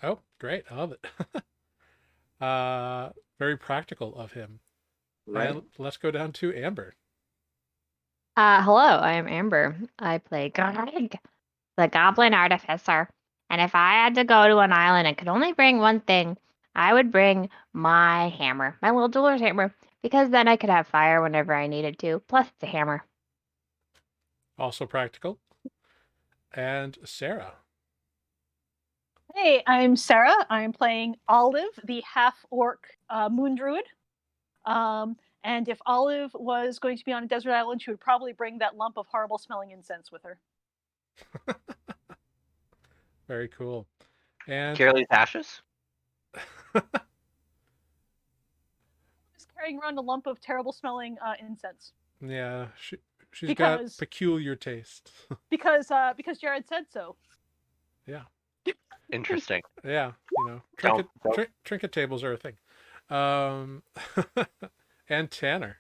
Oh, great. I love it. Very practical of him. Right? And let's go down to Amber. Hello, I am Amber. I play Grrrig, the Goblin Artificer. And if I had to go to an island and could only bring one thing, I would bring my hammer, my little jeweler's hammer, because then I could have fire whenever I needed to. Plus, it's a hammer. Also practical. And Sarah. Hey, I'm Sarah. I'm playing Olive, the half-orc moon druid. And if Olive was going to be on a desert island, she would probably bring that lump of horrible smelling incense with her. Very cool. And Kirli's ashes? Just carrying around a lump of terrible smelling incense. yeah, she's got Because- peculiar taste. Because Jared said so. Yeah. Interesting. Yeah, Don't- trinket tables are a thing. And Tanner.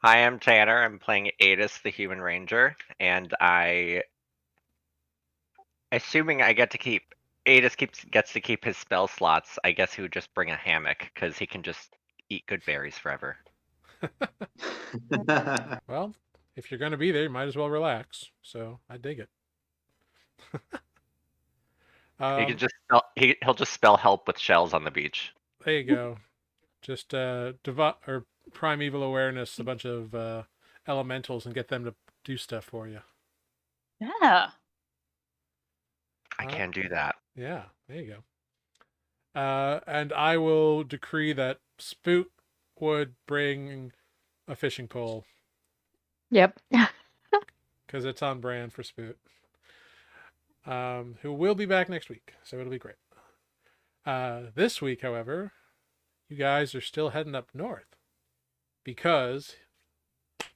Hi, I'm Tanner. I'm playing Aetis, the Human Ranger, and assuming I get to keep Aetis gets to keep his spell slots. I guess he would just bring a hammock because he can just eat good berries forever. Well, if you're going to be there, you might as well relax. So I dig it. He can just he'll just spell help with shells on the beach. There you go. Just or primeval awareness a bunch of elementals and get them to do stuff for you. Yeah. I can do that. Yeah, there you go. And I will decree that Spoot would bring a fishing pole Yep. because it's on brand for Spoot. Who will be back next week, so it'll be great. This week, however, you guys are still heading up north because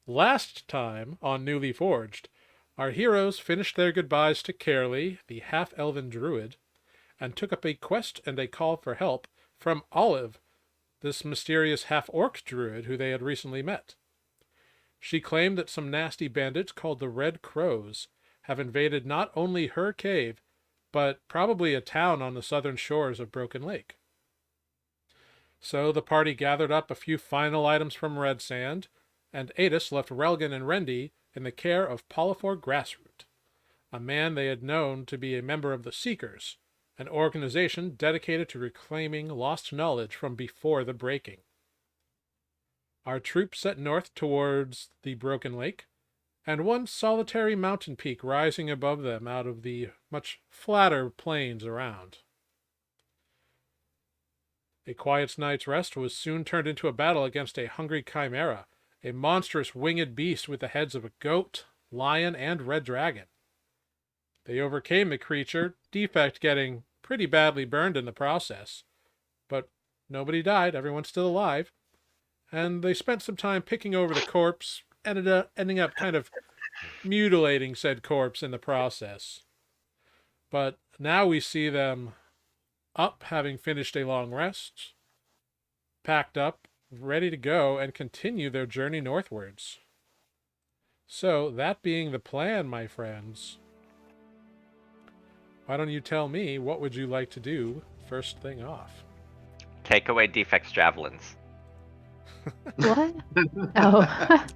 last time on Nuuli Forged, our heroes finished their goodbyes to Caerly, the half-elven druid, and took up a quest and a call for help from Olive, this mysterious half-orc druid who they had recently met. She claimed that some nasty bandits called the Red Crows have invaded not only her cave, but probably a town on the southern shores of Broken Lake. So the party gathered up a few final items from Red Sand, and Aetis left Relgan and Rendy in the care of Polifor Grassroot, a man they had known to be a member of the Seekers, an organization dedicated to reclaiming lost knowledge from before the Breaking. Our troops set north towards the Broken Lake, and one solitary mountain peak rising above them out of the much flatter plains around. A quiet night's rest was soon turned into a battle against a hungry chimera, a monstrous winged beast with the heads of a goat, lion, and red dragon. They overcame the creature, Defect getting pretty badly burned in the process. But nobody died, everyone's still alive. And they spent some time picking over the corpse, ending up kind of mutilating said corpse in the process. But now we see them up, having finished a long rest, packed up, ready to go and continue their journey northwards. So, that being the plan, my friends, why don't you tell me what would you like to do first thing off? Take away Defect's javelins. What? Oh.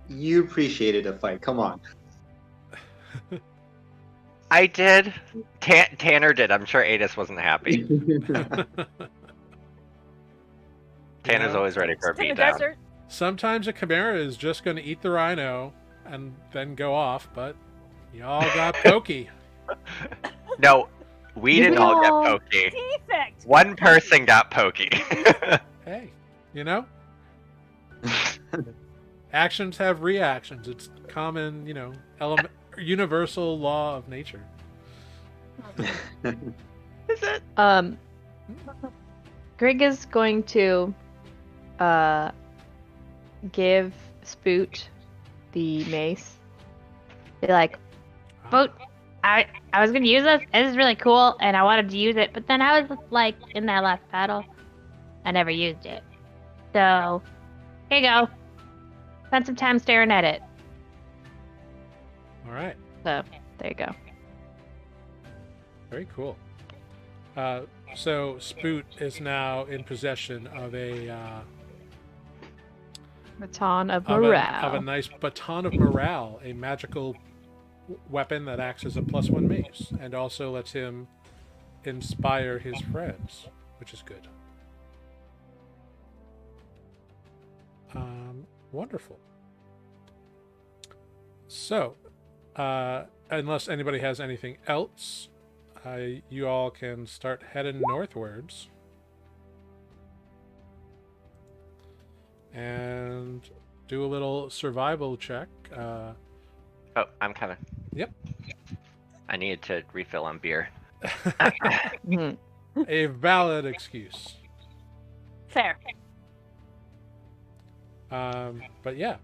You appreciated a fight. Come on. I did. Tanner did. I'm sure Aetis wasn't happy. Tanner's Yeah. always ready for a It's in the beatdown. desert. Sometimes a chimera is just going to eat the rhino and then go off, but y'all got pokey. No, we didn't all get all- pokey. Defect. One person got pokey. Hey, actions have reactions. It's common, universal law of nature. Is it? Grrrig is going to give Spoot the mace. Be like, Spoot, I was gonna use this. This is really cool, and I wanted to use it, but then I was like in that last battle, I never used it. So here you go. Spend some time staring at it. All right. So there you go. Very cool. So Spoot is now in possession of a Baton of of morale. a nice baton of morale, a magical weapon that acts as a +1 mace, and also lets him inspire his friends, which is good. Wonderful. So, unless anybody has anything else, you all can start heading northwards. And do a little survival check. Oh, I'm coming. Yep. I needed to refill on beer. Mhm. A valid excuse. Fair. But yeah,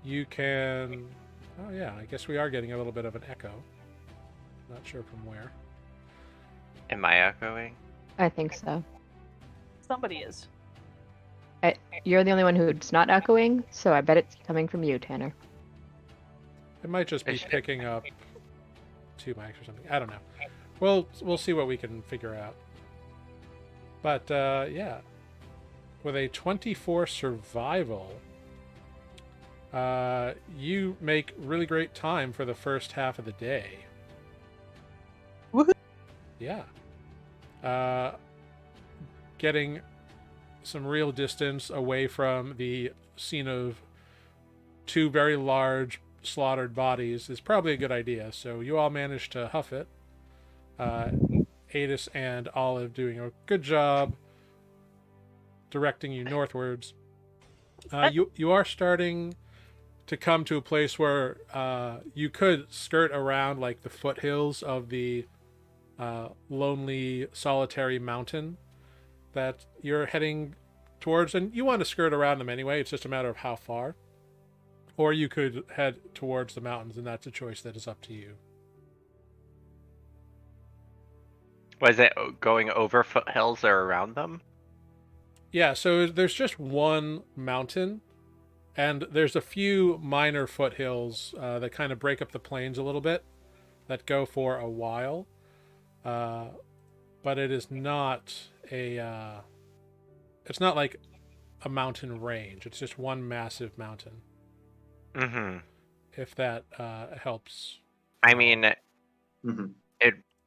you can. Oh yeah, I guess we are getting a little bit of an echo. Not sure from where. Am I echoing? I think so. Somebody is. You're the only one who's not echoing, so I bet it's coming from you, Tanner. It might just be Is it- picking up 2 mics or something. I don't know. We'll see what we can figure out. But yeah, with a 24 survival, you make really great time for the first half of the day. Woohoo! Yeah. Getting some real distance away from the scene of 2 very large slaughtered bodies is probably a good idea. So you all managed to huff it. Aetis and Olive doing a good job directing you northwards. You are starting to come to a place where you could skirt around like the foothills of the lonely, solitary mountain that you're heading towards, and you want to skirt around them anyway. It's just a matter of how far. Or you could head towards the mountains, and that's a choice that is up to you. Was it going over foothills or around them? Yeah, so there's just one mountain, and there's a few minor foothills that kind of break up the plains a little bit that go for a while. But it is not it's not like a mountain range. It's just one massive mountain. Mm-hmm. If that helps. I mean, hmm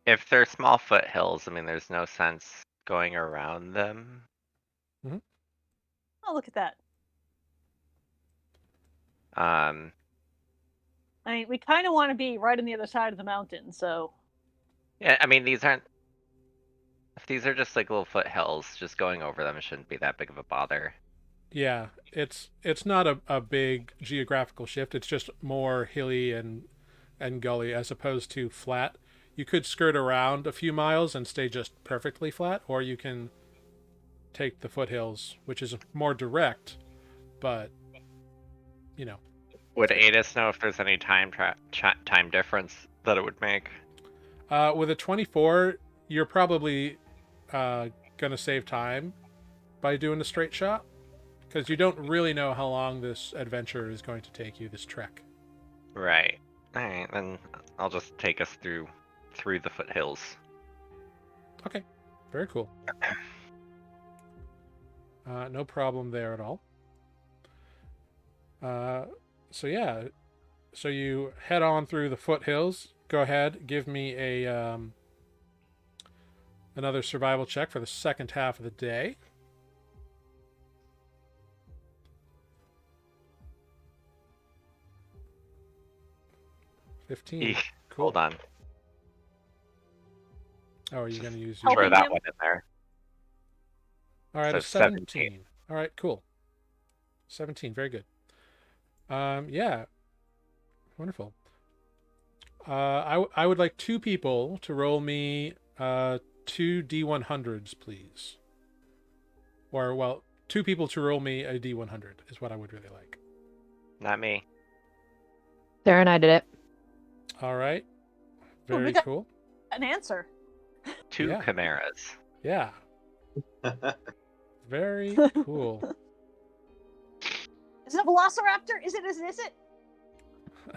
if they're small foothills, I mean, there's no sense going around them. Oh, look at that. Um, I mean, we kind of want to be right on the other side of the mountain, so. yeah, I mean, these aren't. If these are just like little foothills, just going over them shouldn't be that big of a bother. Yeah, it's not a big geographical shift. It's just more hilly and gully as opposed to flat. You could skirt around a few miles and stay just perfectly flat, or you can take the foothills, which is more direct, but you know. Would Aetis know if there's any time difference that it would make? With a 24, you're probably gonna save time by doing a straight shot, because you don't really know how long this adventure is going to take you, this trek. Right. Alright, then I'll just take us through the foothills. Okay, very cool. No problem there at all. So yeah, so you head on through the foothills. Go ahead, give me a another survival check for the second half of the day. $15. Eek, Cool. Hold on. Oh, are you going to use Helping your... Throw that him? one in there. All right, So a 17. 17. All right, cool. 17, very good. Yeah, wonderful. I would like 2 people to roll me 2 D100s, please. Or, well, 2 people to roll me a D100 is what I would really like. Not me. Sarah and I did it. All right. Oh, we Very got- cool. An answer. 2 Yeah. chimeras. Yeah. Very cool. Is it a velociraptor? Is it?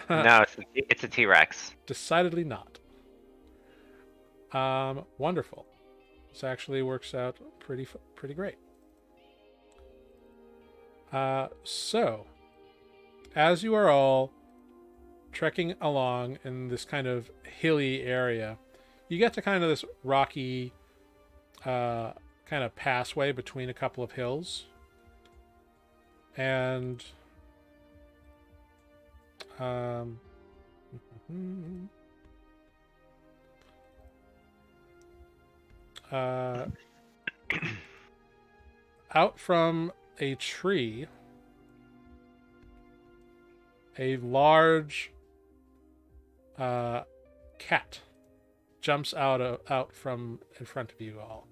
No, it's a T-Rex. Decidedly not. Wonderful. This actually works out pretty great. So, as you are all trekking along in this kind of hilly area, you get to kind of this rocky kind of passway between a couple of hills. And out from a tree, a large cat jumps out from in front of you all.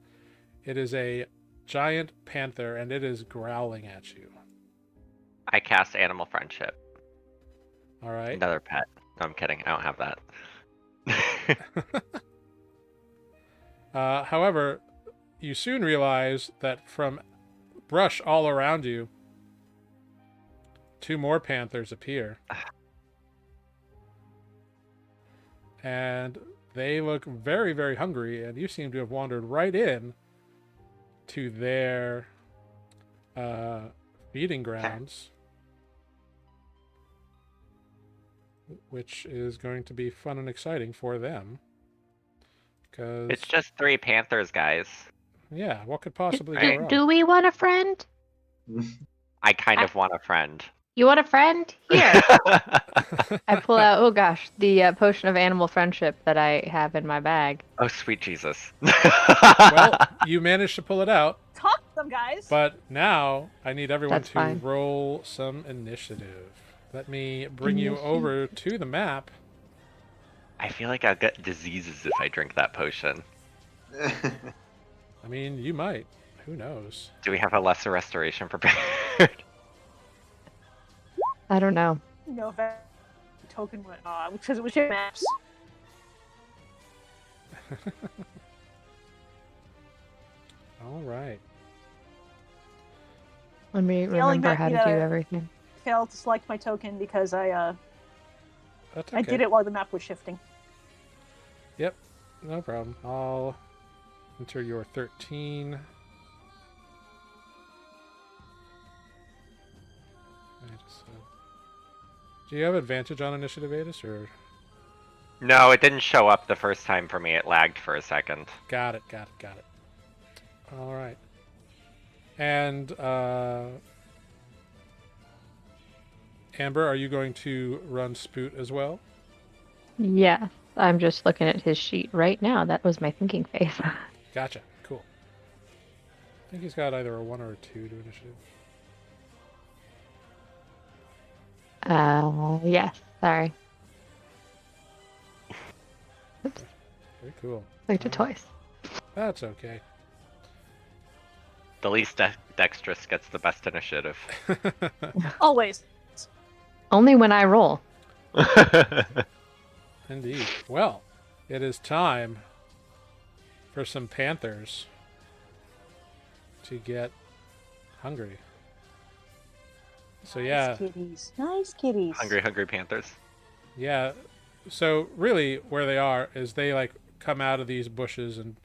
It is a giant panther, and it is growling at you. I cast Animal Friendship. All right. Another pet. No, I'm kidding. I don't have that. However, you soon realize that from brush all around you, 2 more panthers appear. And they look very, very hungry, and you seem to have wandered right in to their feeding grounds, which is going to be fun and exciting for them. Because It's just 3 panthers, guys. yeah, what could possibly Right. go wrong? Do we want a friend? I kind of want a friend. You want a friend? Here. I pull out, oh gosh, the potion of animal friendship that I have in my bag. Oh, sweet Jesus. Well, you managed to pull it out, Talk to them, guys. but now I need everyone That's to fine. roll some initiative. Let me bring you over to the map. I feel like I'll get diseases if I drink that potion. I mean, you might. Who knows? Do we have a lesser restoration prepared? I don't know. No, that token went because it was your maps. All right. Let me Yelling remember back, how to you do know, everything. Failed to select my token because I That's okay. I did it while the map was shifting. Yep, no problem. I'll enter your 13. Do you have advantage on initiative, Aetis, or? No, it didn't show up the first time for me. It lagged for a second. Got it. All right. And Amber, are you going to run Spoot as well? Yes, I'm just looking at his sheet right now. That was my thinking face. Gotcha. Cool. I think he's got either a 1 or a 2 to initiative. Yes, sorry. Very cool. Clicked it twice. That's okay. The least dexterous gets the best initiative. Always. Only when I roll. Indeed. Well, it is time for some panthers to get hungry. So yeah, Nice kitties. Nice kitties. Hungry panthers. yeah. So really, where they are is they like come out of these bushes and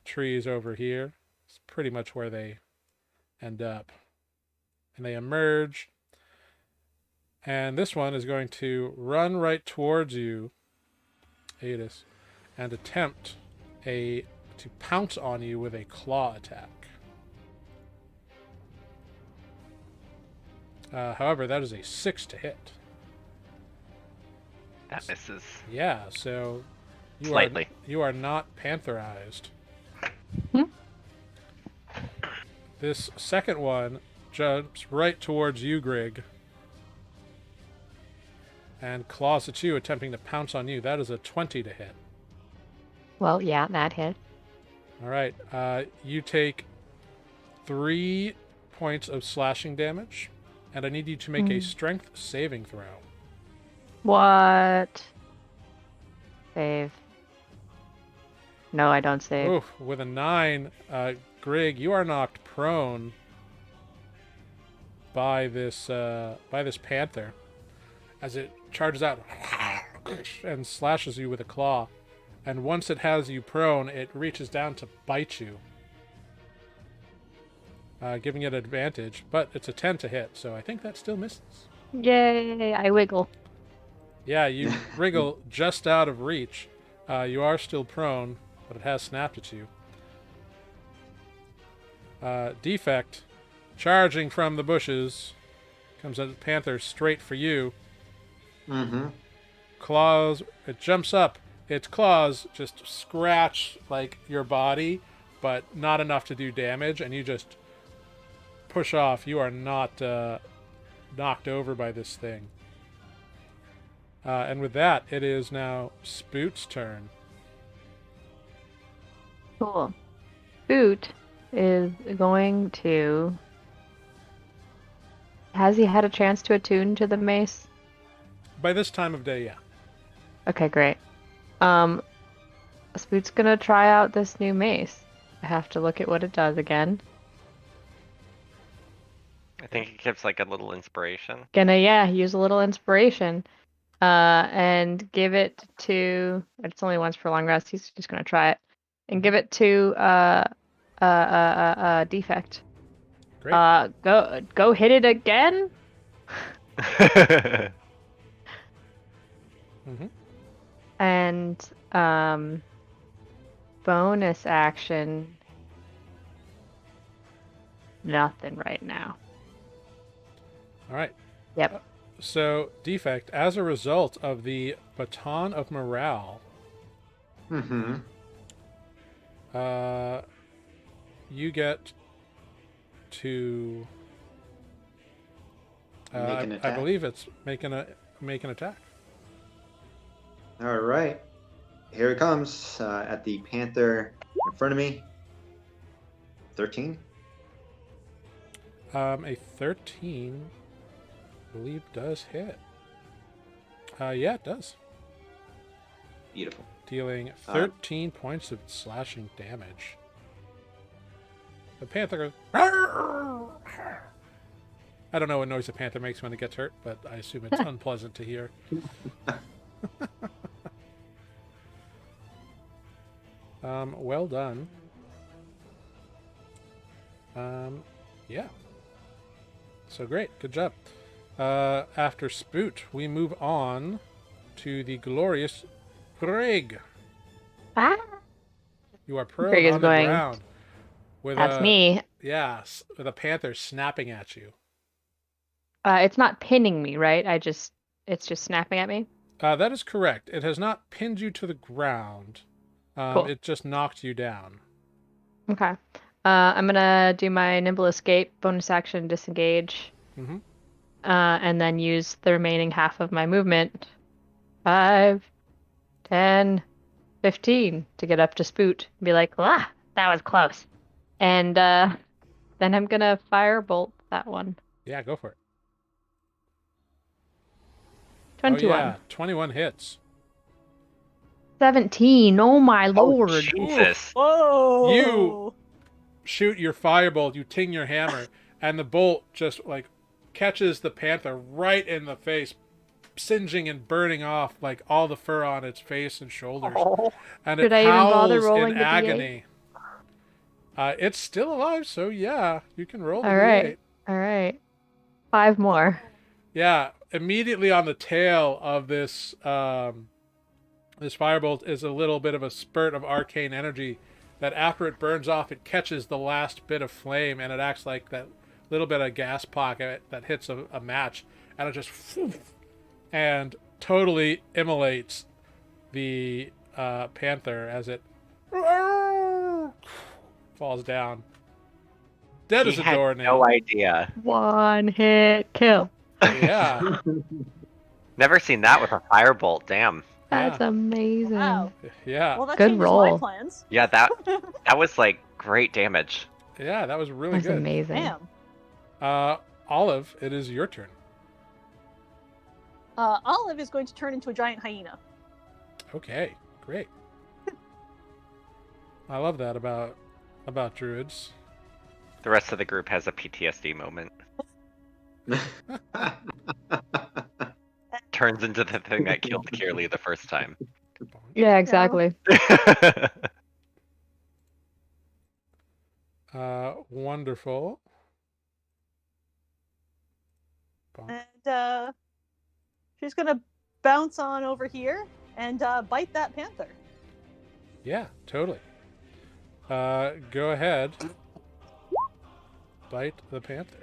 trees over here. It's pretty much where they end up, and they emerge. And this one is going to run right towards you, Aetis, and attempt to pounce on you with a claw attack. However, that is a 6 to hit. That misses. Yeah, so Slightly. You are not pantherized. Hmm? This second one jumps right towards you, Grrrig, and claws at you, attempting to pounce on you. That is a 20 to hit. Well, yeah, that hit. All right, you take 3 points of slashing damage, and I need you to make a strength saving throw. What? Save. No, I don't save. Oof, with a 9, Grrrig, you are knocked prone by this panther as it charges out and slashes you with a claw. and once it has you prone, it reaches down to bite you, giving it advantage. But it's a 10 to hit, so I think that still misses. Yay! I wiggle. Yeah, you wriggle just out of reach. You are still prone, but it has snapped at you. Defect, charging from the bushes, comes a panther straight for you. Mm-hmm. Claws, it jumps up. Its claws just scratch like your body, but not enough to do damage, and you just push off. You are not knocked over by this thing. And with that, it is now Spoot's turn. Cool. Boot is going to. Has he had a chance to attune to the mace? By this time of day, yeah. Okay, great. Spoot's gonna try out this new mace. I have to look at what it does again. I think it gives like a little inspiration. Gonna, use a little inspiration. And give it to. It's only once for long rest. He's just gonna try it, and give it to defect. Great. Go hit it again. Mm-hmm. And bonus action. Nothing right now. All right. Yep. So, Defect, as a result of the Baton of Morale, Mm-hmm. you get to. Make an I attack. believe it's make an attack. All right. Here it comes at the panther in front of me. 13. A 13, I believe, does hit. Yeah, it does. Beautiful. Dealing 13 points of slashing damage. The panther goes. "Arr!" I don't know what noise a panther makes when it gets hurt, but I assume it's unpleasant to hear. Well done. Yeah. So great, good job. After Spoot, we move on to the glorious Grrrig. Ah, You are prone Grrrig is on the going- ground. With that's a, me. Yeah, with a panther snapping at you. It's not pinning me, right? It's just snapping at me. That is correct. It has not pinned you to the ground. Cool. It just knocked you down. Okay. I'm gonna do my nimble escape, bonus action, disengage, Mm-hmm. and then use the remaining half of my movement. 5, 10, 15 to get up to Spoot and be like, ah, that was close. And then I'm gonna firebolt that one. Yeah, go for it. 21. Oh, yeah. 21 hits. 17. Oh my lord. Jesus. Whoa! You- Shoot your firebolt, you ting your hammer, and the bolt just like catches the panther right in the face, singeing and burning off like all the fur on its face and shoulders. Oh. And Should it I even bother howls rolling in the D8? agony. It's still alive, so yeah, you can roll the All D8. right. All right. 5 more. Yeah, immediately on the tail of this this firebolt is a little bit of a spurt of arcane energy that after it burns off, it catches the last bit of flame, and it acts like that little bit of gas pocket that hits a match, and it just and totally immolates the panther as it falls down. Dead as He a had doornail. no idea. 1 hit kill. Yeah, Never seen that with a firebolt. Damn. That's amazing. Wow. yeah, Well, that Good changes my roll. plans. Yeah, that was like great damage. yeah. That was really That's good. amazing. Damn. Olive, it is your turn. Olive is going to turn into a giant hyena. Okay, great. I love that about druids. The rest of the group has a PTSD moment. Turns into the thing that killed Kirli the first time. Boing. Yeah, exactly. Wonderful. Bonk. And she's gonna bounce on over here and bite that panther. Yeah, totally. Go ahead. Bite the panther.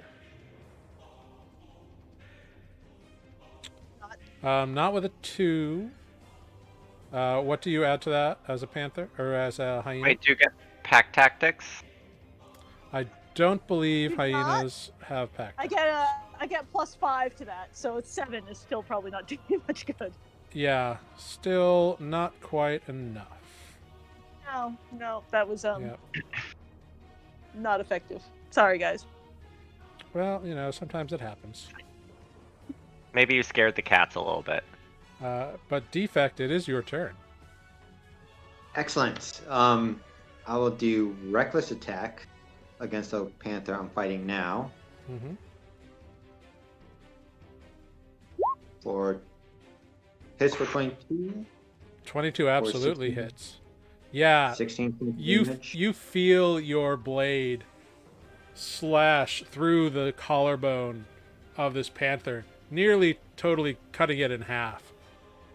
Not with a 2. What do you add to that as a panther or as a hyena? Wait, do you get pack tactics? I don't believe Do hyenas have pack. I get +5 to that, so 7 is still probably not doing much good. Yeah, still not quite enough. No, that was Yep. not effective. Sorry, guys. Well, you know, sometimes it happens. Maybe you scared the cats a little bit. But Defect, it is your turn. Excellent. I will do reckless attack against the panther I'm fighting now Mm-hmm. for hits for 22, 22 absolutely 16. hits. Yeah, 16 points of you damage. you feel your blade slash through the collarbone of this panther, nearly totally cutting it in half.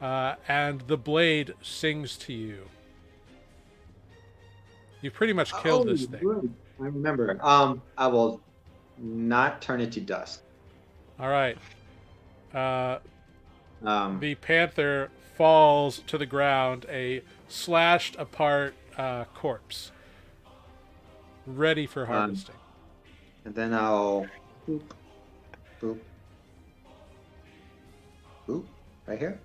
And the blade sings to you. You pretty much killed this thing. Right. I remember. I will not turn it to dust. All right. Um, The panther falls to the ground, a slashed apart corpse, ready for harvesting. and then I'll boop, boop, boop, right here,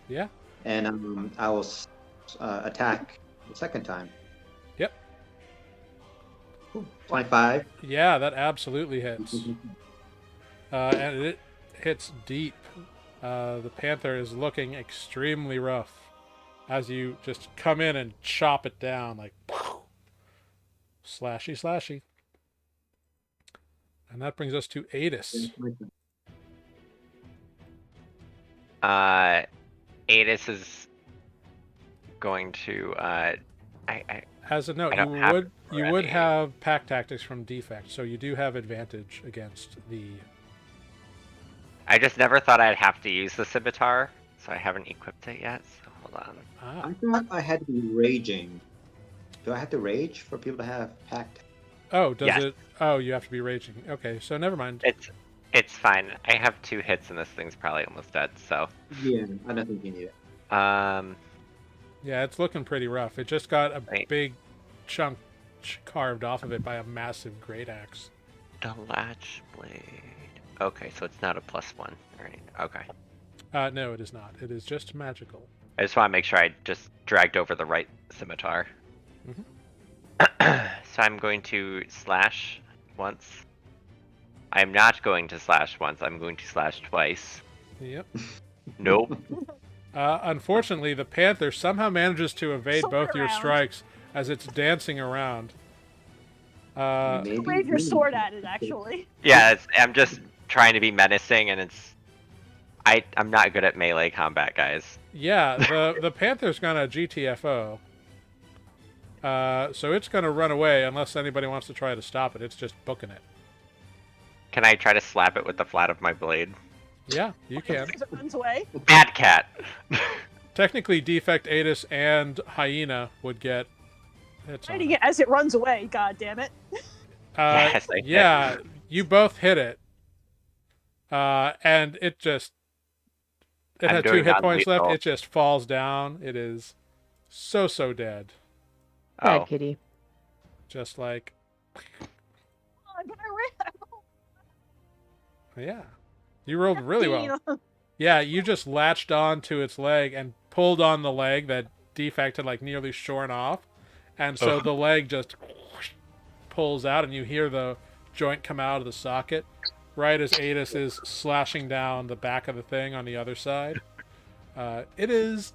Yeah. and I will attack the second time. Yep. Ooh, 25. Yeah, that absolutely hits. And it hits deep. The panther is looking extremely rough as you just come in and chop it down like slashy, slashy. And that brings us to Aetis. Aetis is going to. As a note, I don't have it you would already. have pack tactics from Defect, so you do have advantage against the. I just never thought I'd have to use the scimitar, so I haven't equipped it yet. So hold on. I thought I had to be raging. Do I have to rage for people to have pact? Oh, does Yes. it? Oh, you have to be raging. Okay, so never mind. It's fine. I have 2 hits and this thing's probably almost dead. So Yeah, I don't think you need it. Yeah, it's looking pretty rough. It just got a Right. big chunk carved off of it by a massive great axe. the latch blade. Okay, so it's not a +1, right? Okay. No, it is not. It is just magical. I just want to make sure I just dragged over the right scimitar. Mhm. So I'm going to slash once. I'm not going to slash once. I'm going to slash twice. Yep. Nope. Unfortunately, the panther somehow manages to evade Sword both your around. strikes as it's dancing around. Maybe Wave your sword at it, actually. Yeah, I'm just trying to be menacing, and I'm not good at melee combat, guys. Yeah, the panther's gonna GTFO. So it's gonna run away unless anybody wants to try to stop it. It's just booking it. Can I try to slap it with the flat of my blade? Yeah, you can. As it runs away. Bad cat. Technically, Defect, Aetis, and Hyena would get hits on Fighting it. it as it runs away. God damn it! Yes, I hit. Yeah, you both hit it. And it just... It I'm had 2 doing hit points left. non-lethal. It just falls down. It is so dead. Bad Oh, kitty. Just like... But I ran. Yeah. You rolled really well. 15. Yeah, you just latched on to its leg and pulled on the leg that Defect had like nearly shorn off. And so Ugh. the leg just pulls out and you hear the joint come out of the socket right as Aetis is slashing down the back of the thing on the other side. It is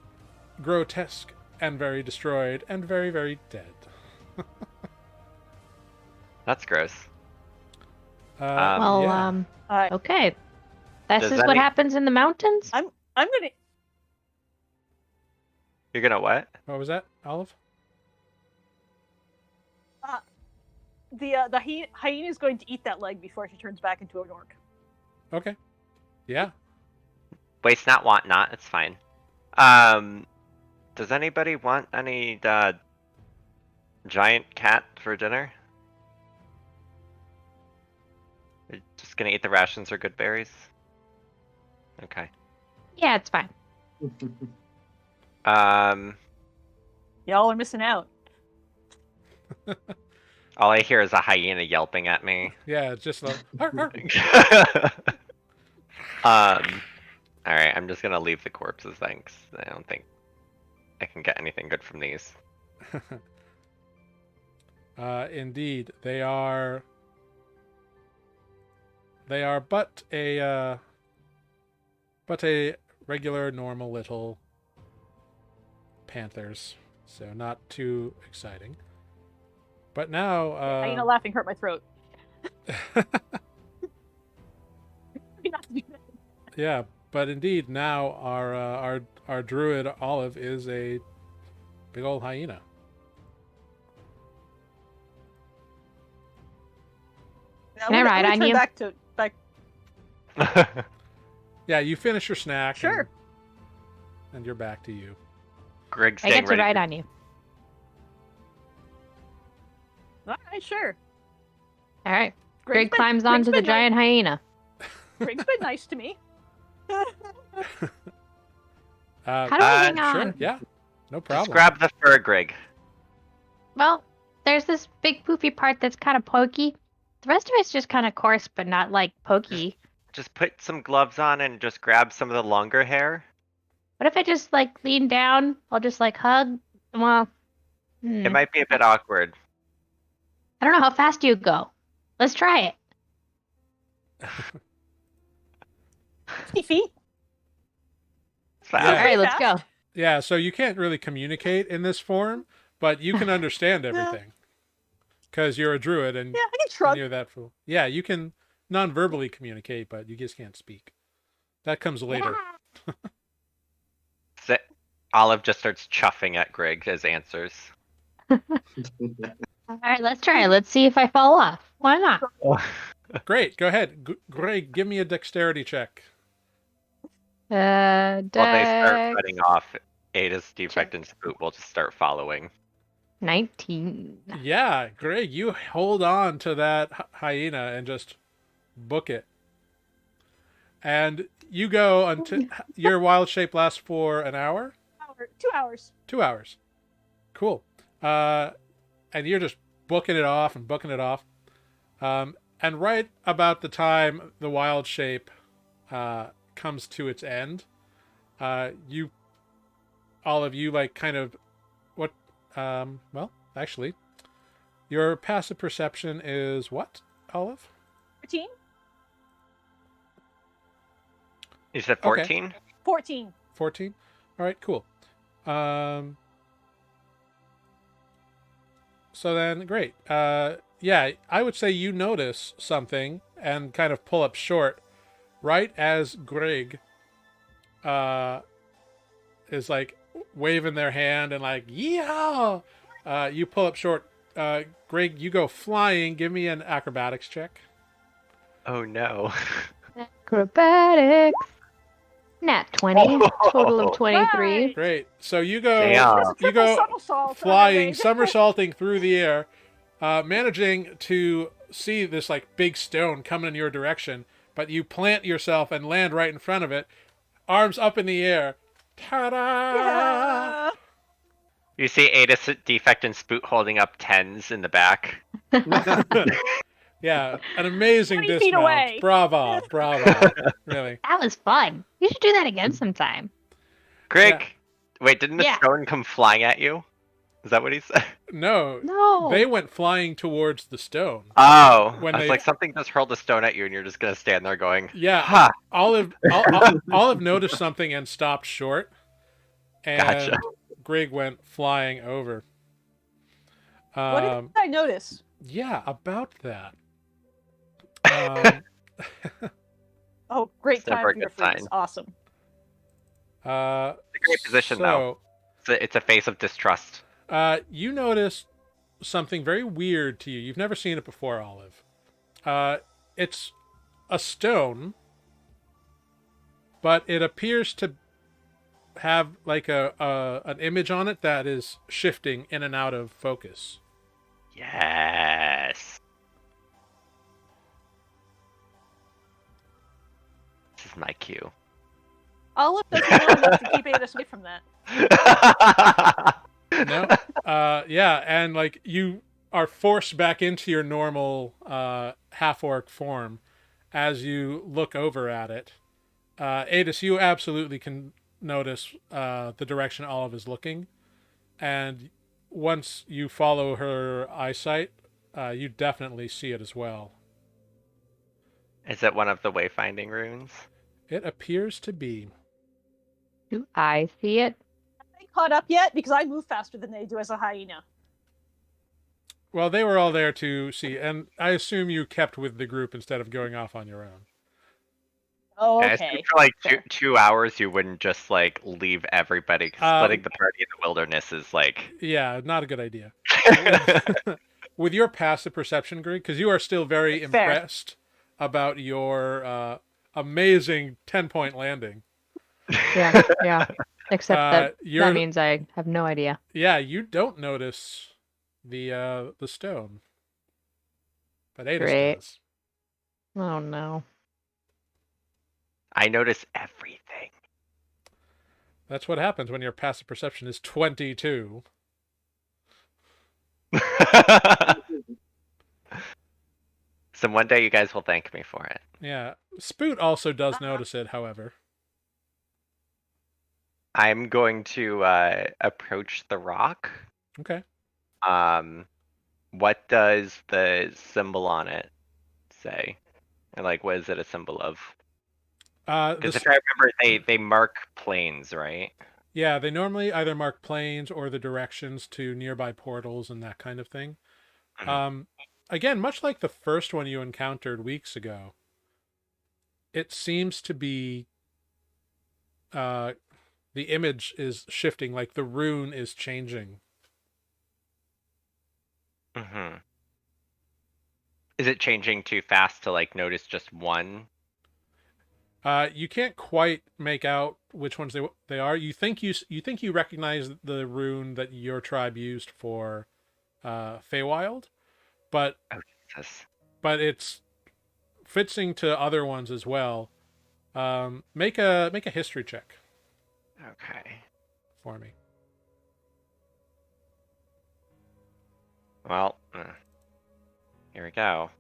grotesque and very destroyed and very dead. that's gross. Well, yeah. okay. This Does is that what mean- happens in the mountains? I'm gonna. You're gonna what? What was that, Olive? The hyena is going to eat that leg before she turns back into an orc. Okay. Yeah. Waste not, want not. It's fine. Does anybody want any giant cat for dinner? You're just gonna eat the rations or good berries? Okay. Yeah, it's fine. Y'all are missing out. All I hear is a hyena yelping at me. Yeah, it's just like. Arr, Alright, I'm just gonna leave the corpses then, 'cause I don't think I can get anything good from these. Indeed, they are. They are but a regular, normal little panthers, so not too exciting. But now, Hyena laughing hurt my throat. Not to do that. yeah. But indeed, now our druid Olive is a big old hyena. Now, Can I ride on turn you? back. Yeah, you finish your snack. Sure. And you're back to you. Grig's I getting get to ready. ride on you. All right, sure. All right. Grig's Grrrig climbs onto the giant hyena. Grig's been nice to me. How do I hang Sure. on? Yeah. No Just problem. grab the fur, Grig. Well, there's this big poofy part that's kind of pokey. The rest of it's just kind of coarse, but not like pokey. Just put some gloves on and just grab some of the longer hair. What if I just like lean down? I'll just like hug. Well, It might be a bit awkward. I don't know how fast you go. Let's try it. 50 feet. Fast. Yeah. All right, let's go. Yeah, so you can't really communicate in this form, but you can understand everything. Because you're a druid and Yeah, I can shrug. you're that fool. Yeah, you can non-verbally communicate, but you just can't speak. That comes later. Olive just starts chuffing at Grig as answers. All right, let's try it. Let's see if I fall off. Why not? Great, go ahead. Greg, give me a dexterity check. While they start Dex cutting off, Aetis, Defect, and Spoot will just start following. 19. Yeah, Greg, you hold on to that hyena and just book it. And you go until your wild shape lasts for an hour? 2 hours. 2 hours. Cool. And you're just booking it off and booking it off. And right about the time the wild shape comes to its end, all of you like kind of what? Well, actually, your passive perception is what, Olive? 14? You said Okay. 14? 14. 14? All right, cool. So then, great. Yeah, I would say you notice something and kind of pull up short right as Grrrig is like waving their hand and like, yeah! You pull up short. Grrrig, you go flying. Give me an acrobatics check. Oh no. Acrobatics. Nat 20. Total of 23. Right. Great. So you go, Damn. you go somersault flying, somersaulting through the air, managing to see this like big stone coming in your direction, but you plant yourself and land right in front of it, arms up in the air. Ta-da! Yeah. You see Aetis, Defect, and Spoot holding up 10s in the back. Yeah, an amazing 20 feet dismount. away. Bravo, bravo. Really. That was fun. You should do that again sometime. Grig! Yeah. Wait, didn't the Yeah. stone come flying at you? Is that what he said? No, No. they went flying towards the stone. Oh, When I was they- like, something just hurled a stone at you and you're just gonna stand there going, Yeah, ha! Olive noticed something and stopped short, and Gotcha. Greg went flying over. What did I notice? Yeah, about that. Oh, great It's never time a for your good sign. freaks. Awesome. It's a great position, though. it's a face of distrust. You notice something very weird to you. You've never seen it before, Olive. It's a stone, but it appears to have like an image on it that is shifting in and out of focus. Yes. This is my cue. Olive doesn't know enough to keep Aetis away from that. No? Yeah, and like you are forced back into your normal half-orc form as you look over at it. Aetis, you absolutely can notice the direction Olive is looking, and once you follow her eyesight, you definitely see it as well. Is it one of the wayfinding runes? It appears to be. Do I see it? Have they caught up yet? Because I move faster than they do as a hyena. Well, they were all there to see, and I assume you kept with the group instead of going off on your own. Oh, I assume okay. for like Fair. 2 hours, you wouldn't just like leave everybody. 'Cause splitting the party in the wilderness is like. Yeah, not a good idea. With your passive perception, Grrrig, because you are still very Fair. impressed about your amazing 10-point landing. Yeah, yeah. Except that you're- means I have no idea. Yeah, you don't notice the stone, but Aetis Great. does. Oh no. I notice everything. That's what happens when your passive perception is 22. So one day you guys will thank me for it. Yeah, Spoot also does notice it, however. I'm going to approach the rock. Okay. What does the symbol on it say? And like, what is it a symbol of? Because if I remember, they mark planes, right? Yeah, they normally either mark planes or the directions to nearby portals and that kind of thing. Mhm. Again, much like the first one you encountered weeks ago, it seems to be the image is shifting, like the rune is changing. Mm-hmm. Is it changing too fast to like notice just one? You can't quite make out which ones they are. You think you recognize the rune that your tribe used for Feywild, but Oh, Jesus. but it's fitting to other ones as well. Make a history check Okay. for me. Well, here we go.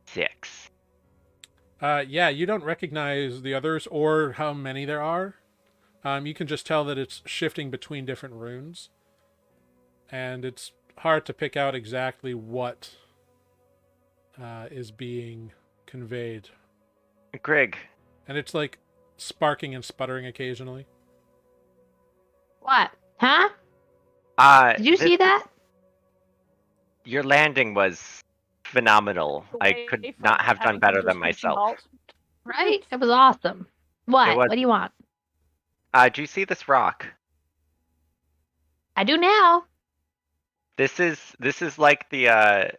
6. Yeah, you don't recognize the others or how many there are. You can just tell that it's shifting between different runes, and it's hard to pick out exactly what is being conveyed. Grrrig, And it's like sparking and sputtering occasionally. What? Huh? Did you this- see that? Your landing was phenomenal. I Away could from not have having done to better do a than screeching myself. halt. Right? It was awesome. What? was- What do you want? Do you see this rock? I do now. This is like the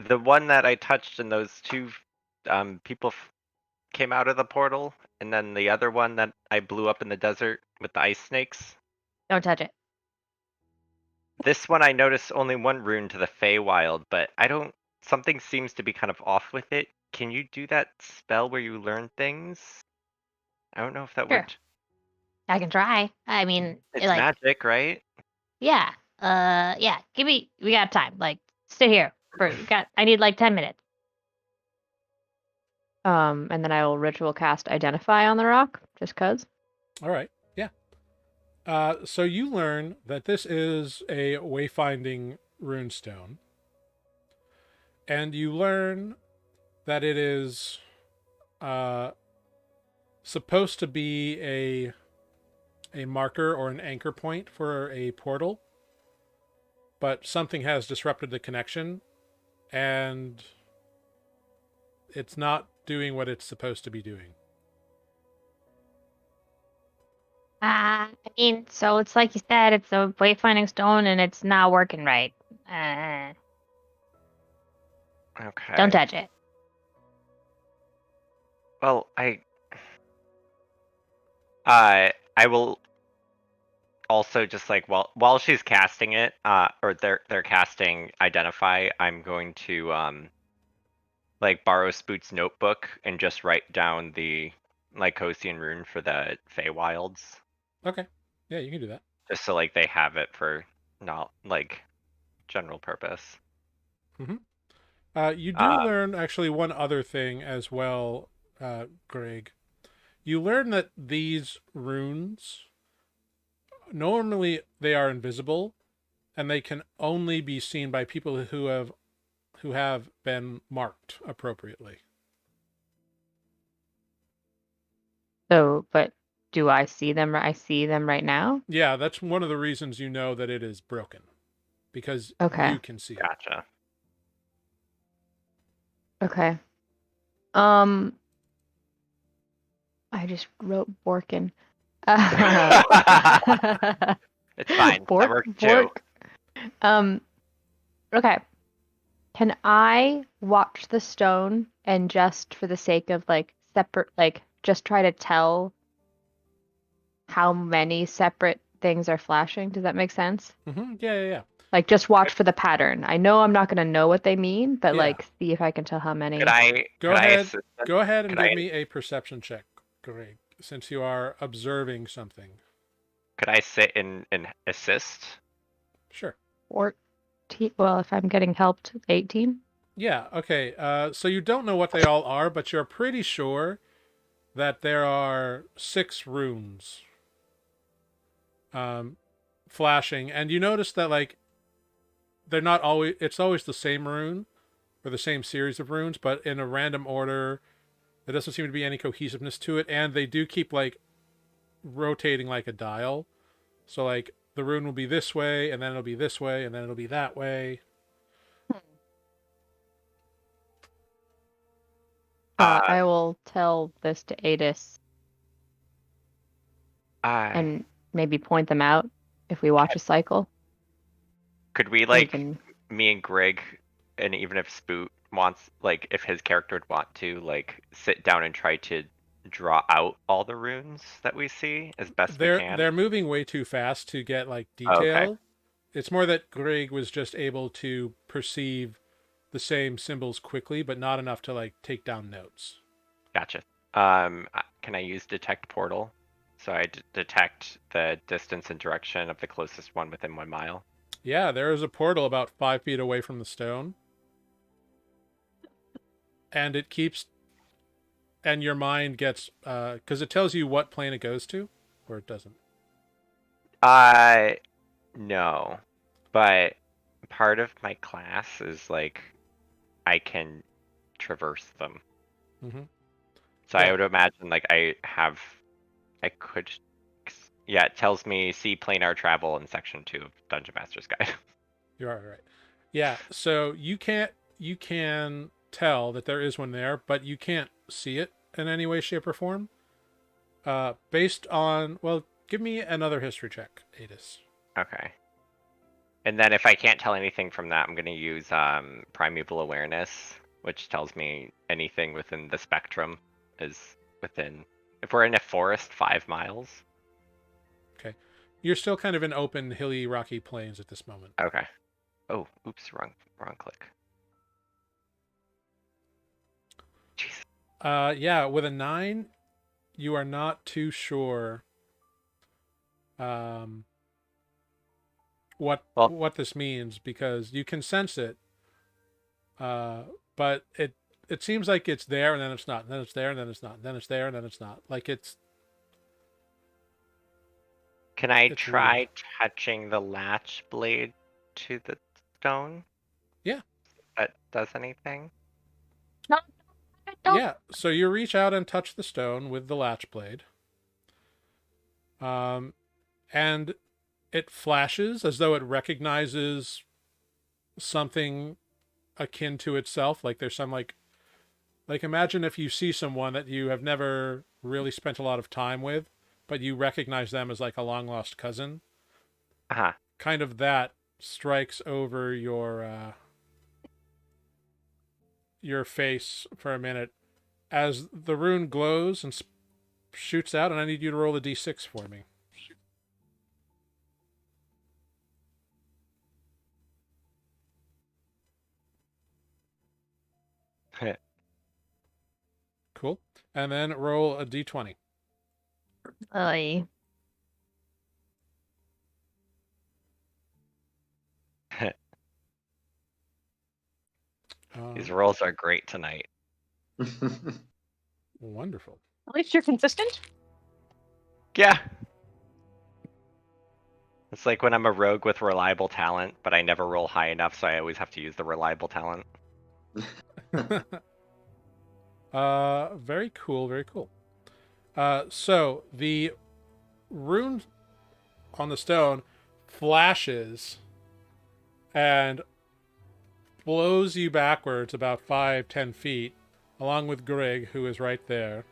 one that I touched and those two people came out of the portal, and then the other one that I blew up in the desert with the ice snakes. Don't touch it. This one I noticed only one rune to the Feywild, but I don't. Something seems to be kind of off with it. Can you do that spell where you learn things? I don't know if that Sure. would. I can try. I mean, It's like, magic, right? yeah. Yeah. We got time. Like, stay here. I need like 10 minutes. And then I will ritual cast Identify on the rock, just cause. All right. Yeah. So you learn that this is a wayfinding runestone. And you learn that it is supposed to be a marker or an anchor point for a portal. But something has disrupted the connection, and it's not doing what it's supposed to be doing. I mean, so it's like you said, it's a wayfinding stone and it's not working right. Uh, don't Okay. touch it. Well, I will also just like while she's casting it, or they're casting identify, I'm going to like borrow Spoot's notebook and just write down the Lycosian rune for the Feywilds, Okay. Yeah, you can do that. just so like they have it for not like general purpose. You do Uh, learn actually one other thing as well, Greg. You learn that these runes normally they are invisible and they can only be seen by people who have been marked appropriately. So, but do I see them? I see them right now. Yeah, that's one of the reasons you know that it is broken because Okay. you can see it. gotcha. Okay. I just wrote Borkin. It's fine. That Bork, works too. Bork. Okay. Can I watch the stone and just for the sake of like separate, like just try to tell how many separate things are flashing? Does that make sense? Yeah. Like just watch for the pattern. I know I'm not gonna know what they mean, but Yeah. like see if I can tell how many. Could I Go could I ahead. assist them? Go ahead and Could give I me a perception check, Greg, since you are observing something. could I sit and assist? Sure. 14. Well, if I'm getting helped, 18. Yeah, okay. So you don't know what they all are, but you're pretty sure that there are 6 runes flashing, and you notice that like they're not always it's always the same rune or the same series of runes, but in a random order. There doesn't seem to be any cohesiveness to it, and they do keep like rotating like a dial. So like the rune will be this way, and then it'll be this way, and then it'll be that way. I will tell this to Aetis I and maybe point them out if we watch a cycle. could we We like can- me and Greg, and even if Spoot wants, like, if his character would want to, like, sit down and try to draw out all the runes that we see as best we can. They're moving way too fast to get like Oh, okay, detail. It's more that Greg was just able to perceive the same symbols quickly, but not enough to like take down notes. gotcha. Can I use detect portal? So I detect the distance and direction of the closest one within 1 mile. Yeah, there is a portal about 5 feet away from the stone, and it keeps, and your mind gets, because it tells you what plane it goes to, or it doesn't. No, but part of my class is like I can traverse them. Mm-hmm. So Yeah. I would imagine like I could, yeah, it tells me see planar travel in section 2 of Dungeon Master's Guide. You are right. Yeah, so you can tell that there is one there, but you can't see it in any way, shape, or form. Based on, well, give me another history check, Aetis. Okay. And then if I can't tell anything from that, I'm gonna use primeval awareness, which tells me anything within the spectrum is within. If we're in a forest 5 miles. Okay, you're still kind of in open, hilly, rocky plains at this moment. Okay. Oh, oops, wrong click. Jeez. Yeah, with a 9, you are not too sure what this means because you can sense it, but it seems like it's there and then it's not, and then it's there and then it's not, and then it's there and then it's not. Like Can I it's try weird. touching the latch blade to the stone? Yeah. That does anything? No, don't. Yeah, so you reach out and touch the stone with the latch blade. And it flashes as though it recognizes something akin to itself. Like there's some like imagine if you see someone that you have never really spent a lot of time with, but you recognize them as like a long lost cousin. Uh-huh. Kind of that strikes over your face for a minute as the rune glows and shoots out, and I need you to roll a d6 for me. Cool. And then roll a d20. Oy. These rolls are great tonight. Wonderful. At least you're consistent. Yeah. It's like when I'm a rogue with reliable talent, but I never roll high enough, so I always have to use the reliable talent. Very cool, very cool. So the rune on the stone flashes and blows you backwards about 5-10 feet, along with Grrrig, who is right there.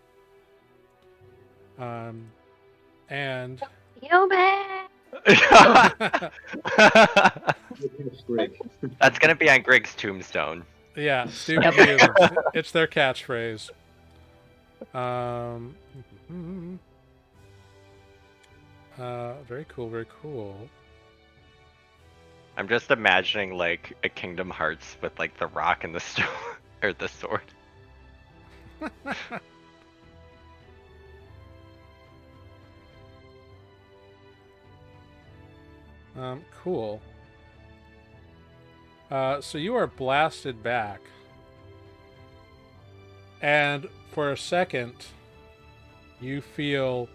And Human! That's gonna be on Grig's tombstone. yeah, stupid humans. It's their catchphrase. Very cool, very cool. I'm just imagining like a Kingdom Hearts with like the rock and the stone or the sword. Cool. So you are blasted back. And for a second, you feel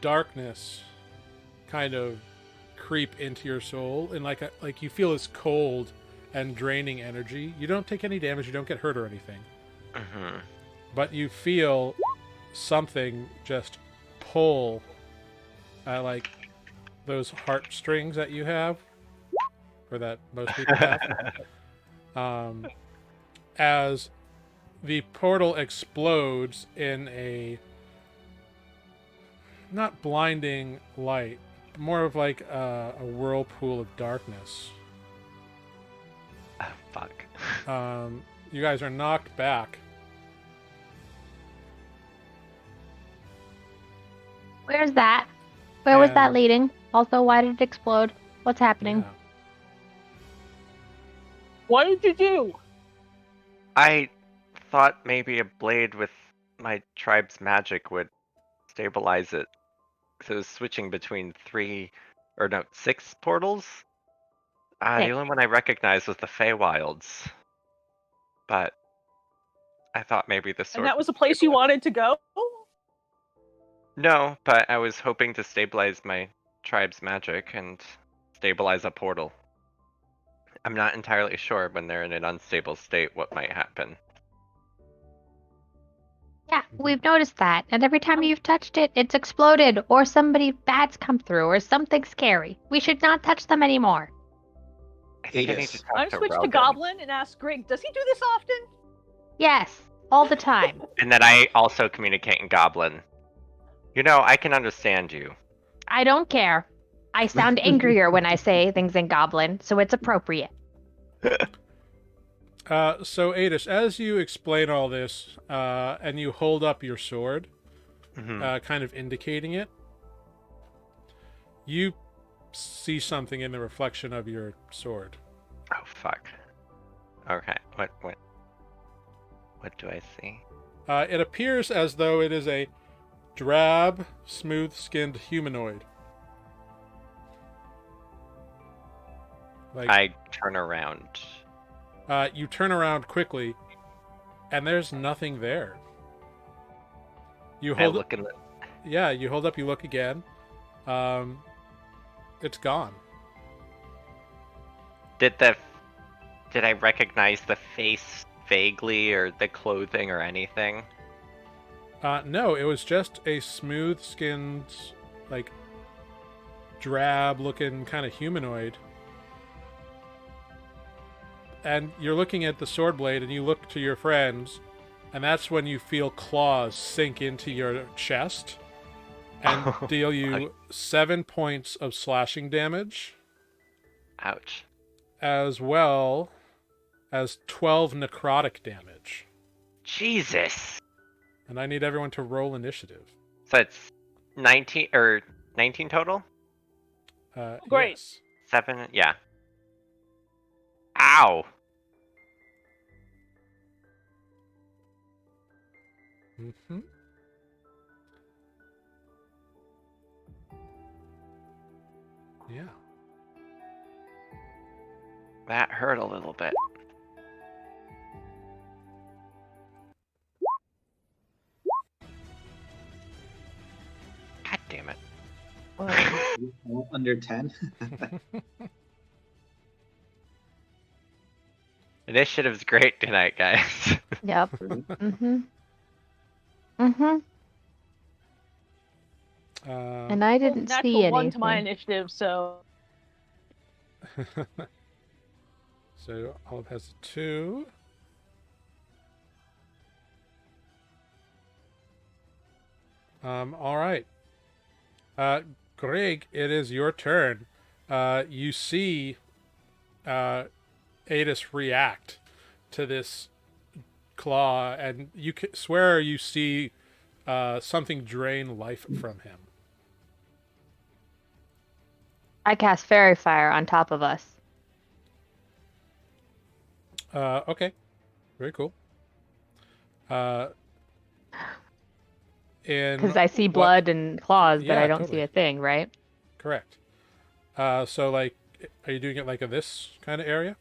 darkness kind of creep into your soul, and like you feel this cold and draining energy. You don't take any damage, you don't get hurt or anything. Mm-hmm. But you feel something just pull at like those heartstrings that you have, or that most people have. As the portal explodes in a not blinding light, more of like a whirlpool of darkness. Oh, fuck. You guys are knocked back. Where's that? Where was that And- leading? Also, why did it explode? What's happening? Yeah. What did you do? I thought maybe a blade with my tribe's magic would stabilize it. So it was switching between 6 portals. The Six. only one I recognized was the Feywilds. But I thought maybe the sword. And that was a place you wanted to go? No, but I was hoping to stabilize my tribe's magic and stabilize a portal. I'm not entirely sure when they're in an unstable state what might happen. Yeah, we've noticed that. And every time you've touched it, it's exploded, or somebody bad's come through, or something scary. We should not touch them anymore. I think I need Aetis. to talk I'm to switched to Rogan. Goblin and asked Grrrig, does he do this often? Yes, all the time. And then I also communicate in Goblin. You know, I can understand you. I don't care. I sound angrier when I say things in Goblin, so it's appropriate. So Aetis, as you explain all this, and you hold up your sword, Mhm. kind of indicating it, you see something in the reflection of your sword. Oh fuck. Okay. What do I see? It appears as though it is a drab, smooth-skinned humanoid. Like, I turn around. you turn around quickly, and there's nothing there. You I hold look in the. yeah, you hold up, you look again. It's gone. Did I recognize the face vaguely, or the clothing, or anything? No, it was just a smooth-skinned, like, drab-looking kind of humanoid. And you're looking at the sword blade, and you look to your friends, and that's when you feel claws sink into your chest and deal you 7 points of slashing damage, Ouch. as well as 12 necrotic damage. Jesus. And I need everyone to roll initiative. So it's 19 total? Great. Yes. 7, yeah. Ow. Mm-hmm. Yeah. That hurt a little bit. God damn it. Under 10. Initiative's great tonight, guys. Yep. Mm-hmm. Mm-hmm. And I didn't Natural see 1 to my anything. initiative, so So Olive has a 2. All right. Grrrig, it is your turn. You see Aetis react to this claw, and you swear you see something drain life from him. I cast fairy fire on top of us. Okay. Very cool. Because I see blood and claws, but Yeah, I don't totally. see a thing, right? Correct. So, like, are you doing it like a this kind of area?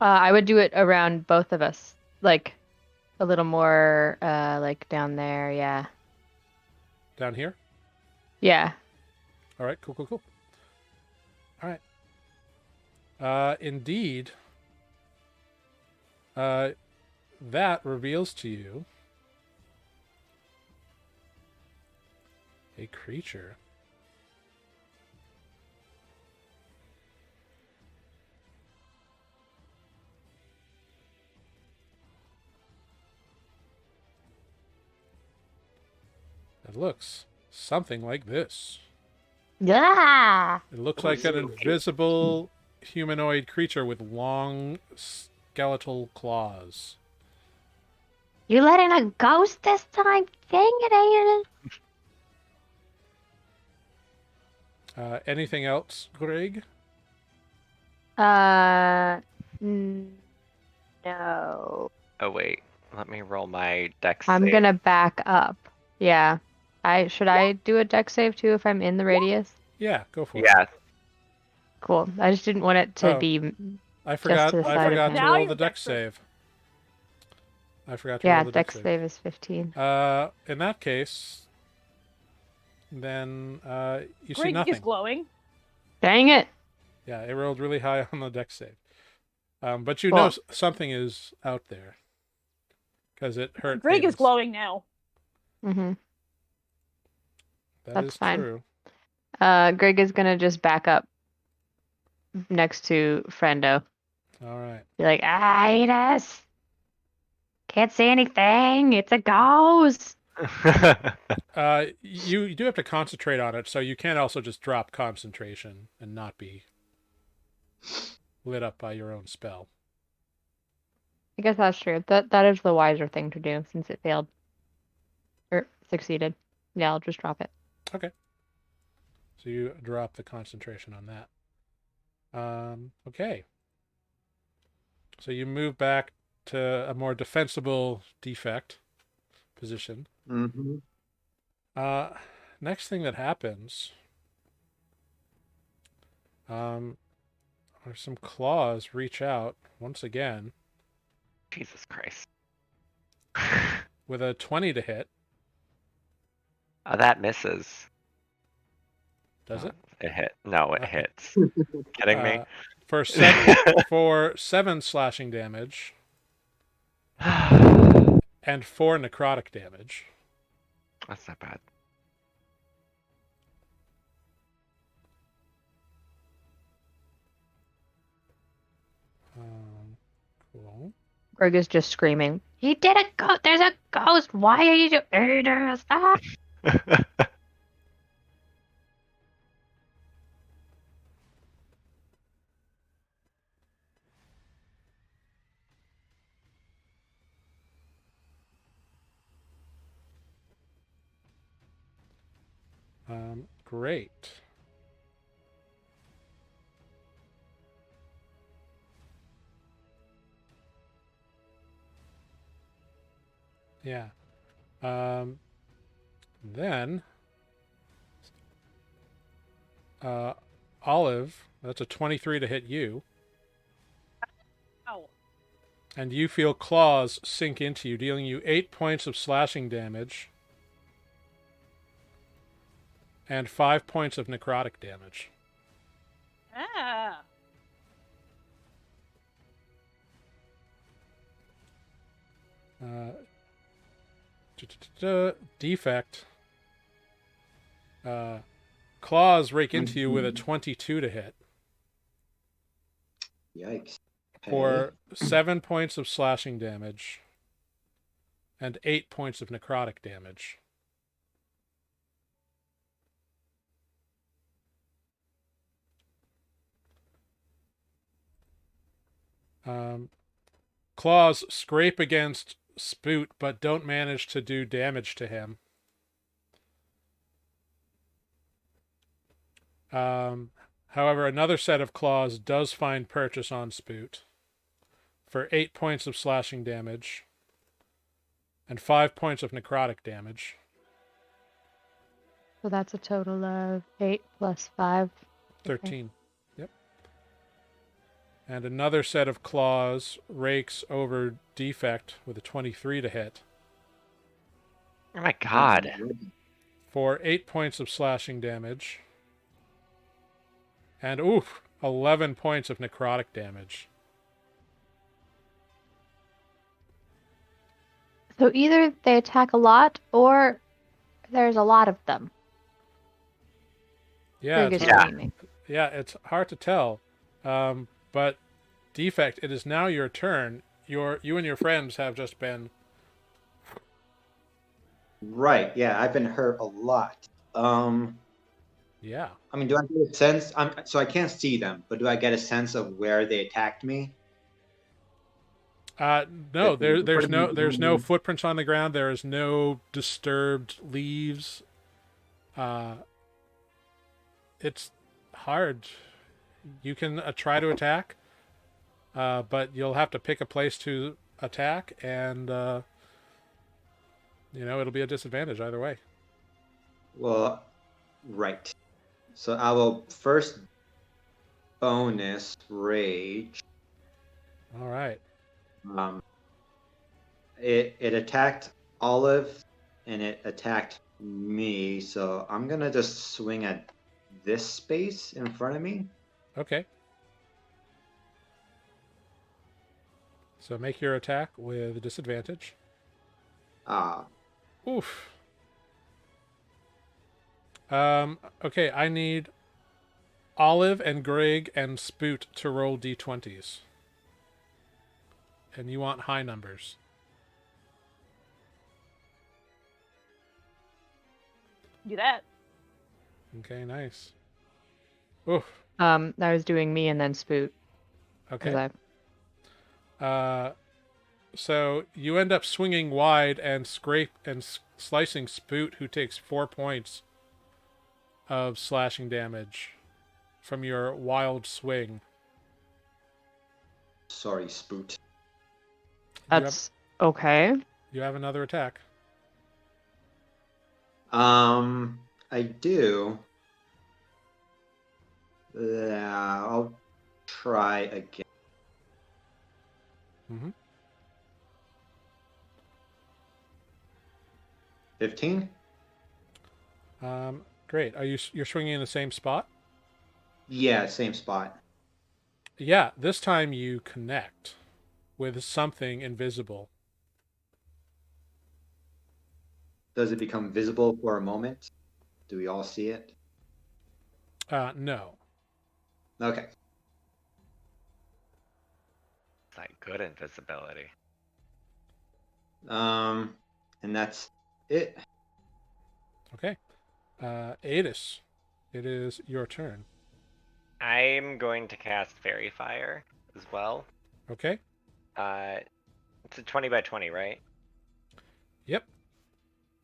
I would do it around both of us. Like, a little more, like, down there, yeah. Down here? Yeah. All right, cool. All right. Indeed, that reveals to you a creature. That looks something like this. Yeah. It looks like an invisible humanoid creature with long skeletal claws. You let in a ghost this time? Dang it, Anything else, Grrrig? Aiden. No. Oh wait, let me roll my dex I'm save. gonna back up. Yeah. Should I do a dex save too if I'm in the radius? Yeah, go for it. Yeah. Cool. I just didn't want it to Oh, be I just forgot. to the I side of forgot him. to Now roll you're the dex desperate. save. I forgot to Yeah, roll the dex dex save. save is 15. In that case, then you see Grrrig nothing. is glowing. Dang it. Yeah, it rolled really high on the dex save. But you Cool. know something is out there because it hurt. Grrrig is Aetis. glowing now. Mm-hmm. That That's is fine. true. Greg is gonna just back up next to Friendo. All right. Be like, Aetis! Can't see anything. It's a ghost. You do have to concentrate on it, so you can also just drop concentration and not be lit up by your own spell. I guess that's true. That is the wiser thing to do since it failed. Or succeeded. Yeah, I'll just drop it. Okay. So you drop the concentration on that. Okay. So you move back to a more defensible defect position. Mm-hmm. Next thing that happens, are some claws reach out once again Jesus Christ. with a 20 to hit. Oh, that misses. Does it? It hit. No, it hits. Kidding me? For 7 slashing damage and 4 necrotic damage. That's not bad. Cool. Greg is just screaming, He did a ghost. There's a ghost. Why are you doing Aetis? Ah! Great. Yeah. Then Olive, that's a 23 to hit you, Ow. and you feel claws sink into you, dealing you 8 points of slashing damage and 5 points of necrotic damage. Ah. Defect. Claws rake into you with a 22 to hit Yikes. for 7 points of slashing damage and 8 points of necrotic damage. Claws scrape against Spoot, but don't manage to do damage to him. However, another set of claws does find purchase on Spoot for 8 points of slashing damage and 5 points of necrotic damage. So that's a total of 8 plus 5. 13. Yep. And another set of claws rakes over Defect with a 23 to hit Oh my god. for 8 points of slashing damage and 11 points of necrotic damage. So either they attack a lot or there's a lot of them. Yeah, Grrrig it's is hard, screaming. yeah, it's hard to tell. But Defect, it is now your turn. You and your friends have just been. Right. Yeah, I've been hurt a lot. Yeah. I mean, do I get a sense? So I can't see them, but do I get a sense of where they attacked me? No, Like, there's no footprints on the ground. There is no disturbed leaves. It's hard. You can try to attack, but you'll have to pick a place to attack, and it'll be a disadvantage either way. Well, right. So I will first bonus rage. All right. It attacked Olive and it attacked me, so I'm gonna just swing at this space in front of me. Okay. So make your attack with disadvantage. Ah, Oof. Okay, I need Olive and Grrrig and Spoot to roll d20s. And you want high numbers. Do that. Okay, nice. Oof. That was doing me and then Spoot. Okay. So you end up swinging wide and slicing Spoot, who takes 4 points of slashing damage from your wild swing. sorry, Spoot. That's okay. You have another attack. I do. Yeah, I'll try again. Mm-hmm. 15? Great. You're swinging in the same spot? Yeah, same spot. Yeah, this time you connect with something invisible. Does it become visible for a moment? Do we all see it? No. Okay. It's like good invisibility. And that's it. Okay. Aetis, it is your turn. I'm going to cast Fairy Fire as well. Okay. It's a 20 by 20, right? Yep.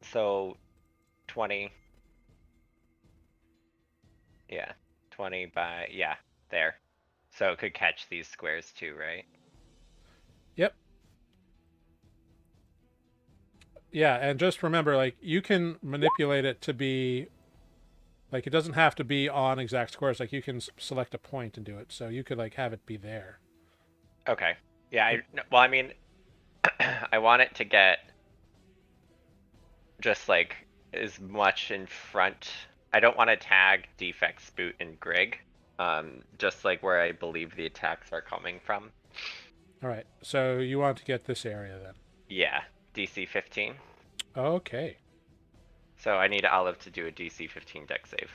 So 20. Yeah. 20 by, yeah, there. So it could catch these squares too, right? Yep. Yeah, and just remember, like, you can manipulate it to be, like, it doesn't have to be on exact squares. Like, you can select a point and do it. So you could, like, have it be there. Okay. Yeah, well, I mean, I want it to get just like as much in front. I don't want to tag defect, spoot, and Grrrig. Just like where I believe the attacks are coming from. All right. So you want to get this area then. Yeah, DC 15. Okay. So I need Olive to do a DC 15 deck save.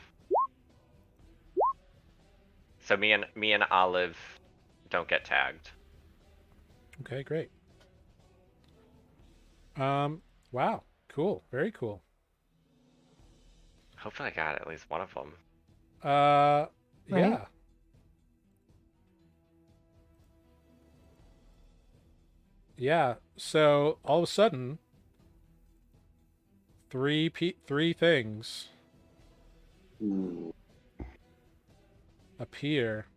So me and Olive don't get tagged. Okay, great. Wow. Cool. Very cool. Hopefully I got at least one of them. Yeah. Right. Yeah. So all of a sudden, three things Ooh. appear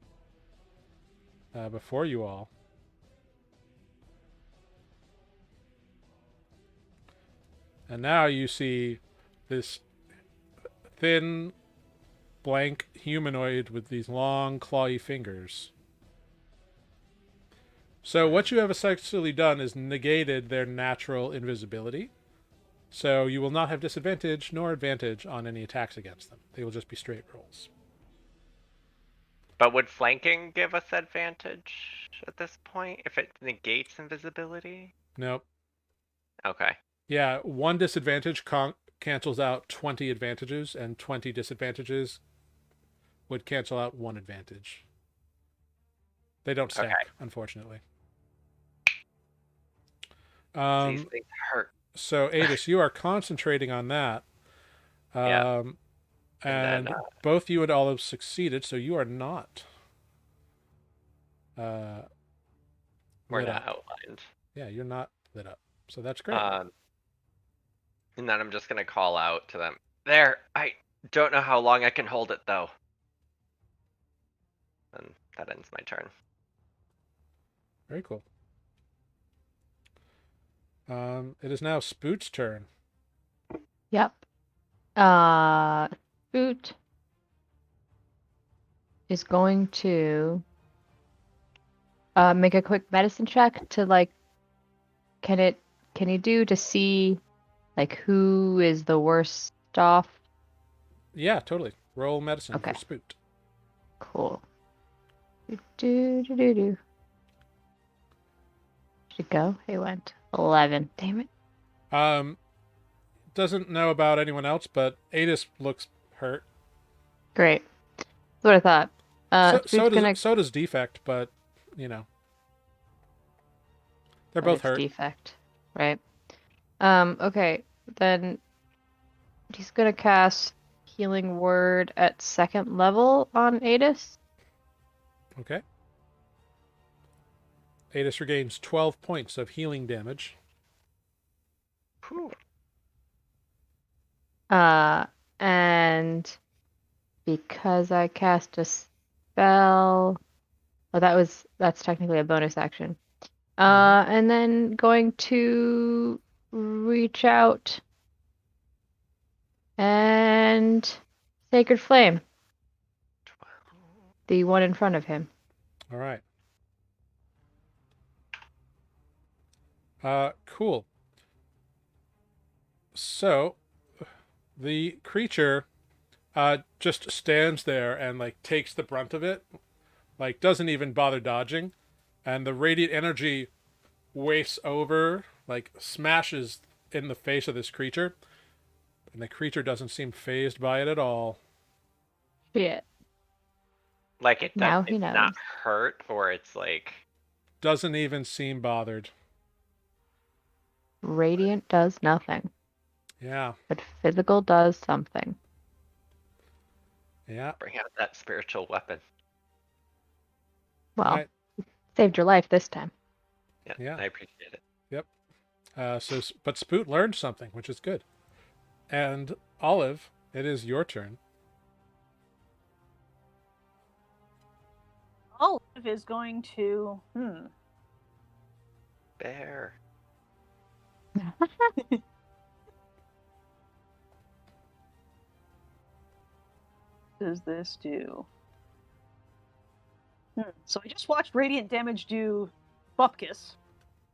before you all. And now you see this thin, blank humanoid with these long, clawy fingers. So what you have essentially done is negated their natural invisibility. So you will not have disadvantage nor advantage on any attacks against them. They will just be straight rolls. But would flanking give us advantage at this point if it negates invisibility? Nope. Okay. Yeah, one disadvantage cancels out 20 advantages, and 20 disadvantages would cancel out one advantage. They don't stack, Okay. unfortunately. These things hurt. So, Aetis, you are concentrating on that. Yeah. And then, both you and Olive succeeded, so you are not we're lit not up. outlined. Yeah, you're not lit up. So that's great. And then I'm just gonna call out to them. There, I don't know how long I can hold it though. And that ends my turn. Very cool. It is now Spoot's turn. Yep. Boot is going to make a quick medicine check to like can you do to see like who is the worst off? Yeah, totally. Roll medicine Okay. for Spoot. Cool. Do. Should it go? It went 11. Damn it. Doesn't know about anyone else, but Aetis looks hurt. Great. That's what I thought. So does Defect, but you know, they're but both it's hurt. defect, right? Okay, then he's gonna cast Healing Word at 2nd level on Aetis. Okay. Aetis regains 12 points of healing damage. Whew. And because I cast a spell, oh, that's technically a bonus action. And then going to reach out and Sacred Flame, the one in front of him. All right. Cool. So, the creature just stands there and like takes the brunt of it, like doesn't even bother dodging, and the radiant energy wafts over, like smashes in the face of this creature, and the creature doesn't seem phased by it at all. Shit. Like it's Now he not knows. hurt, or it's like Doesn't even seem bothered. Radiant does nothing, Yeah. but physical does something. Yeah. Bring out that spiritual weapon. Well, Right. saved your life this time. Yeah. I appreciate it. But Spoot learned something, which is good. And Olive, it is your turn. Olive is going to. Bear. Does this do? So I just watched radiant damage do Bupkis.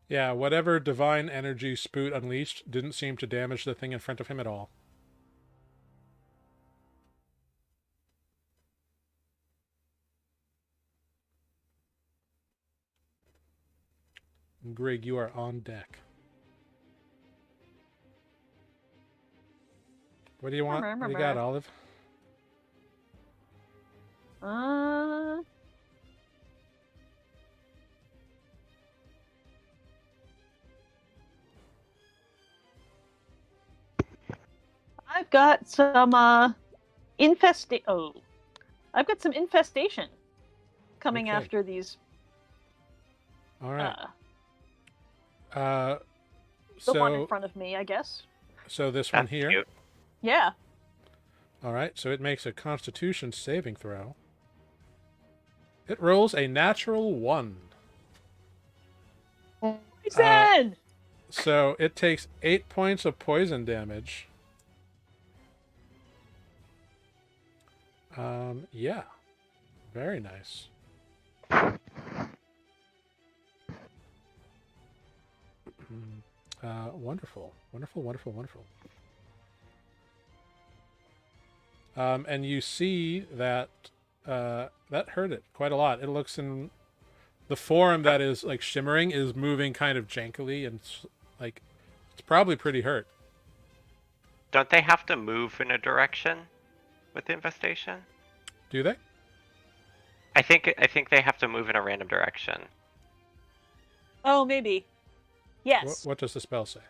Yeah, whatever divine energy Spoot unleashed didn't seem to damage the thing in front of him at all. Grrrig, you are on deck. What do you want? What do you got, Olive? I've got some I've got some infestation coming Okay. after these. All right. The one in front of me, I guess. So this one That's here. cute. Yeah. All right. So it makes a Constitution saving throw. It rolls a natural 1. Poison! So it takes 8 points of poison damage. Yeah. Very nice. Wonderful. Wonderful, wonderful, wonderful. And you see that that hurt it quite a lot. It looks in the form that is like shimmering is moving kind of jankily and like it's probably pretty hurt. Don't they have to move in a direction with the infestation? Do they? I think they have to move in a random direction. Oh, maybe. Yes. What does the spell say?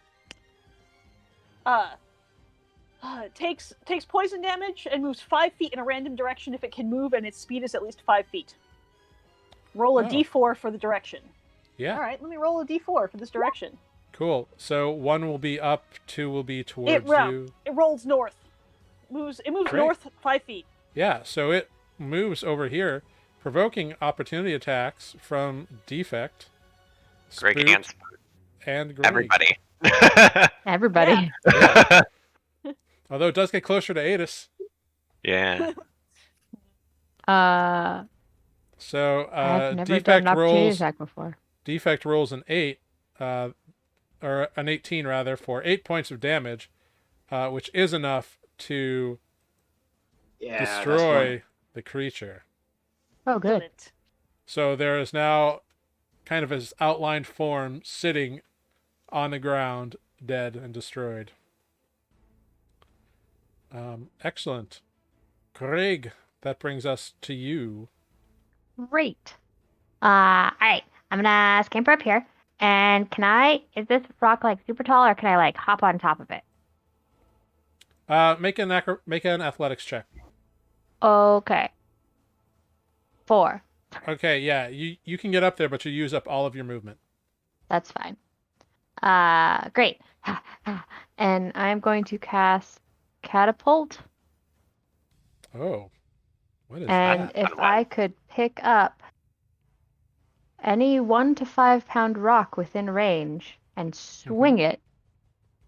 Takes poison damage and moves 5 feet in a random direction if it can move, and its speed is at least 5 feet. Roll a Oh. d4 for the direction. Yeah. All right, let me roll a d4 for this direction. Cool. So 1 will be up, 2 will be towards you. It rolls north. It moves Great. north 5 feet. Yeah, so it moves over here, provoking opportunity attacks from Defect, Grrrig Spoot, and Spoot. and Grrrig. Everybody. Everybody. Yeah. Although it does get closer to Aetis. Yeah. So I've never done an opportunity attack before. Defect rolls an 8, or an 18 rather, for 8 points of damage, which is enough to destroy the creature. Oh, good. Excellent. So there is now kind of his outlined form sitting on the ground, dead and destroyed. Excellent. Grrrig, that brings us to you. Great. Alright. I'm gonna scamper up here. And is this rock like super tall or can I like hop on top of it? Make an athletics check. Okay. 4. Okay, yeah, you can get up there, but you use up all of your movement. That's fine. Great. And I'm going to cast Catapult. Oh, what is And that? if I could pick up any 1 to 5 pound rock within range and swing it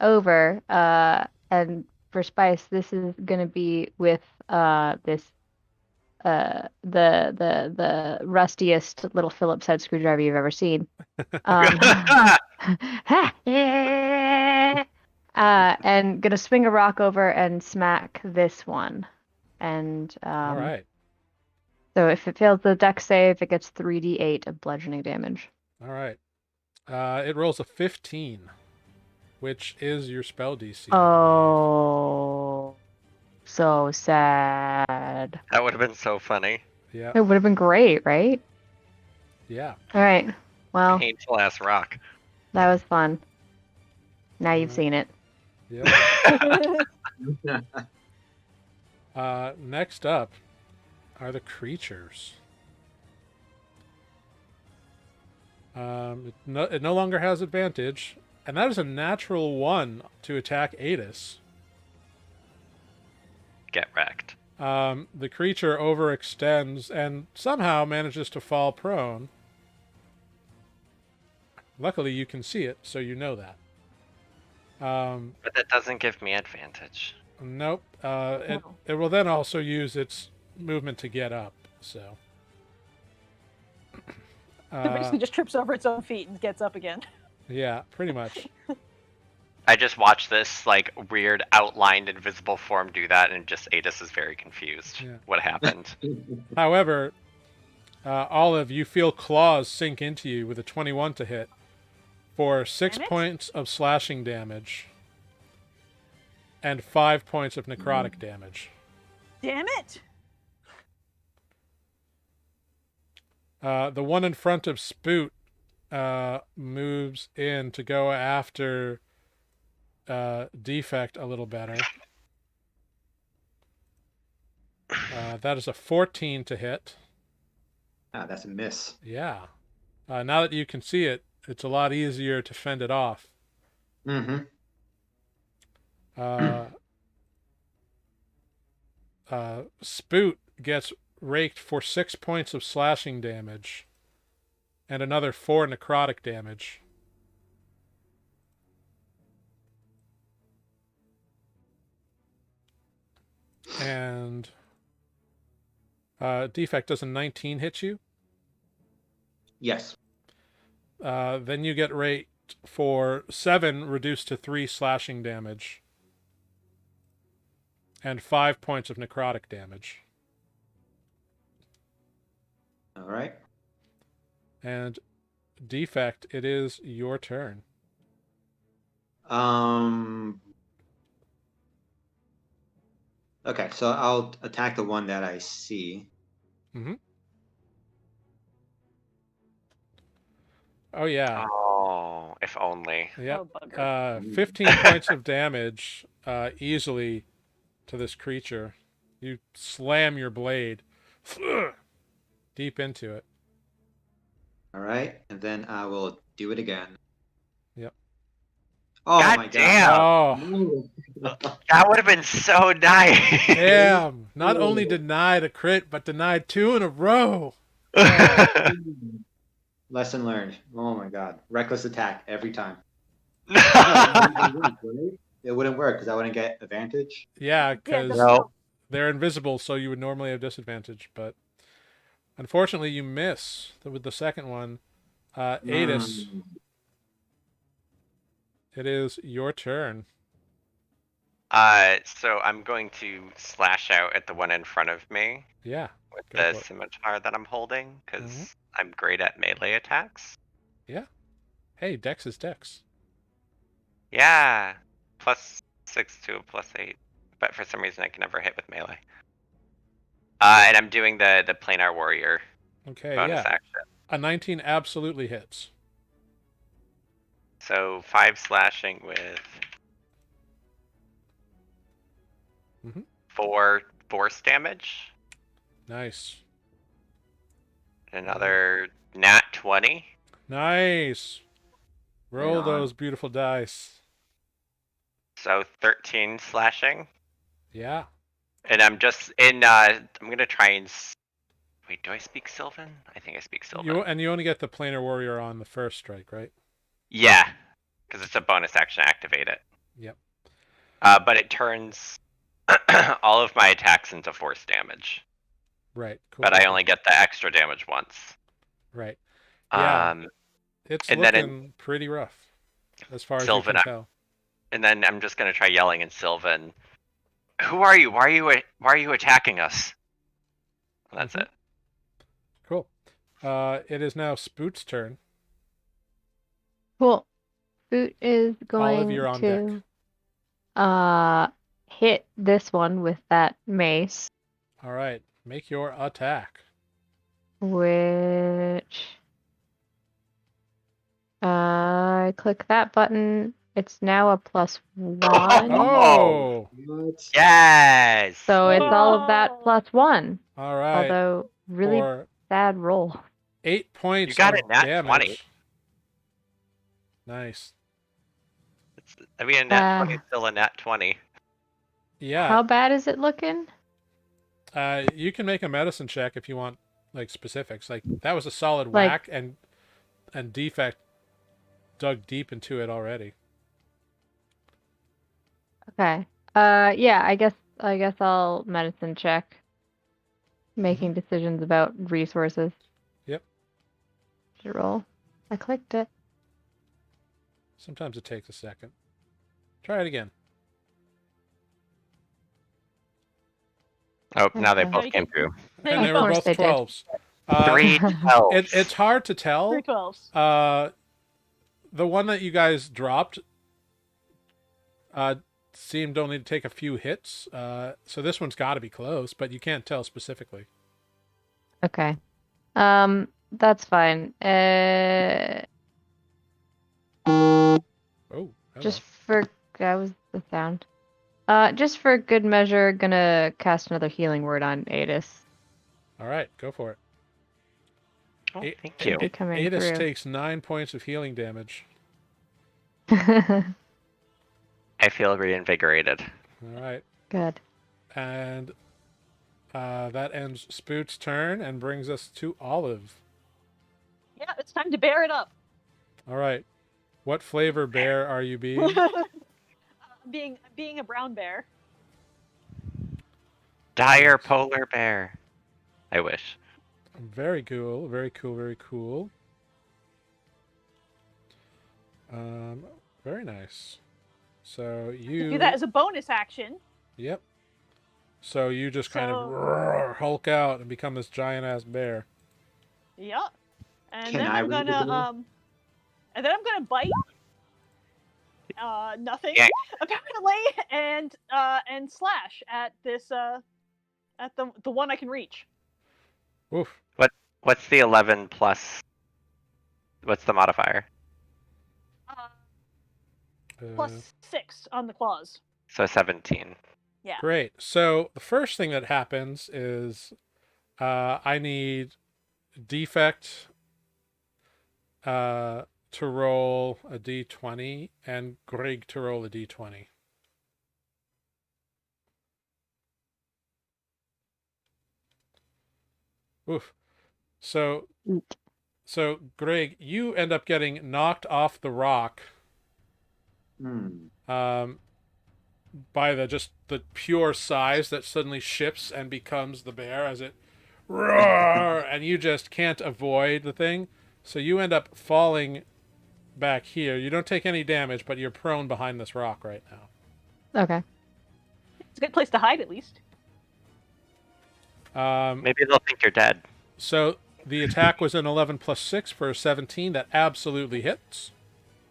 over, and for Spice, this is gonna be with the rustiest little Phillips head screwdriver you've ever seen. And gonna swing a rock over and smack this one. And All right. so if it fails the dex save, it gets 3d8 of bludgeoning damage. All right. It rolls a 15, which is your spell DC. Oh, so sad. That would have been so funny. Yeah. It would have been great, right? Yeah. All right. Well, Painful ass rock. that was fun. Now you've seen it. Yep. Next up are the creatures. It no longer has advantage, and that is a natural 1 to attack Aetis. Get wrecked. The creature overextends and somehow manages to fall prone. Luckily, you can see it, so you know that. But that doesn't give me advantage. Nope. No. It will then also use its movement to get up. So. It basically just trips over its own feet and gets up again. Yeah, pretty much. I just watched this like weird outlined invisible form do that, and just Aetis is very confused. Yeah. What happened? However, Olive, you feel claws sink into you with a 21 to hit for 6 Damn it. points of slashing damage and 5 points of necrotic damage. Damn it! The one in front of Spoot moves in to go after Defect a little better. That is a 14 to hit. Ah, that's a miss. Yeah. Now that you can see it, it's a lot easier to fend it off. Mm-hmm. Spoot gets raked for 6 points of slashing damage and another 4 necrotic damage. And Defect, does a 19 hit you? Yes. Then you get raked for 7 reduced to 3 slashing damage and 5 points of necrotic damage. All right. And Defect, it is your turn. Okay, so I'll attack the one that I see. Oh yeah. Oh, if only. Yep. Oh, bugger. 15 points of damage easily to this creature. You slam your blade deep into it. All right, and then I will do it again. Yep. Oh God my damn! god! Oh, That would have been so nice. damn. Not only denied a crit, but denied 2 in a row. Lesson learned. Oh my god! Reckless attack every time. It wouldn't work because I wouldn't get advantage. Yeah, because No. they're invisible, so you would normally have disadvantage. But unfortunately, you miss with the second one. Aetis, it is your turn. So I'm going to slash out at the one in front of me Yeah. with Go the for it. scimitar that I'm holding, because Mhm. I'm great at melee attacks. Hey, Dex is Dex. Yeah, +6 to a +8, but for some reason I can never hit with melee. And I'm doing the planar warrior Okay, bonus yeah. action. A 19 absolutely hits. So 5 slashing with Mhm. 4 force damage. Nice. Another nat 20. Nice. Roll Right on. those beautiful dice. So 13 slashing. Yeah. And I'm just in, I'm gonna try and, wait, do I speak Sylvan? I think I speak Sylvan. You only get the planar warrior on the first strike, right? Yeah, because it's a bonus action to activate it. Yep. But it turns all of my attacks into force damage. Right. Cool. But I only get the extra damage once. Right. Yeah. It's and then looking pretty rough, as far as Sylvan, you can tell. And then I'm just gonna try yelling in Sylvan. Who are you? Why are you attacking us? And that's it. Cool. It is now Spoot's turn. Cool. Boot is Olive, going you're on to deck. hit this one with that mace, All right. Make your attack. which I click that button it's now a +1. Oh, What? Yes. So it's all of that Whoa. +1. all right. Although, really For bad roll. 8 points You got of a nat 20. damage. Nice. I mean, a nat 20 is Uh, still a nat 20. Yeah. How bad is it looking? You can make a medicine check if you want, like, specifics. Like, that was a solid Like- whack, and defect dug deep into it already. Okay. Yeah, I guess I'll medicine check. Making decisions about resources. Yep. Should roll. I clicked it. Sometimes it takes a second. Try it again. Oh, now they Okay. both came through. There And you they go. were course both they did. 12s. 3 12s. It's hard to tell. 3 12s. The one that you guys dropped seemed only to take a few hits. So this one's got to be close, but you can't tell specifically. Okay. That's fine. Oh, hello. Just for that was the sound. Just for good measure, gonna cast another healing word on Aetis. All right, go for it. Oh, A- thank you. It coming Aetis through. takes 9 points of healing damage. I feel reinvigorated. All right. Good. And that ends Spoot's turn and brings us to Olive. Yeah, it's time to bear it up. All right. What flavor bear are you being? being a brown bear. Dire polar bear. I wish. Very cool. Very cool. Very cool. Very nice. So you Do that as a bonus action. Yep. So you just kind of So- roar, hulk out and become this giant ass bear. Yep. And Can then I I'm read the gonna bill? and then I'm gonna bite. Nothing Yeah. apparently, and slash at this at the one I can reach. Oof. What's the 11 plus? What's the modifier? Plus 6 on the claws. So 17. Yeah. Great. So the first thing that happens is I need defect to roll a d20 and Grrrig to roll a d20. Oof. So Eat. Grrrig, you end up getting knocked off the rock Hmm. by the pure size that suddenly shifts and becomes the bear as it roar, and you just can't avoid the thing. So you end up falling back here. You don't take any damage, but you're prone behind this rock right now. Okay. It's a good place to hide at least. Maybe they'll think you're dead. So the attack was an 11 plus 6 for a 17. That absolutely hits.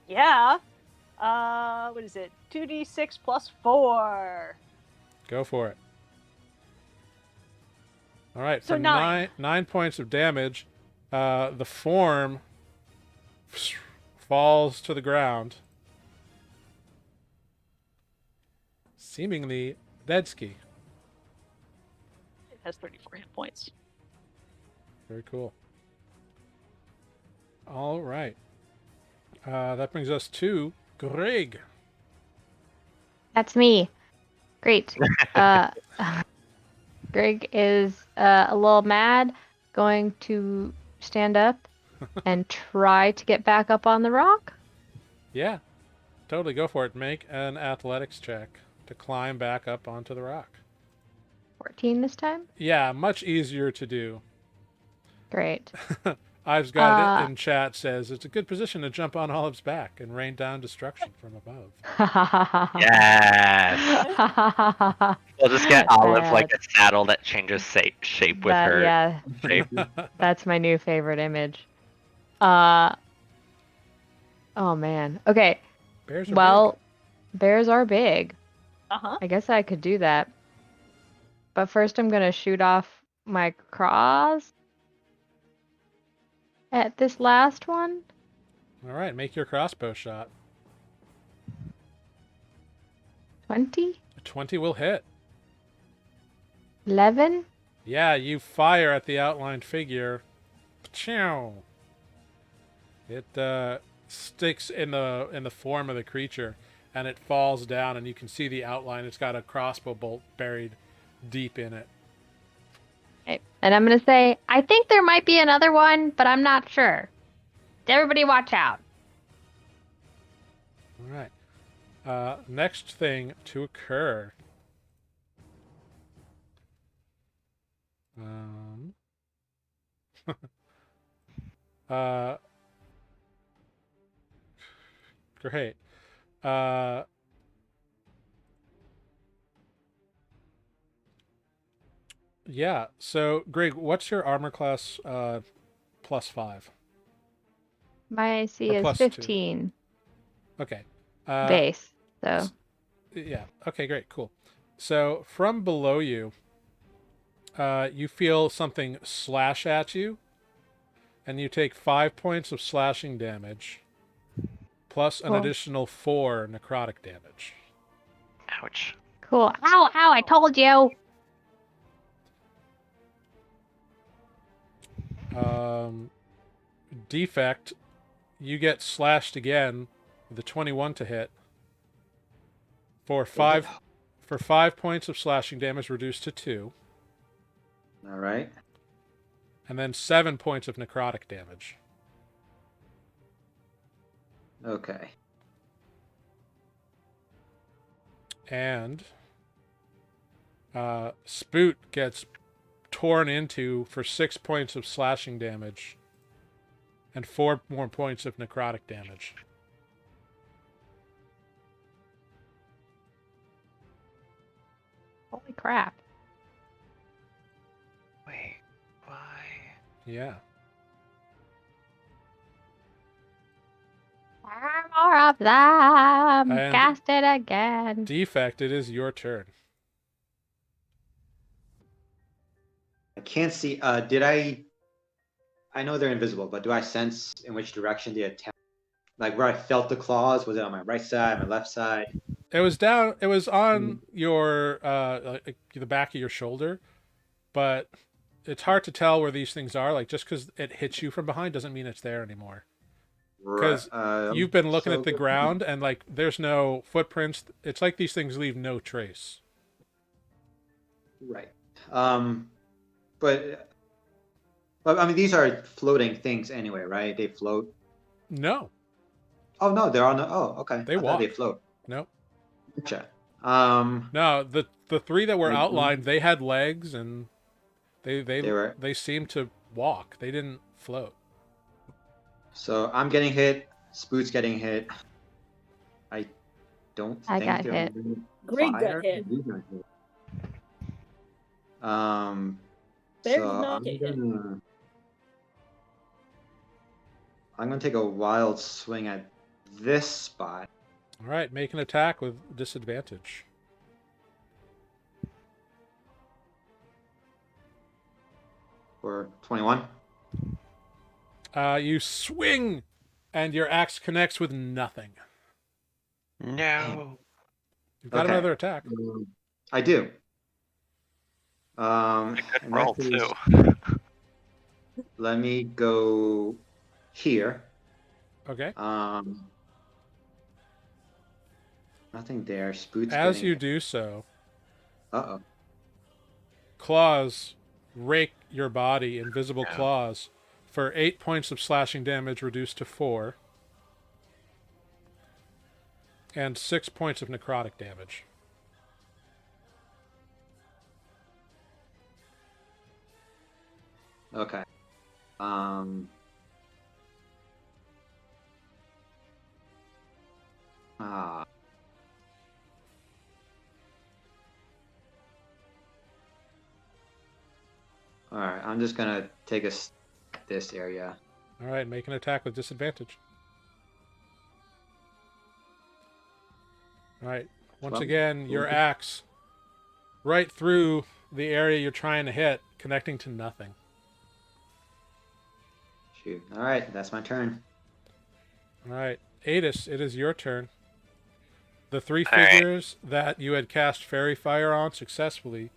Yeah. What is it? 2d6 plus 4. Go for it. All right, So for 9. 9 points of damage, the form falls to the ground, seemingly dead ski. It has 34 hit points. Very cool. All right. That brings us to Grrrig. That's me. Great. Grrrig is a little mad, going to stand up and try to get back up on the rock. Yeah, totally go for it. Make an athletics check to climb back up onto the rock. 14 this time. Yeah, much easier to do. Great. I've got it in chat, says it's a good position to jump on Olive's back and rain down destruction from above. Yes. We'll just get Olive like a That- saddle that changes shape with her. Yeah, Shape. that's my new favorite image. Oh man. Okay. Bears are Well, bears are big. Uh-huh. I guess I could do that. But first I'm gonna shoot off my cross at this last one. big. All right, make your crossbow shot. 20? A 20 will hit. 11? Yeah, you fire at the outlined figure. Chow. It sticks in the form of the creature, and it falls down, and you can see the outline. It's got a crossbow bolt buried deep in it. Okay. And I'm going to say, I think there might be another one, but I'm not sure. Everybody watch out. All right. Next thing to occur. Uh, great. Yeah. So, Greg, what's your armor class? +5 My AC or is +2. 15 Okay. base, so. Yeah. Okay. Great. Cool. So from below you, you feel something slash at you, and you take 5 points of slashing damage, plus an Cool. additional 4 necrotic damage. Ouch. Cool. Ow, ow, I told you. Defect, you get slashed again with a 21 to hit for 5 points of slashing damage reduced to 2, All right. and then 7 points of necrotic damage. Okay. And Spoot gets torn into for 6 points of slashing damage and 4 more points of necrotic damage. Holy crap. Wait, why? Yeah. More of them. And Cast it again. Defect, it is your turn. I can't see. Did I know they're invisible, but do I sense in which direction the attack? Like where I felt the claws? Was it on my right side, my left side? It was down. It was on your like the back of your shoulder, but it's hard to tell where these things are. Like just because it hits you from behind doesn't mean it's there anymore. Because you've been looking at the ground and like there's no footprints. It's like these things leave no trace. Right. But I mean, these are floating things anyway, right? They float. No, Oh no, they're on. Oh, okay. They I thought they walk. float. no, Gotcha. no. The three that were Like, outlined, they had legs and were. they seemed to walk. They didn't float. So I'm getting hit. Spoot's getting hit. I don't I think got they're hit. moving Grrrig got fire. hit. You got hit. Bear So did not get hit. I'm gonna take a wild swing at this spot. All right, make an attack with disadvantage. For 21. You swing, and your axe connects with nothing. No. You've got Okay. another attack. I do. Good in roll that case, too. let me go here. Okay. Nothing there. Spoot's As getting you it. do so, Uh-oh. claws rake your body, invisible Yeah. claws, for 8 points of slashing damage reduced to 4, and 6 points of necrotic damage. Okay. Ah. All right. I'm just gonna take this area. All right, make an attack with disadvantage. All right. Once 12. again, your Okay. axe right through the area you're trying to hit, connecting to nothing. Shoot. All right. That's my turn. All right, Aetis, it is your turn. The three All right. figures that you had cast Fairy Fire on successfully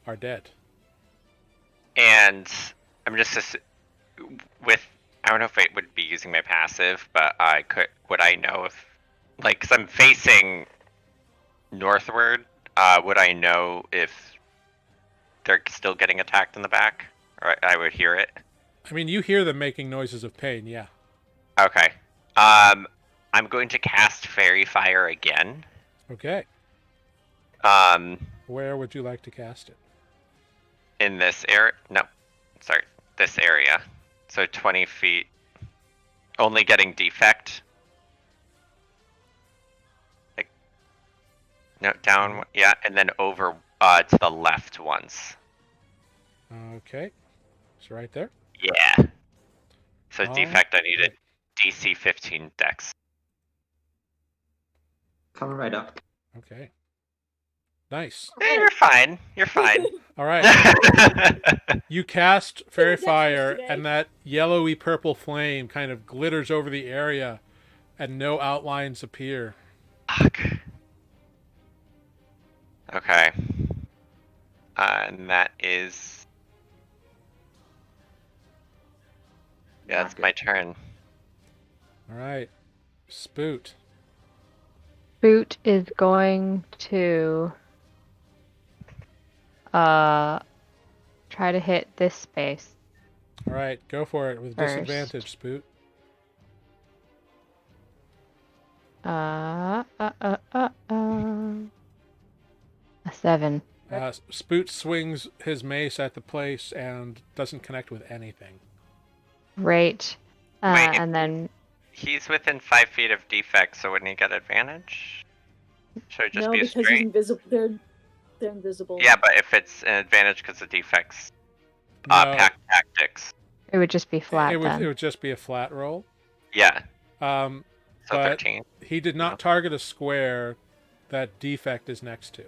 are dead. And I'm just with. I don't know if I would be using my passive, but I could. Would I know if, like, because I'm facing northward? Would I know if they're still getting attacked in the back, or I would hear it? I mean, you hear them making noises of pain, yeah. Okay. I'm going to cast Fairy Fire again. Okay. Um, Where would you like to cast it? in this area. No, sorry, this area. So 20 feet. Only getting defect. Like, no, down. Yeah, and then over to the left once. Okay. It's right there. Yeah. So All defect, I need right. a DC 15 dex. Coming right up. Okay. Nice. You're fine. You're fine. All right. You cast Fairy Dex Fire, today. and that yellowy purple flame kind of glitters over the area, and no outlines appear. Fuck. Okay. And that is. Yeah, it's my turn. All right. Spoot. Boot is going to try to hit this space. All right. Go for it with First. disadvantage, Spoot. A 7. Spoot swings his mace at the place and doesn't connect with anything. Great. Wait, And then He's within 5 feet of defect, so wouldn't he get advantage? Should it just no, be a because he's straight? invisible. They're invisible. Yeah, but if it's an advantage because of defects, No, pack tactics. it would just be flat it then. would just be a flat roll. Yeah, So so 13. He did not target a square that defect is next to.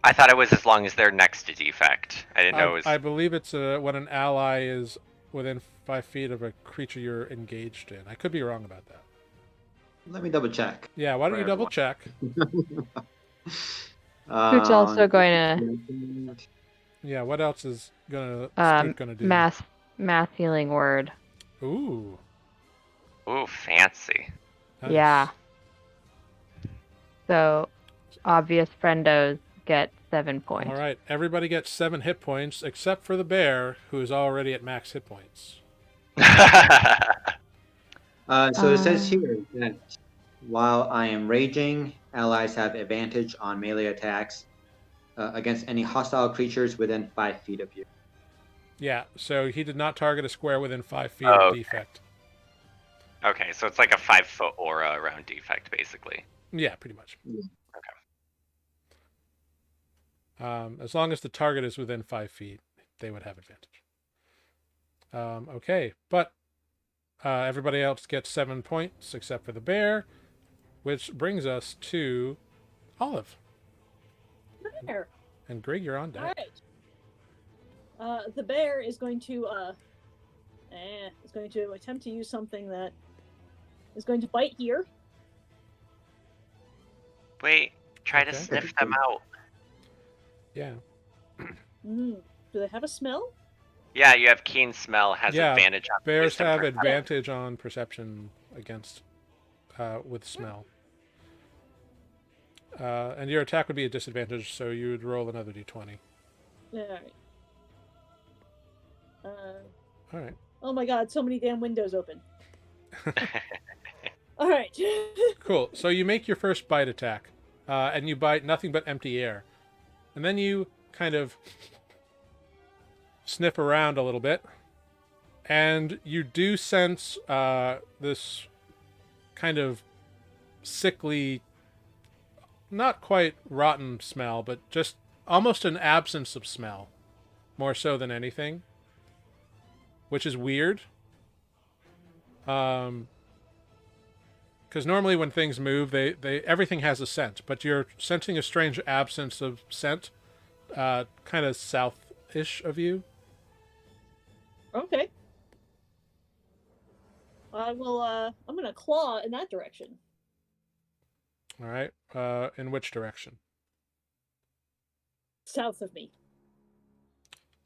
I thought it was as long as they're next to defect. I didn't know it was. I believe it's when an ally is within 5 feet of a creature you're engaged in. I could be wrong about that. Let me double check. Yeah, why don't you For double check? Boot's also going to Yeah, what else is Spoot gonna do? math healing word. Ooh. Ooh, fancy. Nice. Yeah. So obvious friendos get 7 points. All right, everybody gets 7 hit points except for the bear, who is already at max hit points. So it says here that while I am raging, allies have advantage on melee attacks against any hostile creatures within 5 feet of you. Yeah, so he did not target a square within 5 feet Oh, of okay. defect. Okay, so it's like a 5-foot aura around defect, basically. Yeah, pretty much. Yeah. As long as the target is within 5 feet, they would have advantage. Okay, but everybody else gets 7 points except for the bear, which brings us to Olive. There. And Grrrig, you're on All deck. right. The bear is going to attempt to use something that is going to bite here. Wait, try to Okay. sniff them out. Yeah. Do they have a smell? Yeah, you have keen smell, has Yeah, advantage on Bears wisdom have perception. advantage on perception against with smell. And your attack would be a disadvantage, so you would roll another d20. All right. All right. Oh my God! So many damn windows open. All right. Cool. So you make your first bite attack, and you bite nothing but empty air. And then you kind of sniff around a little bit, and you do sense this kind of sickly, not quite rotten smell, but just almost an absence of smell, more so than anything, which is weird. Because normally when things move, they everything has a scent, but you're sensing a strange absence of scent, kind of south-ish of you. Okay. I will. I'm gonna claw in that direction. All right. In which direction? South of me.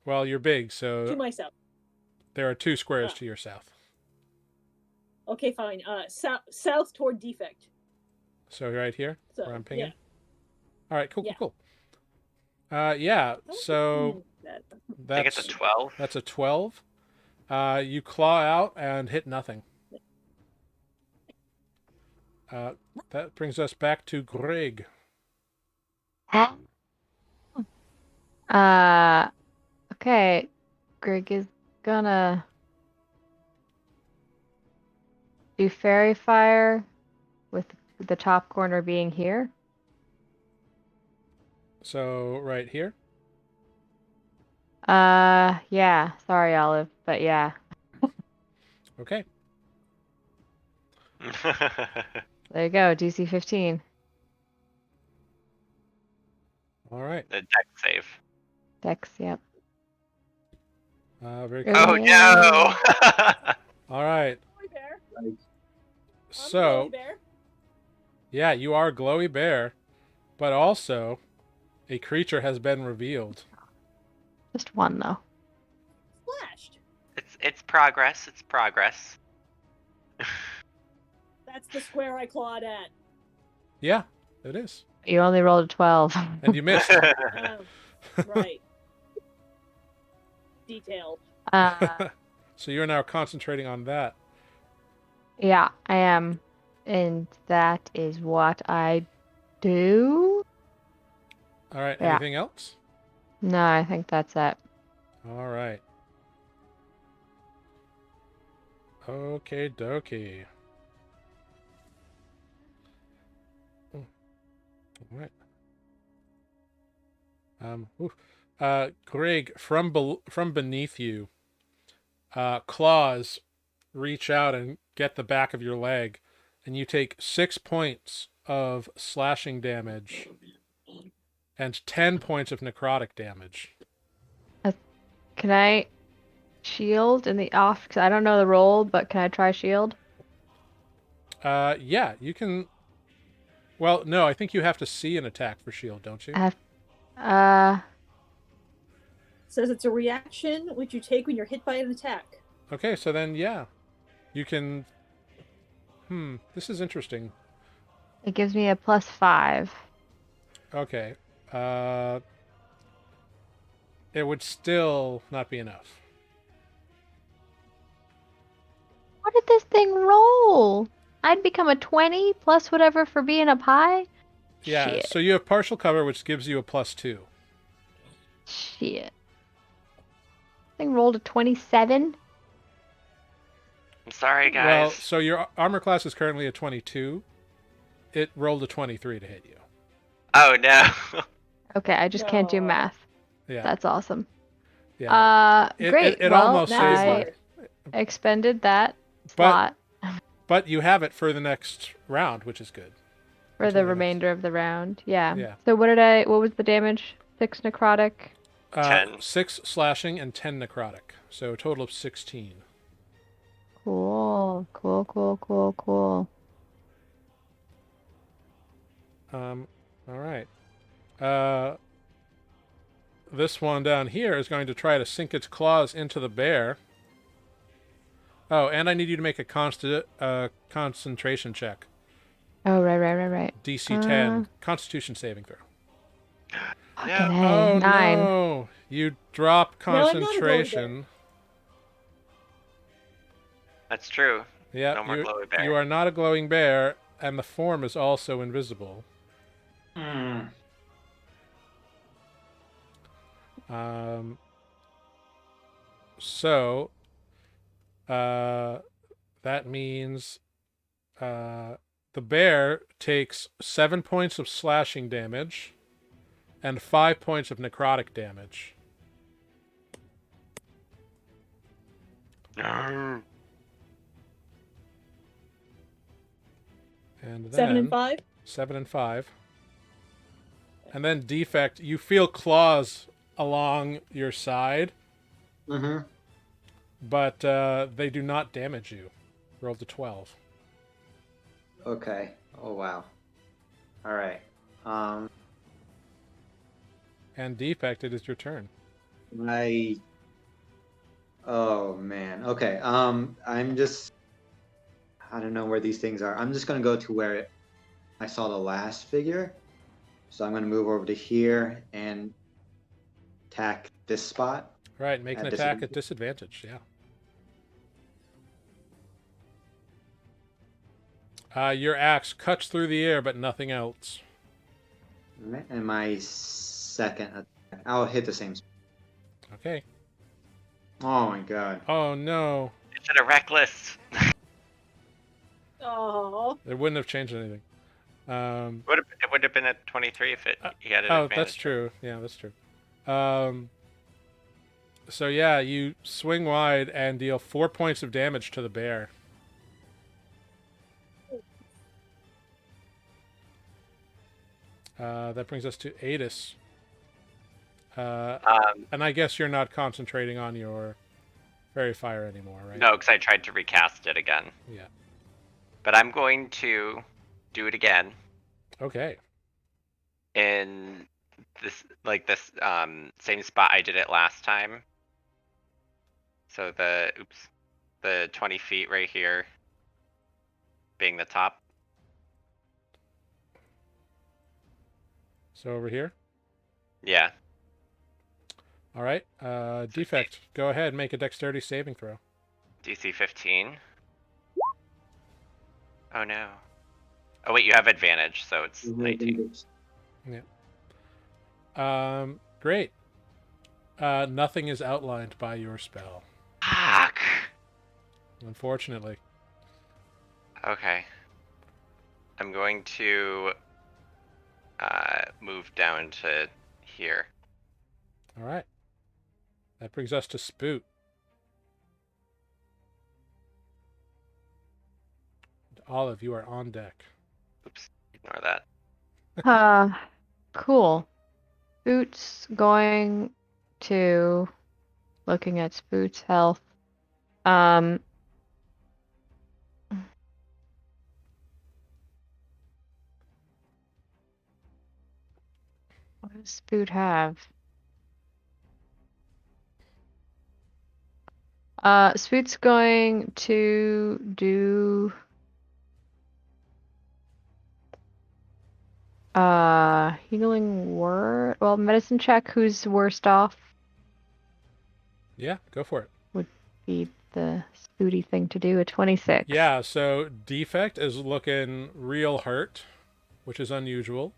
Well, you're big, To so my south. there are 2 squares Ah. to your south. Okay, fine. South toward defect. So right here, So, where I'm pinging. yeah. All right, cool, Yeah. cool, cool. Yeah. How much So is that? I think it's a 12. that's a 12. You claw out and hit nothing. That brings us back to Grrrig. Okay. Greg is gonna do fairy fire with the top corner being here. So right here. Yeah. Sorry, Olive, but yeah. Okay. There you go. DC 15. All right. The deck save. Dex, yep. Very Good. cool. Oh no! All right. Glowy bear. So Glowy bear. yeah, you are a glowy bear, but also a creature has been revealed. Just one though. Splashed. It's progress. It's progress. That's the square I clawed at. Yeah, it is. You only rolled a 12. And you missed. Right. Detailed. So you're now concentrating on that. Yeah, I am. And that is what I do. All right. Yeah. Anything else? No, I think that's it. All right. Okay, dokie. All right. Grrrig, from beneath you, claws reach out and get the back of your leg, and you take 6 points of slashing damage and 10 points of necrotic damage. Can I shield in the off? Because I don't know the roll, but can I try shield? Yeah, you can. Well, no, I think you have to see an attack for shield, don't you? I have. Says it's a reaction which you take when you're hit by an attack. Okay, so then yeah, you can. This is interesting. It gives me a +5. Okay, it would still not be enough. What did this thing roll? I'd become a 20 plus whatever for being up high? Yeah, Shit. so you have partial cover, which gives you a +2. Shit. Thing rolled a 27? I'm sorry, guys. Well, so your armor class is currently a 22. It rolled a 23 to hit you. Oh no. Okay, I just can't do No. math. Yeah. That's awesome. Yeah. Great. It well, almost That is saved I hard. expended that But- slot But you have it for the next round, which is good. for until the the next- remainder of the round. Yeah. Yeah. So what was the damage? 6 necrotic. 10. 6 slashing and 10 necrotic. So a total of 16. Cool. Cool. All right. This one down here is going to try to sink its claws into the bear. Oh, and I need you to make a concentration check. Oh, right. DC 10. Constitution saving throw. Fucking No. A. Oh, 9. no. You drop No, I'm not a glowy concentration. That's true. Yeah, No more glowy bear. you are not a glowing bear, and the form is also invisible. So, that means the bear takes 7 points of slashing damage and 5 points of necrotic damage. No. And then 7 and 5. 7 and 5. And then defect, you feel claws along your side, Mm-hmm. but they do not damage you. Rolled a 12. Okay. Oh wow. All right. And defect, it is your turn. I. Oh man. Okay. I'm just. I don't know where these things are. I'm just gonna go to where I saw the last figure. So I'm gonna move over to here and attack this spot. Right, make an At attack at disadvantage. Yeah. Your axe cuts through the air, but nothing else. All right. And my second attack, I'll hit the same spot. Okay. Oh my god. Oh no, It's in a reckless. Oh. it wouldn't have changed anything. It would have been at 23 if he had an Oh, advantage. that's true. Yeah, that's true. So yeah, you swing wide and deal 4 points of damage to the bear. That brings us to Aetis. And I guess you're not concentrating on your fairy fire anymore, right? No, because I tried to recast it again. Yeah. But I'm going to do it again Okay. in this same spot I did it last time. So the 20 feet right here being the top. So over here. Yeah. All right. Defect. Go ahead. Make a dexterity saving throw. DC 15. Oh no. Oh wait, you have advantage, so it's 19. Great. Nothing is outlined by your spell, Fuck. unfortunately. Okay. I'm going to move down to here. All right. That brings us to Spoot. Olive, you are on deck. Oops, ignore that. Cool. Spoot's going to looking at Spoot's health. What does Spoot have? Spoot's going to do healing word. Well, medicine check. Who's worst off Yeah, go for it. would be the Spooty thing to do. A 26. Yeah, so Defect is looking real hurt, which is unusual,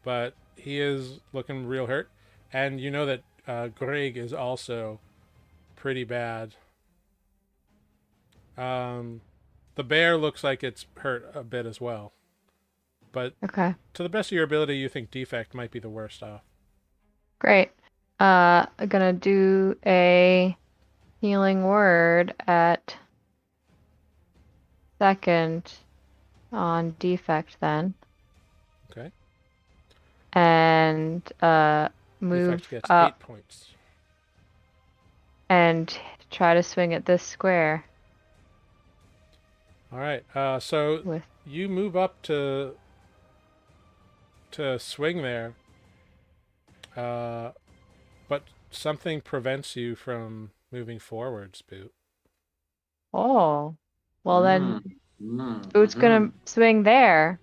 but he is looking real hurt. And you know that Grrrig is also pretty bad. The bear looks like it's hurt a bit as well. But Okay. to the best of your ability, you think Defect might be the worst off. Great. I'm gonna do a healing word at second on Defect then. Okay. And move Defect gets up 8 points. and try to swing at this square. All right. So With you move up to swing there, but something prevents you from moving forward, Spoot. oh, well then Mm, Spoot's gonna swing there.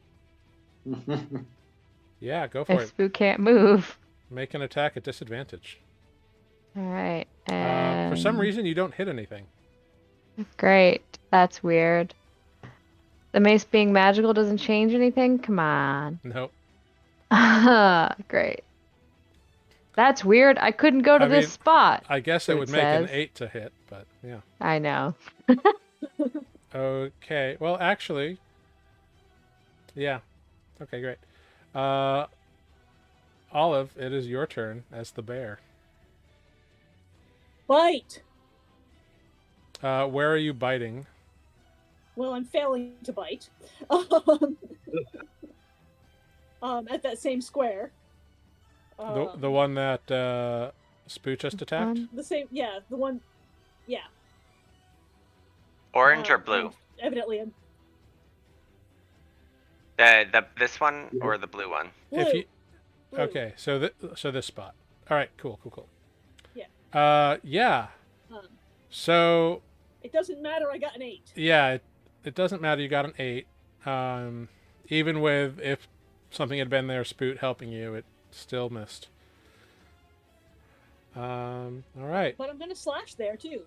Yeah, go for If it. Spoot can't move. Make an attack at disadvantage. All right. For And some reason, you don't hit anything. great. That's weird. The mace being magical doesn't change anything? Come on. Nope. Great. That's weird. I couldn't go to I this mean, spot. I guess it Spoot would make an says. 8 to hit, but yeah. I know. Okay. Well, actually, yeah. Okay, great. Olive, it is your turn as the bear. Bite. Where are you biting? Well, I'm failing to bite. At that same square. The one that Spoot just attacked? The same, yeah, the one, yeah. Orange or blue? Evidently, This one or the blue one? Blue. If you Blue. okay, so this spot. All right, cool. Yeah. Yeah. Um, So it doesn't matter. I got an 8. yeah, it doesn't matter. You got an 8. Even with if something had been there, Spoot helping you, it still missed. All right. But I'm gonna slash there too.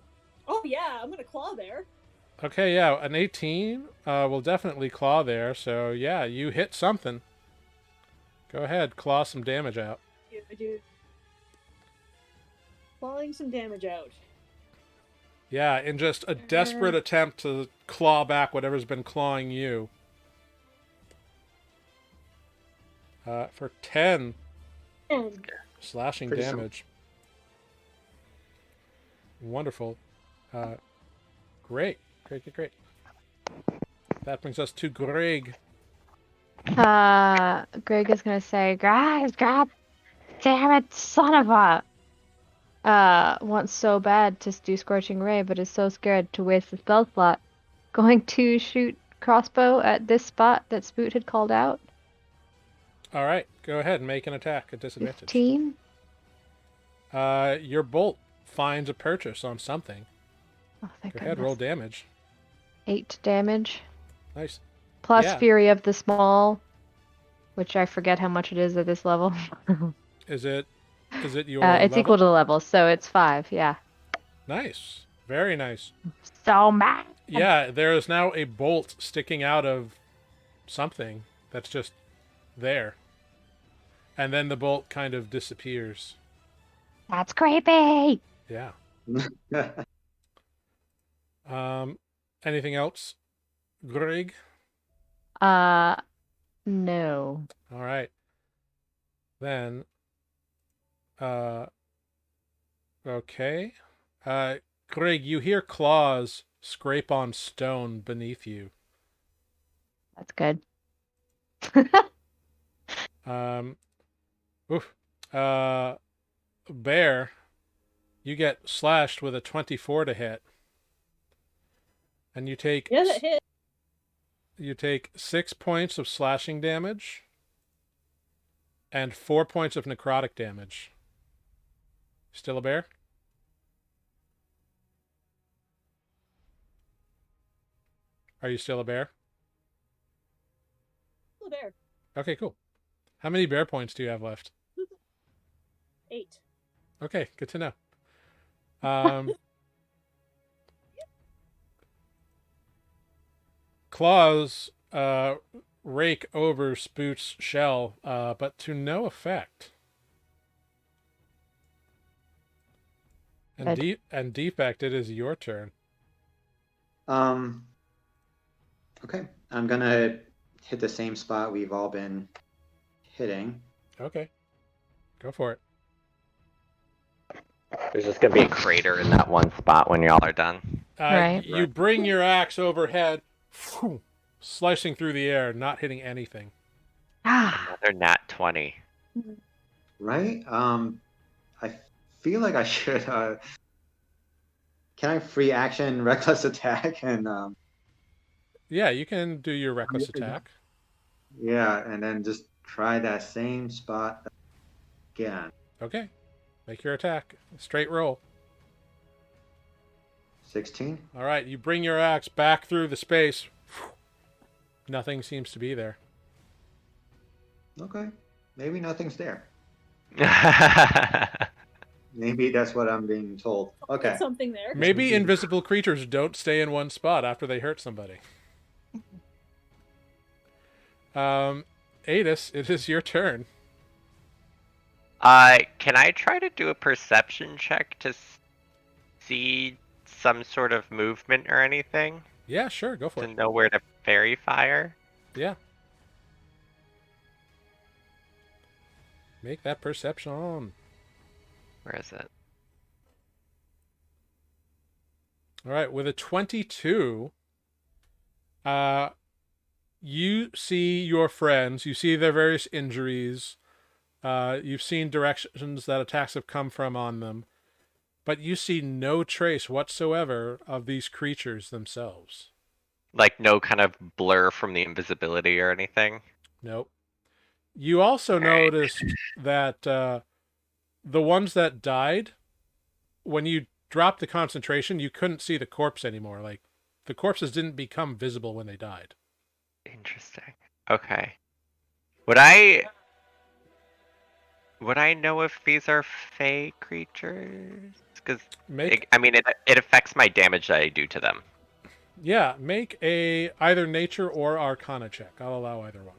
Oh yeah, I'm gonna claw there. Okay, yeah, an 18 will definitely claw there. So yeah, you hit something. Go ahead, claw some damage out. Yeah, I do. Clawing some damage out. Yeah, in just a desperate attempt to claw back whatever's been clawing you. For 10 And slashing Pretty damage. Wonderful. Great. That brings us to Grrrig. Greg is gonna say, "Guys, God damn it, son of a." Wants so bad to do Scorching Ray, but is so scared to waste the spell slot. Going to shoot crossbow at this spot that Spoot had called out. All right, go ahead and make an attack at disadvantage. 15. Your bolt finds a purchase on something. Oh, thank Go ahead, goodness. roll damage. 8 damage. Nice. Plus Yeah. Fury of the Small, which I forget how much it is at this level. Is it your It's level? equal to the level, so it's 5, yeah. Nice. Very nice. So mad. Yeah, there is now a bolt sticking out of something that's just there. And then the bolt kind of disappears. That's creepy. Yeah. Anything else, Grrrig? No. All right. Then, okay. Grrrig, you hear claws scrape on stone beneath you. That's good. Oof. Bear, you get slashed with a 24 to hit. And you take yeah, that hit. you take 6 points of slashing damage and 4 points of necrotic damage. Still a bear? Are you still a bear? Hello there. Okay, cool. How many bear points do you have left? 8. Okay, good to know. Claws rake over Spoot's shell, but to no effect. And Defect, it is your turn. Okay, I'm gonna hit the same spot we've all been hitting. Okay, go for it. There's just gonna be a crater in that one spot when y'all are done. Right. You bring your axe overhead, slicing through the air, not hitting anything. Another nat 20. Right? I feel like I should. Can I free action reckless attack and Yeah, you can do your reckless attack. yeah, and then just try that same spot again. Okay, make your attack. Straight roll. 16. All right, you bring your axe back through the space. Nothing seems to be there. Okay, maybe nothing's there. Maybe that's what I'm being told. Okay. Get something there. Maybe invisible creatures don't stay in one spot after they hurt somebody. Aetis, it is your turn. Can I try to do a perception check to see some sort of movement or anything? Yeah, sure, go for To it. know where to fairy fire? Yeah. Make that perception. Where is it? All right, with a 22, you see your friends, you see their various injuries, you've seen directions that attacks have come from on them, but you see no trace whatsoever of these creatures themselves. Like no kind of blur from the invisibility or anything. Nope. You also noticed that the ones that died, when you dropped the concentration, you couldn't see the corpse anymore. Like, the corpses didn't become visible when they died. Interesting. Okay. Would I know if these are fey creatures? Because Make it affects my damage that I do to them. Yeah, make a either nature or arcana check. I'll allow either one.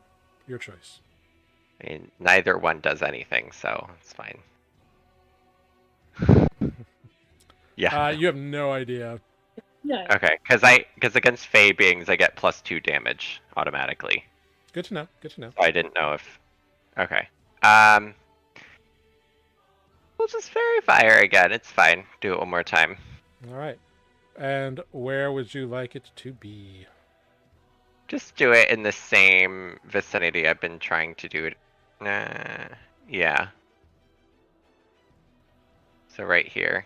Your choice. I mean, neither one does anything, so it's fine. Yeah. You have no idea. No. Okay, because against fey beings I get +2 damage automatically. Good to know. Good to know. So I didn't know if. Okay. We'll just verify her again. It's fine. Do it one more time. All right. And where would you like it to be? Just do it in the same vicinity I've been trying to do it. Yeah. So right here.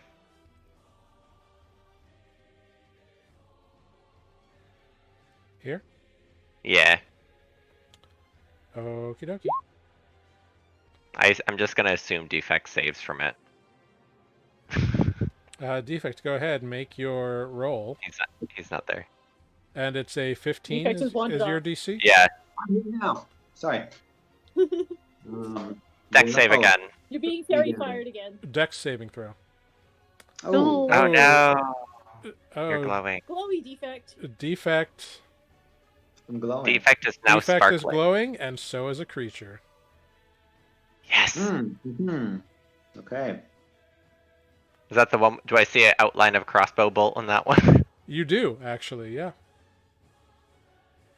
Here? Yeah. Okie dokie. I'm just gonna assume defect saves from it. Defect, go ahead. Make your roll. He's not there. And it's a 15 Defect is is wanted your off. DC? Yeah. I'm here now. Sorry. Dex save oh, again. You're being fairy Yeah. fired again. Dex saving throw. Oh, Ooh. Oh no. You're Oh, glowing. Glowy defect. defect. I'm glowing. Defect is now Defect sparkling. is glowing, and so is a creature. Yes. Mm-hmm. Okay. Is that the one? Do I see an outline of a crossbow bolt on that one? You do, actually, yeah.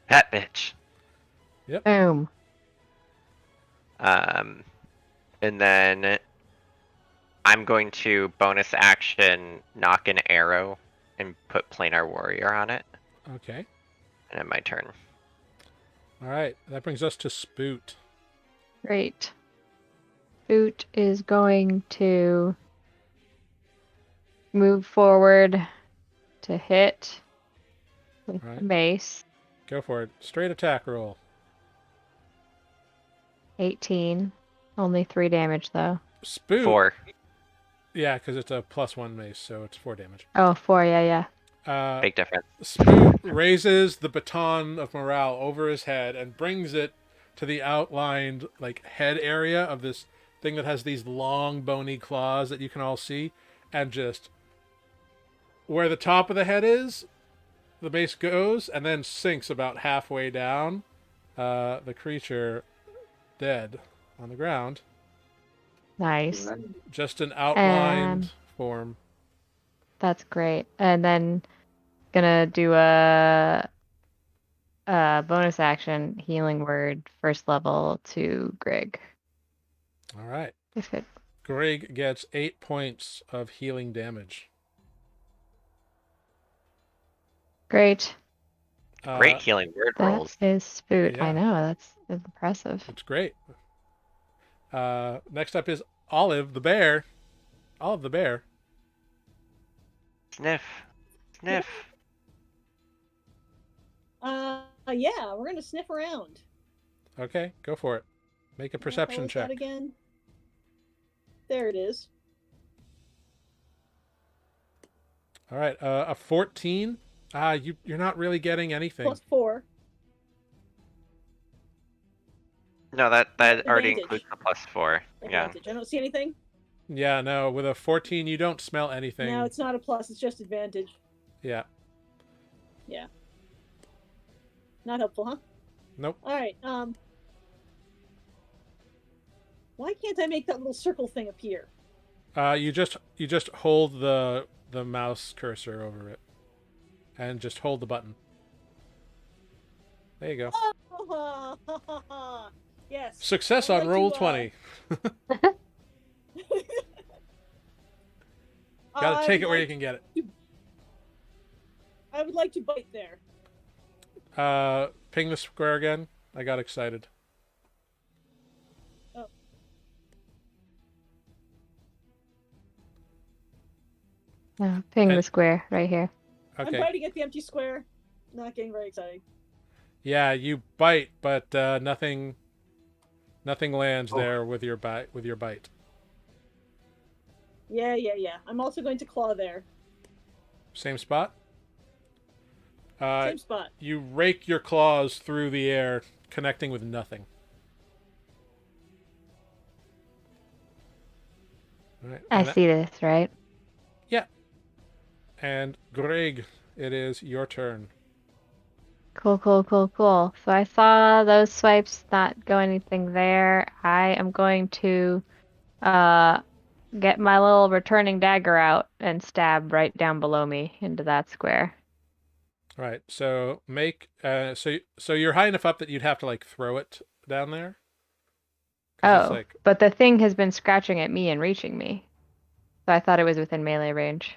That bitch. Boom. And then I'm going to bonus action knock an arrow and put planar warrior on it, Okay. and then my turn. All right. That brings us to Spoot. Great. Boot is going to move forward to hit with Right. the mace. Go for it. Straight attack roll. 18. Only 3 damage though. Spoot. 4. Yeah, because it's a +1 mace, so it's 4 damage. Oh, 4, yeah. Big difference. Spoot raises the baton of morale over his head and brings it to the outlined head area of this thing that has these long bony claws that you can all see, and just where the top of the head is, the mace goes and then sinks about halfway down. The creature dead on the ground. Nice. Right. Just an outlined And- form. That's great. And then gonna do a bonus action healing word first level to Grrrig. All right. If it Grrrig gets 8 points of healing damage. great. Great healing word That rolls. is Spoot. Yeah. I know, that's impressive. It's great. Next up is Olive the bear. Olive the bear. Sniff. Sniff. Yeah, we're gonna sniff around. Okay, go for it. Make a perception How is that check. again? There it is. All right, a 14. You're not really getting anything. +4. No, that already Advantage. includes the +4. Yeah. Advantage. I don't see anything. Yeah, no, with a 14 you don't smell anything. No, it's not a plus. It's just advantage. Yeah. Not helpful, huh? Nope. All right. Why can't I make that little circle thing appear? You just hold the mouse cursor over it, and just hold the button. There you go. Yes. Success I'd on like roll to, 20. Gotta I take would it where you like- can get it. I would like to bite there. Ping the square again. I got excited. No, ping And- the square right here. I'm Okay. biting at the empty square. Not getting very exciting. Yeah, you bite, but nothing lands Oh. there with your bite. Yeah. I'm also going to claw there. Same spot. Same spot. You rake your claws through the air, connecting with nothing. All right. I see this, right? Yeah. And Grrrig, it is your turn. Cool. So I saw those swipes not go anything there. I am going to uh get my little returning dagger out and stab right down below me into that square. All right. So make so you're high enough up that you'd have to like throw it down there. 'Cause it's Oh, like, but the thing has been scratching at me and reaching me. So I thought it was within melee range.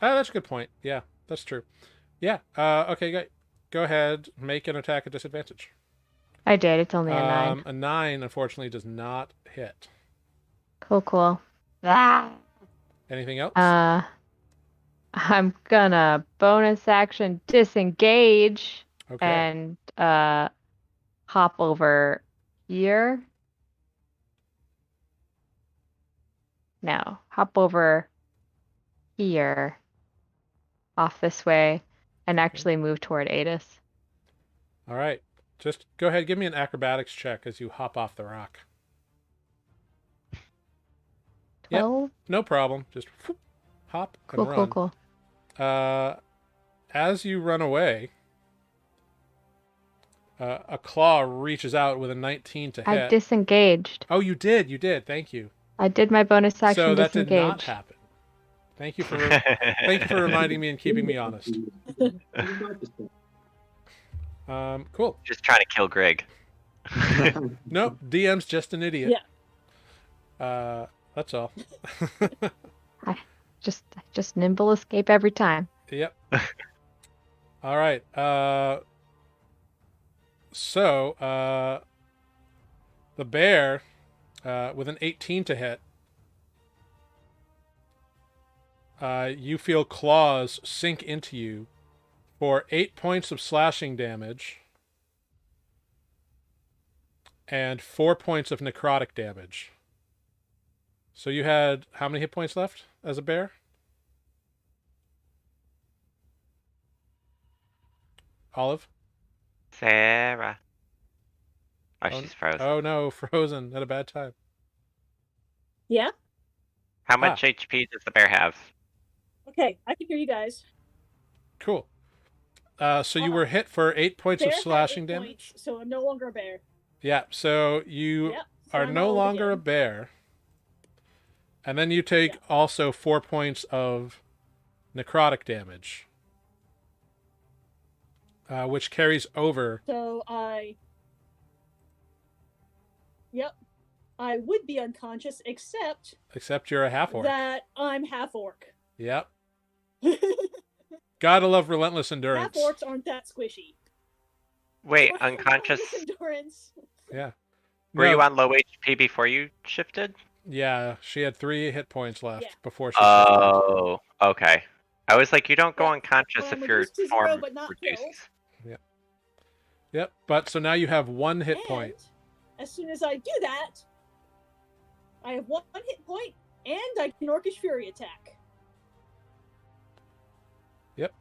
oh, that's a good point. Yeah, that's true. Yeah. Okay. Go ahead. Make an attack at disadvantage. I did. It's only a 9. A 9, unfortunately, does not hit. Cool. Ah. Anything else? I'm gonna bonus action disengage Okay. and hop over here. No, hop over here, off this way, and actually move toward Aetis. All right. Just go ahead. Give me an acrobatics check as you hop off the rock. 12. No problem. Just whoop, hop and run. Cool. As you run away, a claw reaches out with a 19 to hit. I disengaged. Oh, you did. Thank you. I did my bonus action So that disengage. did not happen. Thank you for reminding me and keeping me honest. Cool. Just trying to kill Grrrig. Nope, DM's just an idiot. Yeah. That's all. Just nimble escape every time. Yep. All right. So the bear, with an 18 to hit, you feel claws sink into you for 8 points of slashing damage and 4 points of necrotic damage. So you had how many hit points left as a bear? Olive? Sarah. Oh, she's frozen. Oh no, frozen at a bad time. Yeah? How much HP does the bear have? Okay, I can hear you guys. Cool. So you were hit for 8 points Bear of had slashing 8 damage? points, so I'm no longer a bear. Yeah, so you Yep. So are I'm no all longer a again. bear. And then you take also 4 points of necrotic damage, which carries over. So I would be unconscious, except You're a half orc. that I'm half orc. Yep. Gotta love relentless endurance. Half orcs aren't that squishy. Wait, unconscious? Endurance. Yeah. Were you on low HP before you shifted? Yeah, she had 3 hit points left Yeah. before she shifted. Oh, okay. I was like, you don't go unconscious Well, if I'm your reduced to 0, form but not reduces. Yep, but so now you have 1 hit And point. as soon as I do that, I have 1 hit point, and I can Orcish Fury attack. Yep.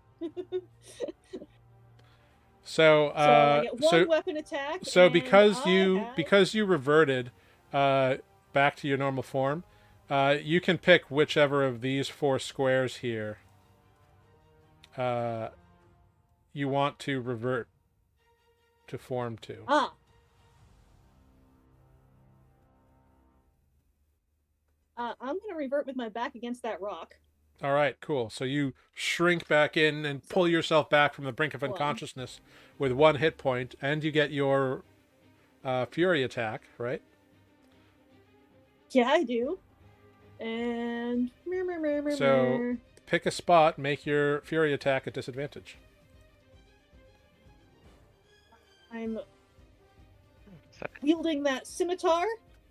So I get 1 weapon attack. So and because you reverted back to your normal form, you can pick whichever of these 4 squares here you want to revert to form to. I'm gonna revert with my back against that rock. All right, cool. So you shrink back in and pull yourself back from the brink of unconsciousness with 1 hit point, and you get your fury attack, right? Yeah, I do. And So pick a spot, make your fury attack at disadvantage. I'm wielding that scimitar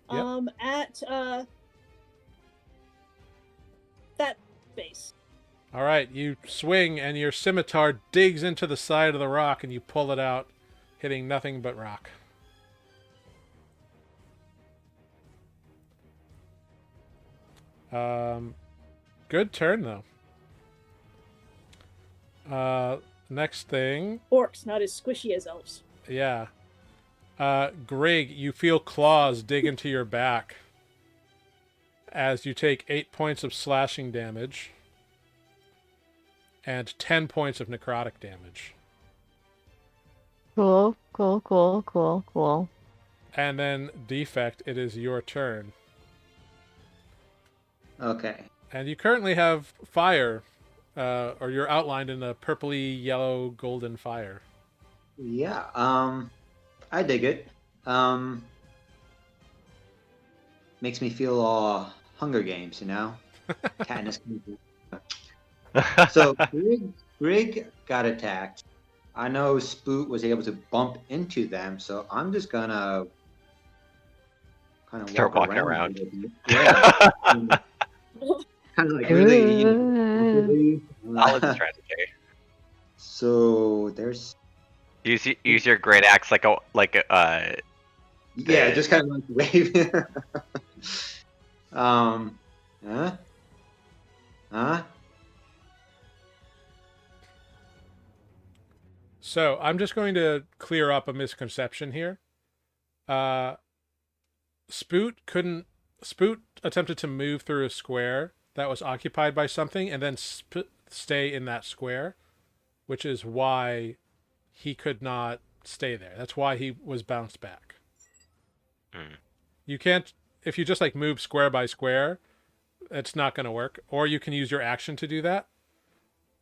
at that base. All right, you swing and your scimitar digs into the side of the rock and you pull it out, hitting nothing but rock. Good turn though. Next thing, Orcs, not as squishy as elves. yeah. Grrrig, you feel claws dig into your back as you take 8 points of slashing damage and 10 points of necrotic damage. Cool, cool, cool, cool, cool. And then defect, it is your turn. Okay. And you currently have fire, or you're outlined in a purpley, yellow, golden fire. Yeah. I dig it. Makes me feel all Hunger Games, you know. Katniss. So Grrrig got attacked. I know Spoot was able to bump into them, so I'm just gonna kind of Start walk walking around. around. A little bit. Yeah. Kind of like really, really. Solid strategy. So there's Use your great axe like a yeah, just kind of like wave. Huh? Huh? So I'm just going to clear up a misconception here. Spoot attempted to move through a square that was occupied by something and then stay in that square, which is why he could not stay there. That's why he was bounced back. You can't, if you just like move square by square, it's not going to work. Or you can use your action to do that.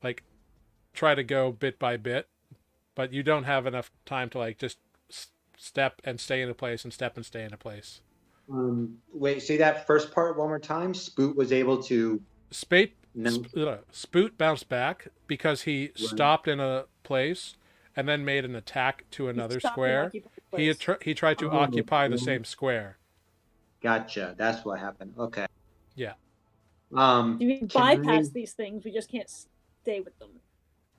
Like try to go bit by bit, but you don't have enough time to like just step and stay in a place and step and stay in a place. Wait, say that first part one more time. Spoot was able to. Spoot bounced back because he Right. stopped in a place and then made an attack to another square. He tried to occupy the same square. Gotcha. That's what happened. Okay. Yeah. You can bypass these things, we just can't stay with them.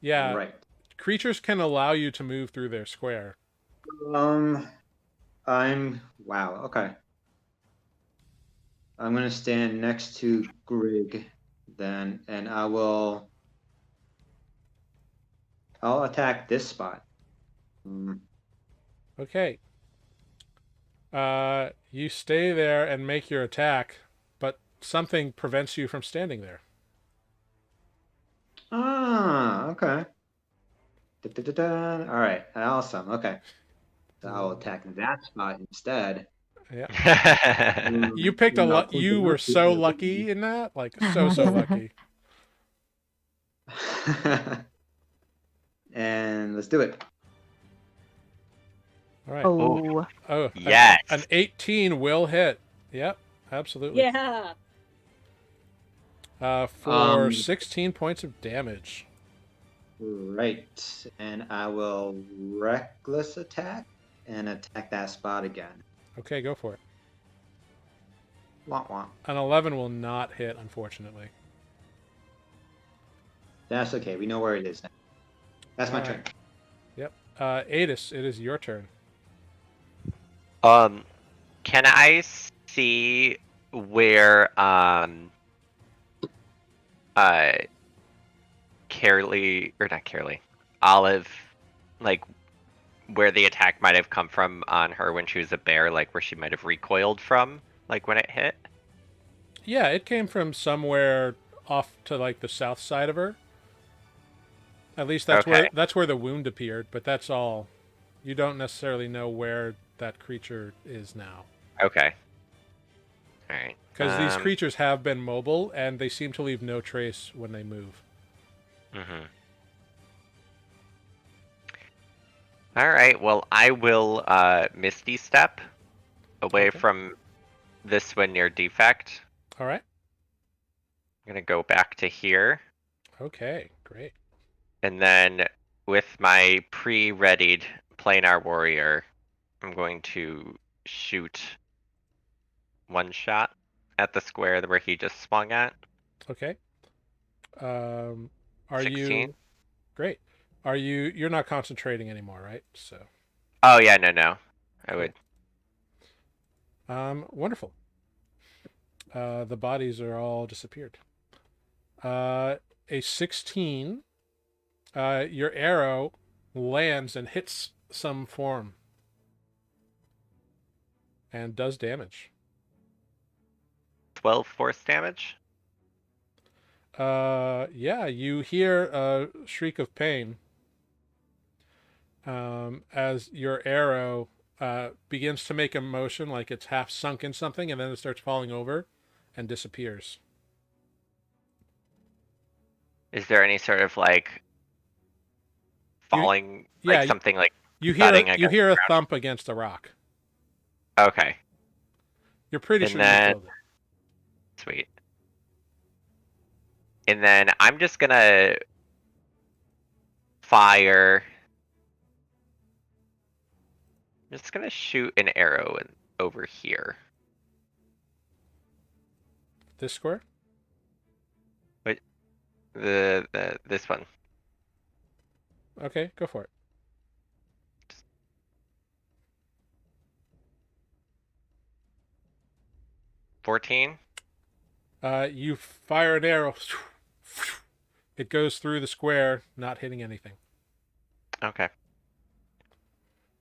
Yeah. Right. Creatures can allow you to move through their square. Wow. Okay. I'm gonna stand next to Grrrig then, and I'll attack this spot. Okay. You stay there and make your attack, but something prevents you from standing there. Okay. All right. Awesome. Okay. So I'll attack that spot instead. Yeah. You picked a lot. You were so lucky in that. Like, so lucky. And let's do it. All right. Oh. Yes. An 18 will hit. Yep. Absolutely. Yeah. For 16 points of damage. Right. And I will reckless attack and attack that spot again. Okay, go for it. Wah, wah. An 11 will not hit, unfortunately. That's okay. We know where it is now. That's my turn. Yep. Aetis, it is your turn. Can I see where Olive, like where the attack might have come from on her when she was a bear, like where she might have recoiled from, like when it hit? Yeah, it came from somewhere off to like the south side of her. At least that's where the wound appeared, but that's all. You don't necessarily know where that creature is now. Okay. All right. Because these creatures have been mobile, and they seem to leave no trace when they move. Mm-hmm. All right. Well, I will Misty Step away from this one near defect. All right. I'm gonna go back to here. Okay, great. And then with my pre-readied planar warrior, I'm going to shoot one shot at the square where he just swung at. Okay. Are 16. you great? You're not concentrating anymore, right? So, Oh yeah, no. I Cool. would. wonderful. The bodies are all disappeared. A 16. Your arrow lands and hits some form and does damage. 12 force damage. Yeah, you hear a shriek of pain as your arrow begins to make a motion like it's half sunk in something, and then it starts falling over and disappears. Is there any sort of like falling, Yeah, like something like you thudding you against hear a the thump against a rock. ground? Okay, You're pretty And sure you then- killed it. sweet. And then I'm just gonna fire. I'm just gonna shoot an arrow over here. This square? This one. Okay, go for it. $14. You fire an arrow. It goes through the square, not hitting anything. Okay.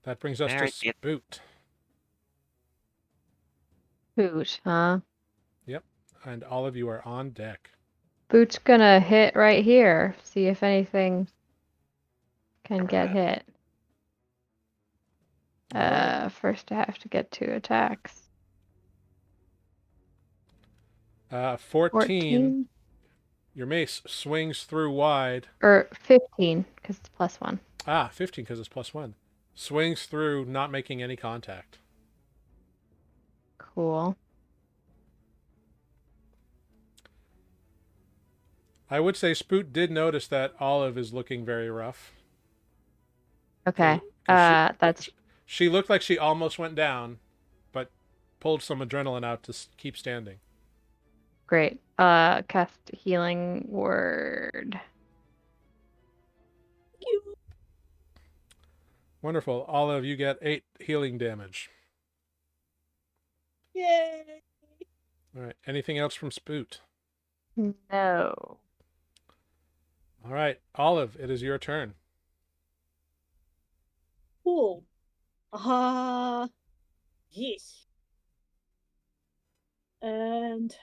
That brings us Very to Spoot. Boot, huh? And all of you are on deck. Boot's gonna hit right here. See if anything can get hit. Alright. First I have to get 2 attacks. 14. 14 Your mace swings through wide. or 15 because it's +1. 15 because it's +1. Swings through, not making any contact. Cool. I would say Spoot did notice that Olive is looking very rough. Okay. 'Cause That's she looked like she almost went down, but pulled some adrenaline out to keep standing. great. Cast healing word. Wonderful. Olive, you get 8 healing damage. Yay! All right. Anything else from Spoot? No. All right. Olive, it is your turn. Cool. Yes. And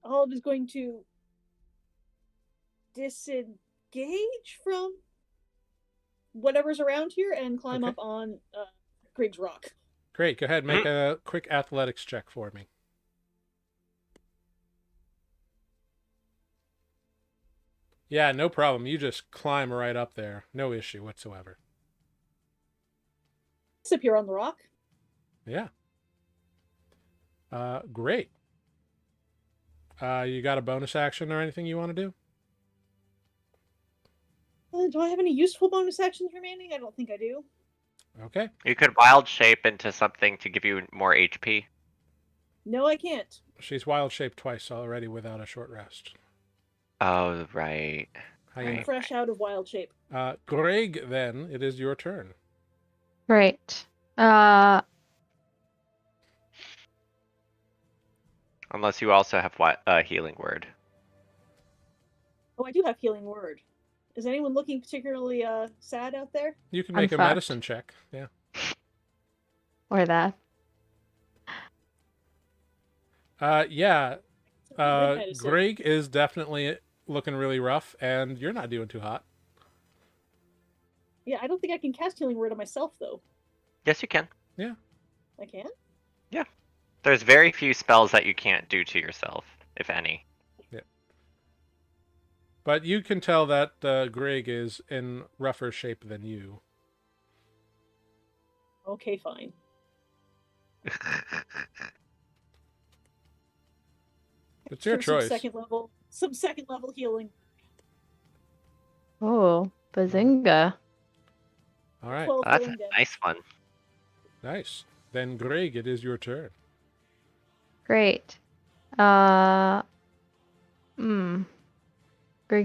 Olive is going to disengage from whatever's around here and climb Okay. up on Grrig's rock. Great. Go ahead. Make a quick athletics check for me. Yeah, no problem. You just climb right up there. No issue whatsoever. Disappear on the rock. Yeah. Great. You got a bonus action or anything you want to do? Do I have any useful bonus actions remaining? I don't think I do. Okay. You could wild shape into something to give you more HP. No, I can't. She's wild shaped twice already without a short rest. Oh, right. How you I'm know? fresh out of wild shape. Grrrig, then it is your turn. Great. Unless you also have healing word. Oh, I do have healing word. Is anyone looking particularly sad out there? You can I'm make a fucked. medicine check. Yeah. Or that. Yeah. Good medicine. Grrrig is definitely looking really rough, and you're not doing too hot. Yeah, I don't think I can cast healing word on myself though. Yes, you can. I can? There's very few spells that you can't do to yourself, if any. But you can tell that Grrrig is in rougher shape than you. Okay, fine. It's your Sure, choice. Some second level healing. Oh, bazinga. All right. 12 That's a healing damage. nice one. Nice. Then Grrrig, it is your turn. Great. Greg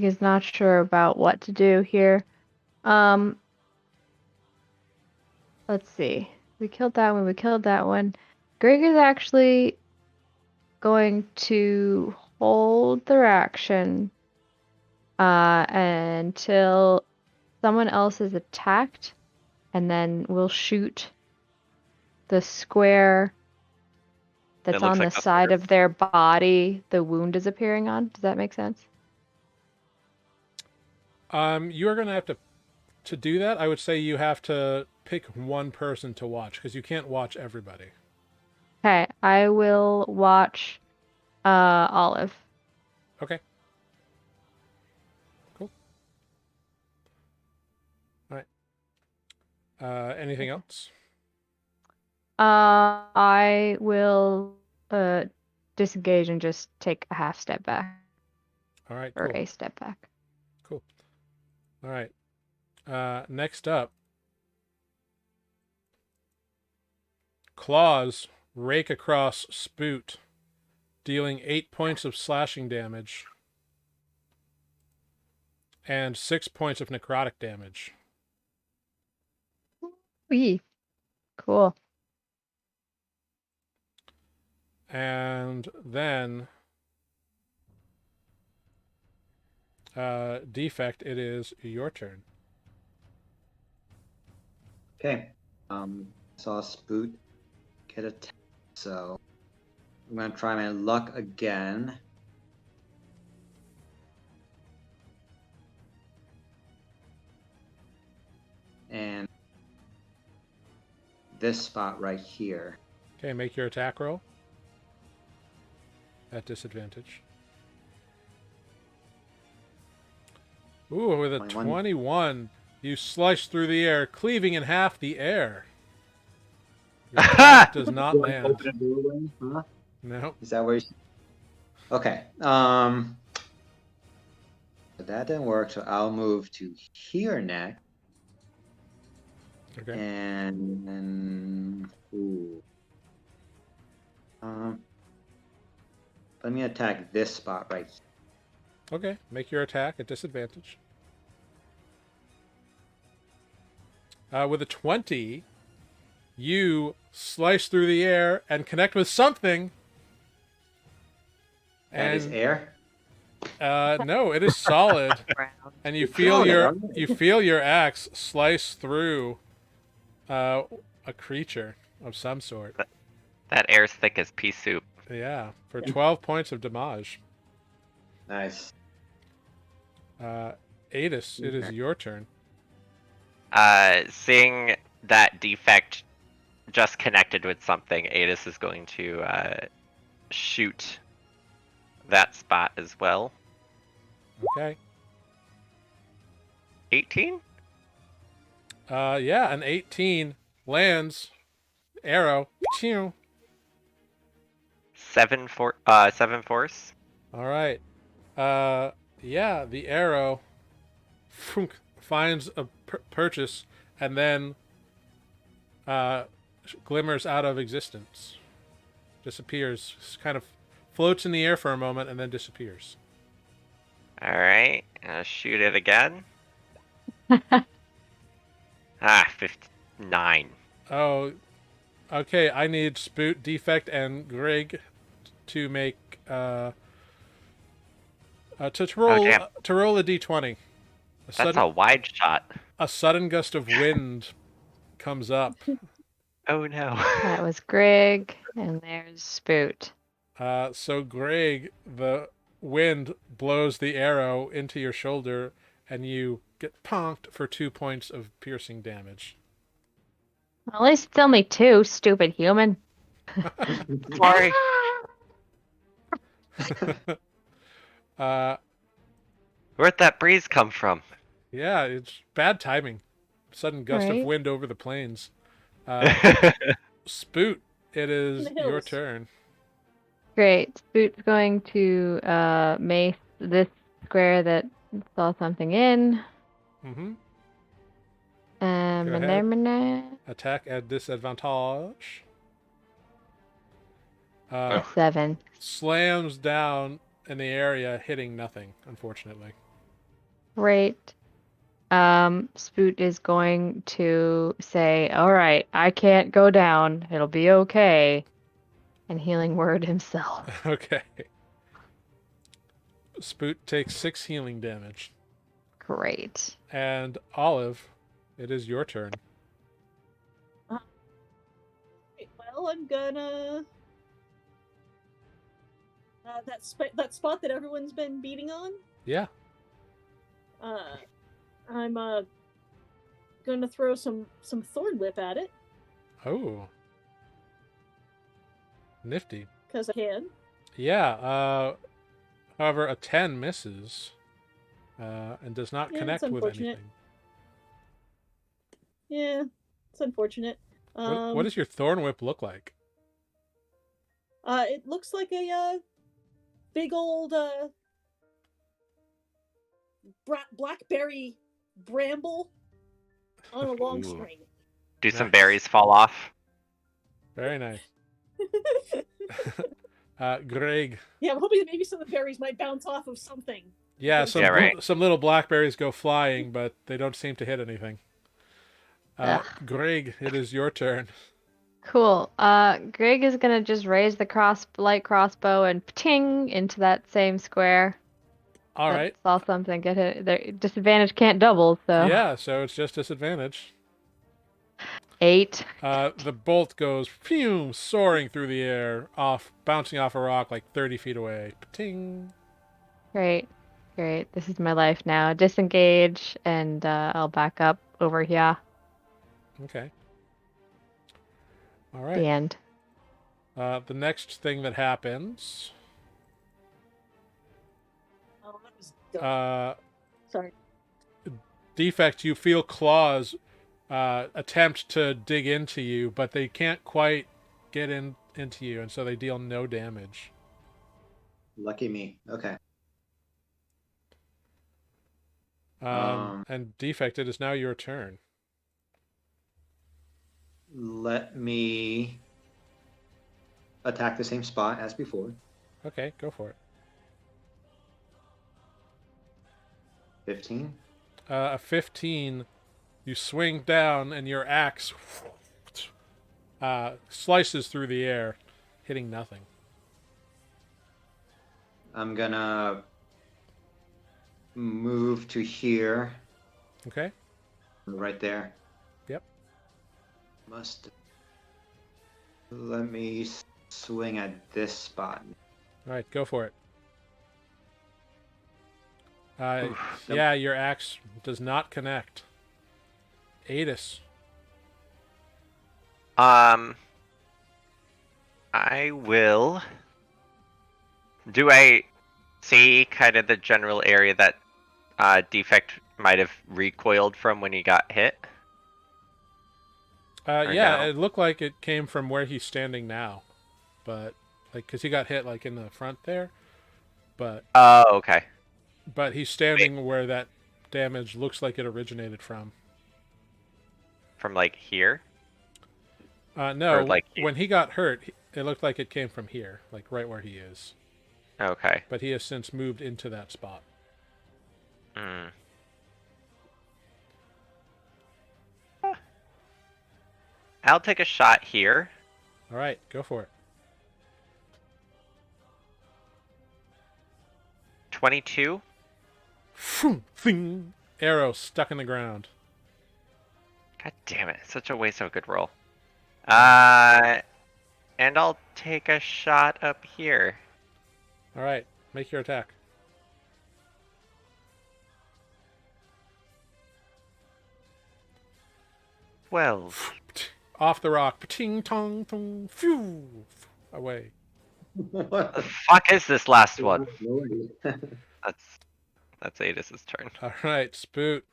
is not sure about what to do here. Let's see. We killed that one. We killed that one. Greg is actually going to hold their action until someone else is attacked, and then we'll shoot the square that's looks on the like a side horse. of their body the wound is appearing on. Does that make sense? You are going to have to do that. I would say you have to pick one person to watch because you can't watch everybody. Okay, I will watch Olive. Okay. Cool. All right. Anything else? I will disengage and just take a half step back. All right. Or Cool. a step back. Cool. All right. Next up, claws rake across Spoot, dealing 8 points of slashing damage and 6 points of necrotic damage. Wee. Cool. And then Defect, it is your turn. Okay. Saw Spoot get attacked, so I'm gonna try my luck again. And this spot right here. Okay, make your attack roll at disadvantage. Ooh, with a 21, you slice through the air, cleaving in half the air. Your attack does not land. Open a doorway, huh? No. Is that where you... Okay. But that didn't work, so I'll move to here next. Okay. And then... Ooh. Let me attack this spot right here. Okay, make your attack at disadvantage. With a 20, you slice through the air and connect with something. That is air? No, it is solid. And you feel your axe slice through a creature of some sort. That air's thick as pea soup. Yeah, for 12 points of damage. Nice. Aetis, it is your turn. Seeing that Defect just connected with something, Aetis is going to shoot that spot as well. Okay. 18? Yeah, an 18 lands. Arrow. Pew. 7 force. All right. Yeah, the arrow finds a purchase and then glimmers out of existence. Disappears. Kind of floats in the air for a moment and then disappears. Alright, shoot it again. 59. Oh, okay. I need Spoot, Defect, and Grrrig to make to roll to roll a d20. That's a wide shot. A sudden gust of wind comes up. Oh no. That was Greg, and there's Spoot. So Grrrig, the wind blows the arrow into your shoulder, and you get punked for 2 points of piercing damage. At least it's only 2, stupid human. Sorry. Where'd that breeze come from? Yeah, it's bad timing. Sudden gust of wind over the plains. Spoot, it is your turn. Great. Spoot's going to mace this square that saw something in. Mm-hmm. Manamana. Attack at disadvantage. Oh. 7. Slams down in the area, hitting nothing, unfortunately. Great. Spoot is going to say, "All right, I can't go down. It'll be okay." And healing word himself. Okay. Spoot takes 6 healing damage. Great. And Olive, it is your turn. Well, I'm gonna that spot that everyone's been beating on. Yeah. I'm gonna throw some thorn whip at it Oh. Nifty. because I can. Yeah. However, a 10 misses. And does not Yeah, connect it's with unfortunate. anything. Yeah, it's unfortunate. What does your thorn whip look like? It looks like a big old blackberry bramble on a long Ooh. string. Do some Nice. berries fall off? Very nice. Grrrig. Yeah, I'm hoping that maybe some of the berries might bounce off of something. Yeah, Yeah, right. some little blackberries go flying, but they don't seem to hit anything. Ugh. Grrrig, it is your turn. Cool. Greg is gonna just raise the light crossbow and ting into that same square. All right. Saw something get hit. Their disadvantage can't double, so Yeah, so it's just disadvantage. 8. The bolt goes phew, soaring through the air, bouncing off a rock like 30 feet away. Ting. Great. This is my life now. Disengage, and I'll back up over here. Okay. All The right. end. The next thing that happens, Oh, that was dumb. Sorry. Defect, you feel claws attempt to dig into you, but they can't quite get into you, and so they deal no damage. Lucky me. Okay. And Defect, it is now your turn. Let me attack the same spot as before. Okay, go for it. 15. A 15, you swing down, and your axe slices through the air, hitting nothing. I'm gonna move to here, Okay? right there. Yep. Let me swing at this spot. All right, go for it. Oof, that- Yeah, your axe does not connect. Aetis. I will. Do I see kind of the general area that Defect might have recoiled from when he got hit? Or Yeah, no? it looked like it came from where he's standing now, but because he got hit like in the front there, but Oh, okay. he's standing where that damage looks like it originated from. From like here? No, Or, like, when he got hurt, it looked like it came from here, like right where he is. Okay. But he has since moved into that spot. Hmm. I'll take a shot here. All right, go for it. 22. Thing. Arrow stuck in the ground. God damn it. Such a waste of a good roll. And I'll take a shot up here. All right, make your attack. Well, Off the rock. Ting tong tong. Phew. Away. What the fuck is this last one? Lordy. That's Aetis' turn. All right, Spoot.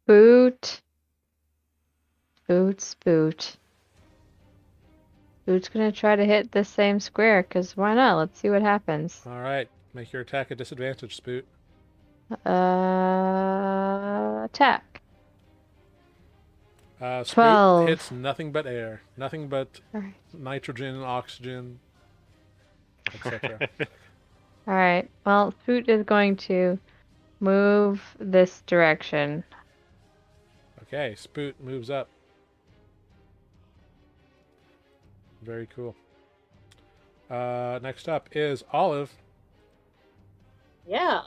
Spoot. Spoot's gonna try to hit this same square, because why not? Let's see what happens. All right, make your attack a disadvantage, Spoot. Attack. Spoot 12. hits nothing but air, nothing but Alright. nitrogen, oxygen, etc. Alright. Well, Spoot is going to move this direction. Okay, Spoot moves up. Very cool. Next up is Olive. Yeah.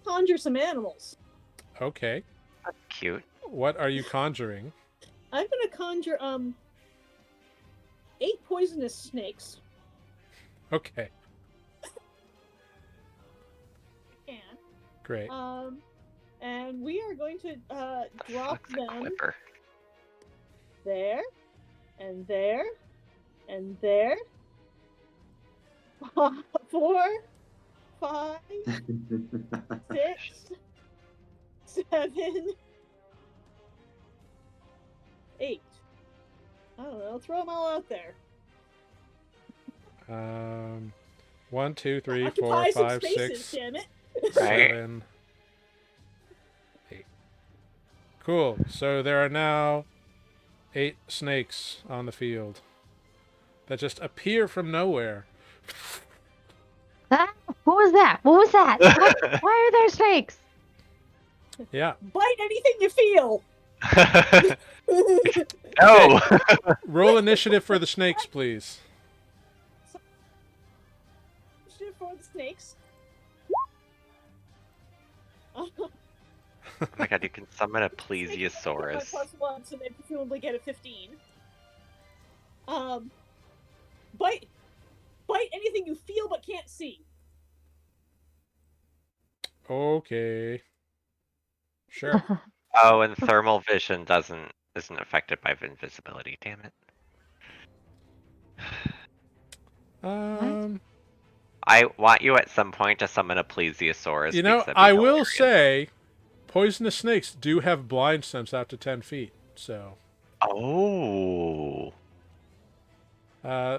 Conjure some animals. Okay. That's cute. What are you conjuring? I'm gonna conjure 8 poisonous snakes. Okay, And great. and we are going to drop Fuck's a them clipper. there, and there, and there. 4, 5, 6, 7, 8. I don't know. Throw them all out there. 1, 2, 3, Occupy 4, some 5, spaces, 6, damn it. Right. 7, 8. Cool. So there are now 8 snakes on the field that just appear from nowhere. Ah, what was that? What was that? Why are there snakes? Yeah. Bite anything you feel. No. Roll initiative for the snakes, please. Shit for the snakes. Oh my god, you can summon a Snakes plesiosaurus. have +1, so they presumably get a 15. Bite anything you feel but can't see. Okay. Sure. Oh, and thermal vision isn't affected by invisibility. Damn it. I want you at some point to summon a plesiosaurus. You know, because that'd be I will hilarious. say, poisonous snakes do have blind sense out to 10 feet. So, Oh.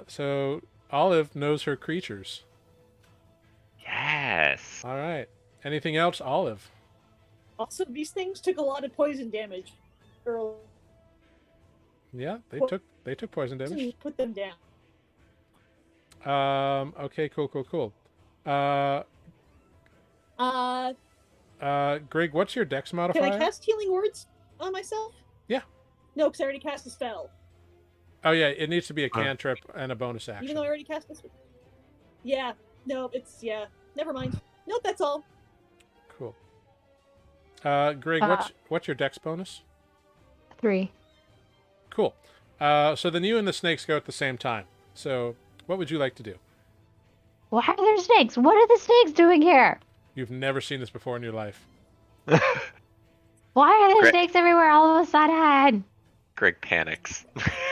so Olive knows her creatures. Yes. All right. Anything else, Olive? Also, these things took a lot of poison damage early. Yeah, they took poison damage. To put them down. Okay, cool. Grrrig, what's your dex Can modifier? I cast healing words on myself? Yeah. No, because I already cast a spell. Oh yeah, it needs to be a cantrip and a bonus action. Even though I already cast this. Yeah. No, never mind. Nope, that's all. Cool. Grrrig, what's your dex bonus? 3. Cool. So then you and the snakes go at the same time. So what would you like to do? Why are there snakes? What are the snakes doing here? You've never seen this before in your life. Why are there Great. snakes everywhere all of a sudden? Grrrig panics.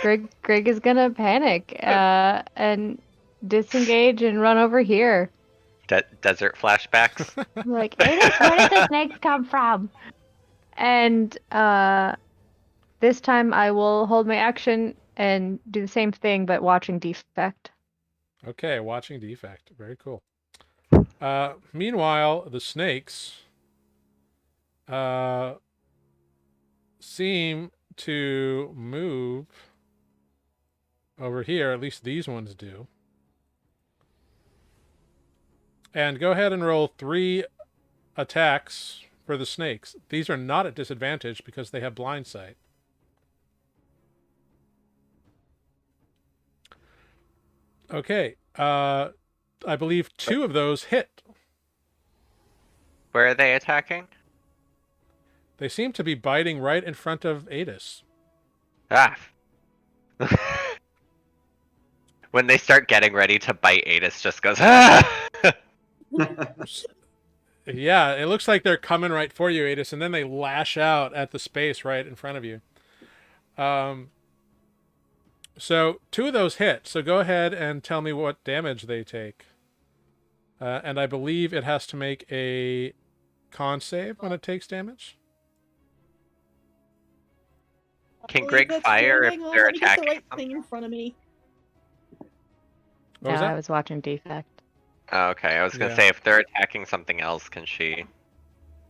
Grrrig is gonna panic and disengage and run over here. Desert flashbacks. I'm like, Aetis, where did the snakes come from? And this time I will hold my action and do the same thing, but watching defect. Okay, watching defect. Very cool. Meanwhile, the snakes seem to move over here. At least these ones do. And go ahead and roll 3 attacks for the snakes. These are not at disadvantage because they have blind sight. Okay. I believe 2 of those hit. Where are they attacking? They seem to be biting right in front of Aetis. Ah. When they start getting ready to bite, Aetis just goes, ah! Yeah, it looks like they're coming right for you, Aetis, and then they lash out at the space right in front of you. So 2 of those hit. So go ahead and tell me what damage they take. And I believe it has to make a con save when it takes damage. Can I believe Grrrig that's fire if hang on, they're let me get the attacking right thing in front of me. What was No, that? I was watching defect. Oh, okay, I was gonna Yeah. say if they're attacking something else, can she?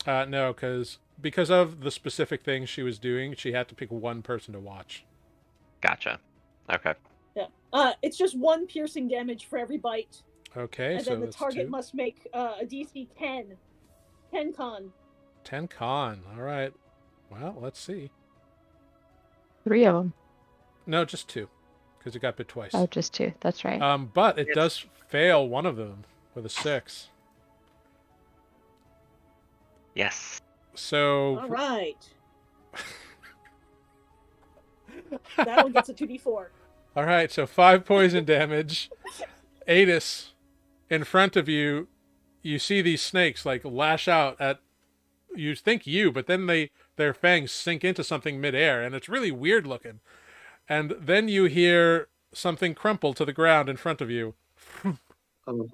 No, because of the specific things she was doing, she had to pick one person to watch. Gotcha. Okay. Yeah. It's just 1 piercing damage for every bite. Okay, And so then the that's target 2. must make a DC 10. 10 con. 10 con. All right. Well, let's see. 3 of them. No, just 2, because it got bit twice. Oh, just 2. That's right. But it does fail one of them with a 6. Yes. So. All right. That one gets a 2d4. All right, so 5 poison damage. Aetis, in front of you, you see these snakes like lash out at. You think you, but then their fangs sink into something midair, and it's really weird looking. And then you hear something crumple to the ground in front of you. Oh.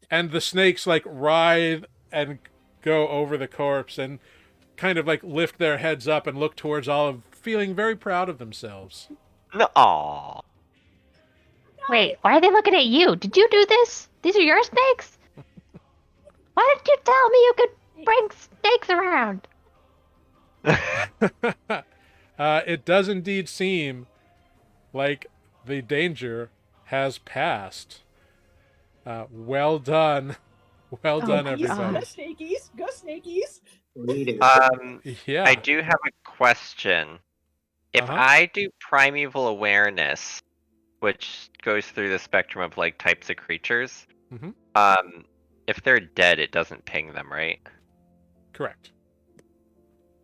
And the snakes like writhe and go over the corpse and kind of like lift their heads up and look towards Olive, feeling very proud of themselves. No. Aw. Wait, why are they looking at you? Did you do this? These are your snakes? Why didn't you tell me you could bring snakes around? It does indeed seem like the danger has passed. Well done. Well done, my everybody. Go snakies! Go snakies! Yeah. I do have a question. If Uh-huh. I do primeval awareness, which goes through the spectrum of like types of creatures, Mhm. If they're dead, it doesn't ping them, right? Correct.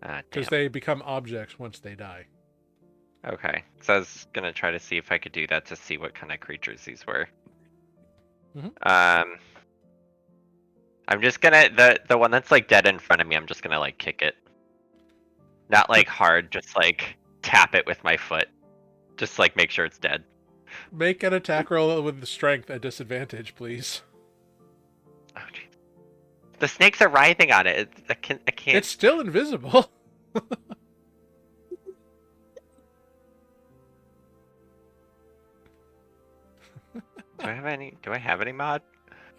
Damn. Because they become objects once they die. Okay, so I was gonna try to see if I could do that to see what kind of creatures these were. Mhm. I'm just gonna the one that's like dead in front of me. I'm just gonna like kick it, not like hard, just like tap it with my foot, just like make sure it's dead. Make an attack roll with the strength at disadvantage, please. Oh jeez, the snakes are writhing on it. I can't. It's still invisible. Do I have any mod?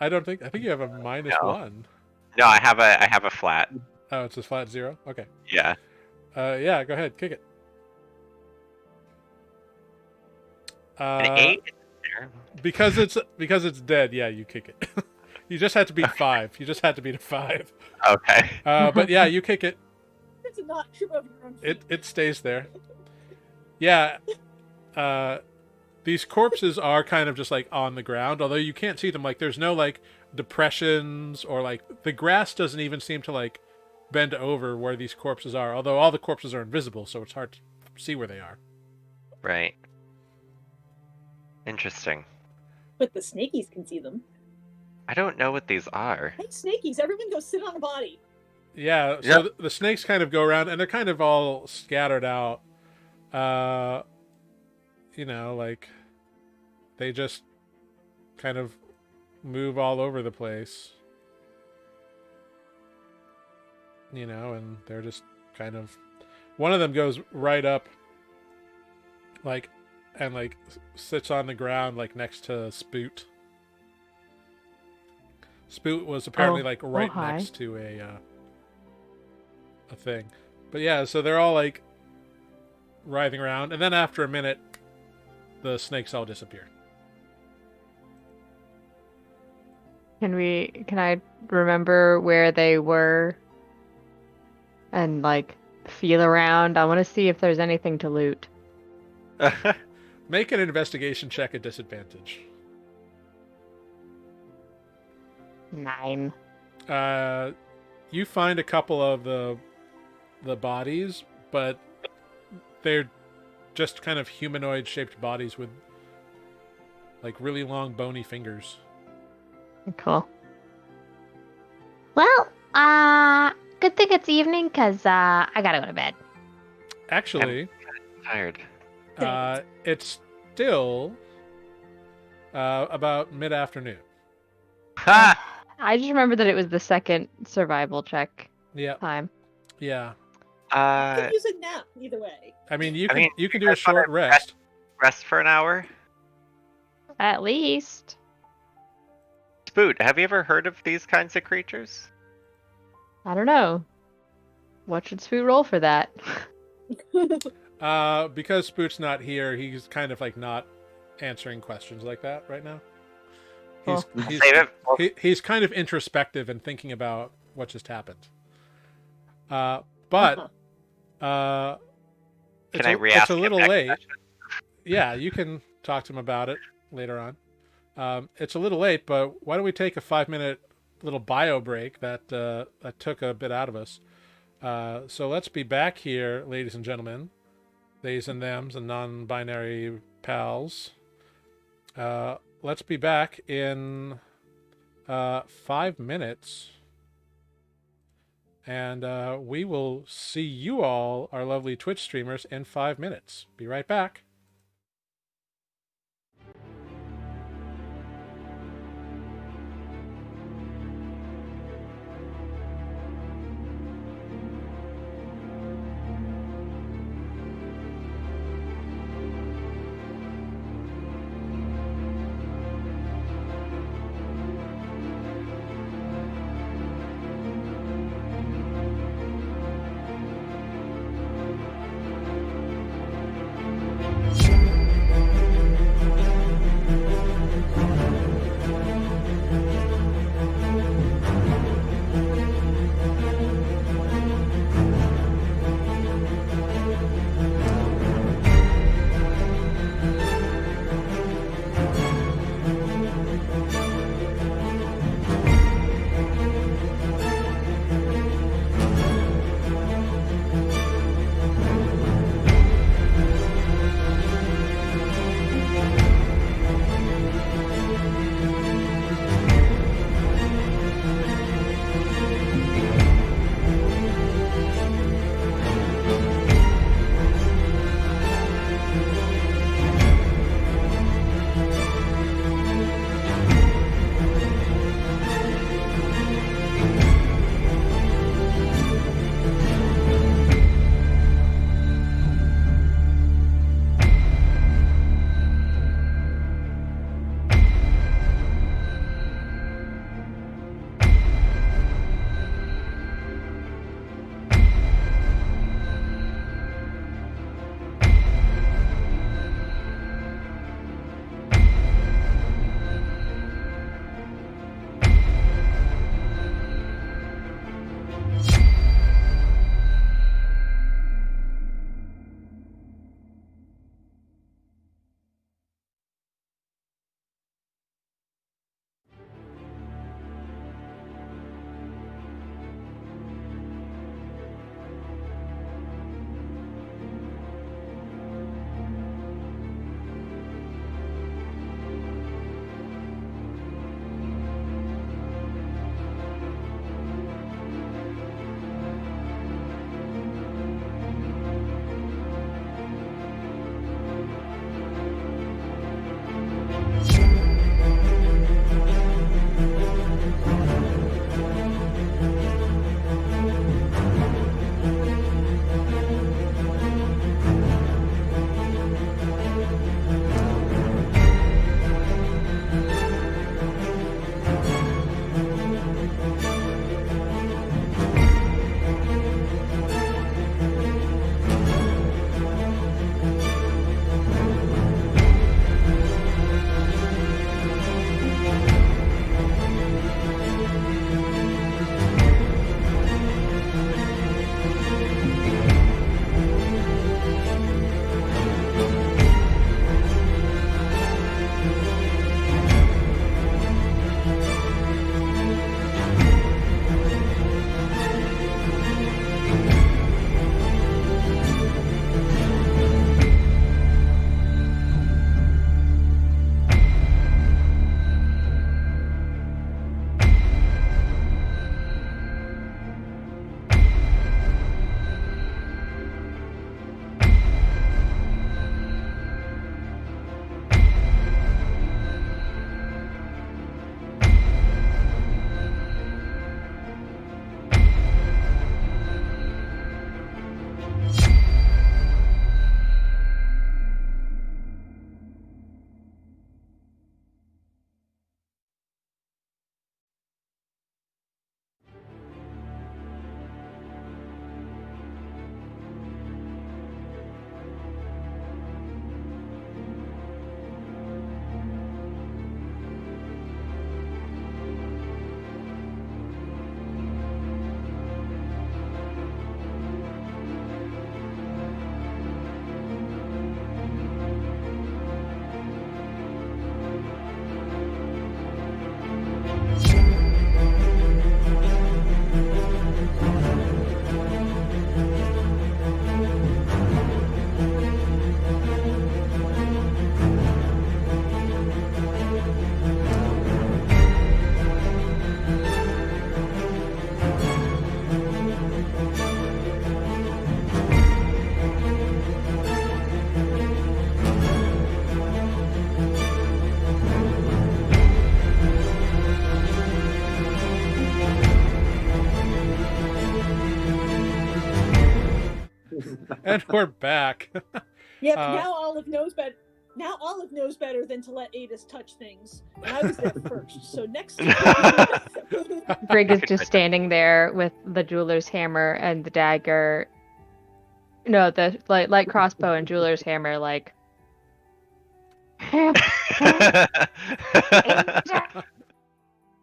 I think you have a -1. No, I have a flat. Oh, it's a flat 0? Okay. Yeah. Yeah, go ahead, kick it. An 8? Because it's dead, yeah, you kick it. You just had to beat 5. You just had to beat a 5. Okay. But yeah, you kick it. It's not true of your own feet. It stays there. Yeah. These corpses are kind of just like on the ground, although you can't see them. Like there's no like depressions or like the grass doesn't even seem to like bend over where these corpses are. Although all the corpses are invisible, so it's hard to see where they are. Right. Interesting. But the snakies can see them. I don't know what these are. Hey, snakies! Everyone go sit on a body. Yeah, so the snakes kind of go around, and they're kind of all scattered out. You know, like, they just kind of move all over the place. You know, and they're just kind of... One of them goes right up, like, and, like, sits on the ground, like, next to Spoot. Spoot was apparently, like, right hi. next to a thing. But yeah, so they're all, like, writhing around, and then after a minute, the snakes all disappear. Can I remember where they were and like feel around? I want to see if there's anything to loot. Make an investigation check at disadvantage. 9. You find a couple of the bodies, but they're just kind of humanoid shaped bodies with like really long bony fingers. Cool. Well, good thing it's evening because I gotta go to bed. Actually, Tired. it's still about mid-afternoon. Ha! I just remember that it was the second survival check Yeah, time. yeah. You could use a nap either way. I mean, you I can mean, you can you do a guys wanna short rest. Rest for an hour. At least. Spoot, have you ever heard of these kinds of creatures? I don't know. What should Spoo roll for that? Because Spoot's not here, he's kind of like not answering questions like that right now. He's Well, he's, Save it. Well, he's kind of introspective and thinking about what just happened. But Can I it's re-ask a him little next late. session? Yeah, you can talk to him about it later on. It's a little late, but why don't we take a 5-minute little bio break that took a bit out of us. So let's be back here, ladies and gentlemen, theys and thems and non-binary pals. Let's be back in 5 minutes. And we will see you all, our lovely Twitch streamers, in 5 minutes. Be right back. And we're back. Yeah, but now Olive knows better. Now Olive knows better than to let Aetis touch things, and I was there first. So next time. Grrrig is just standing there with the jeweler's hammer and the dagger. No, the light crossbow and jeweler's hammer, like.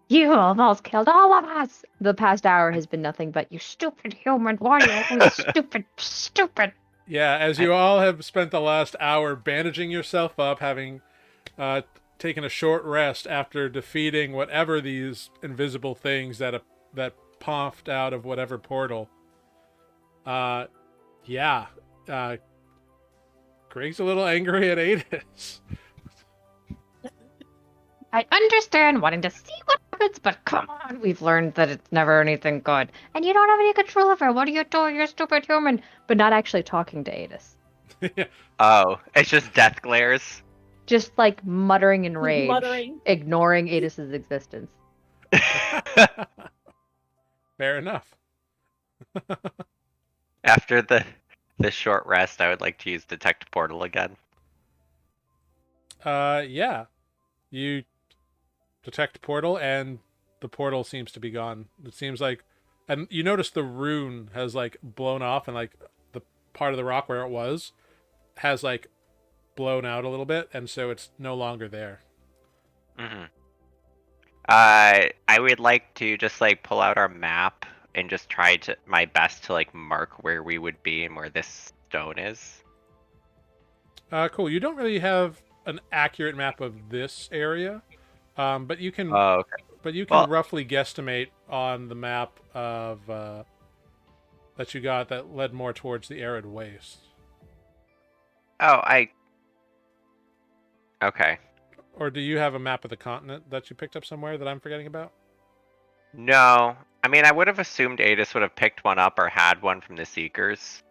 You almost killed all of us! The past hour has been nothing but you stupid human. Why are you always stupid, stupid? Yeah, as you all have spent the last hour bandaging yourself up, having taken a short rest after defeating whatever these invisible things that puffed out of whatever portal. Yeah. Grrig's a little angry at Aetis. I understand wanting to see what happens, but come on, we've learned that it's never anything good. And you don't have any control over what are you doing, you stupid human? But not actually talking to Aetis. Oh, it's just death glares. Just like muttering in rage, Muttering. ignoring Aetis' existence. Fair enough. After the short rest, I would like to use detect portal again. Yeah. You detect portal, and the portal seems to be gone. It seems like, and you notice the rune has like blown off, and like the part of the rock where it was has like blown out a little bit, and so it's no longer there. Mm-hmm. I would like to just like pull out our map and just try to my best to like mark where we would be and where this stone is. Cool. You don't really have an accurate map of this area, but you can. Oh, okay. But you can Well- roughly guesstimate on the map of that you got that led more towards the arid waste. Oh, Okay. Or do you have a map of the continent that you picked up somewhere that I'm forgetting about? No. I mean, I would have assumed Aetis would have picked one up or had one from the Seekers.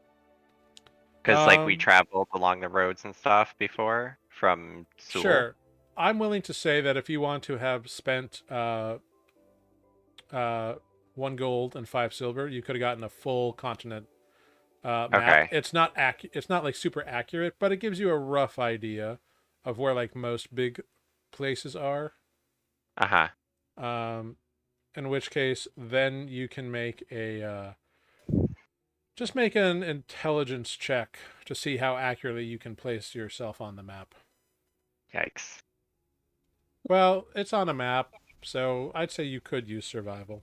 Because, like, we Um, traveled along the roads and stuff before from Sewell. Sure. I'm willing to say that if you want to have spent 1 gold and 5 silver, you could have gotten a full continent map. Okay. It's not it's not like super accurate, but it gives you a rough idea of where like most big places are. Uh-huh. In which case, then you can make a just make an intelligence check to see how accurately you can place yourself on the map. Yikes. Well, it's on a map, so I'd say you could use survival.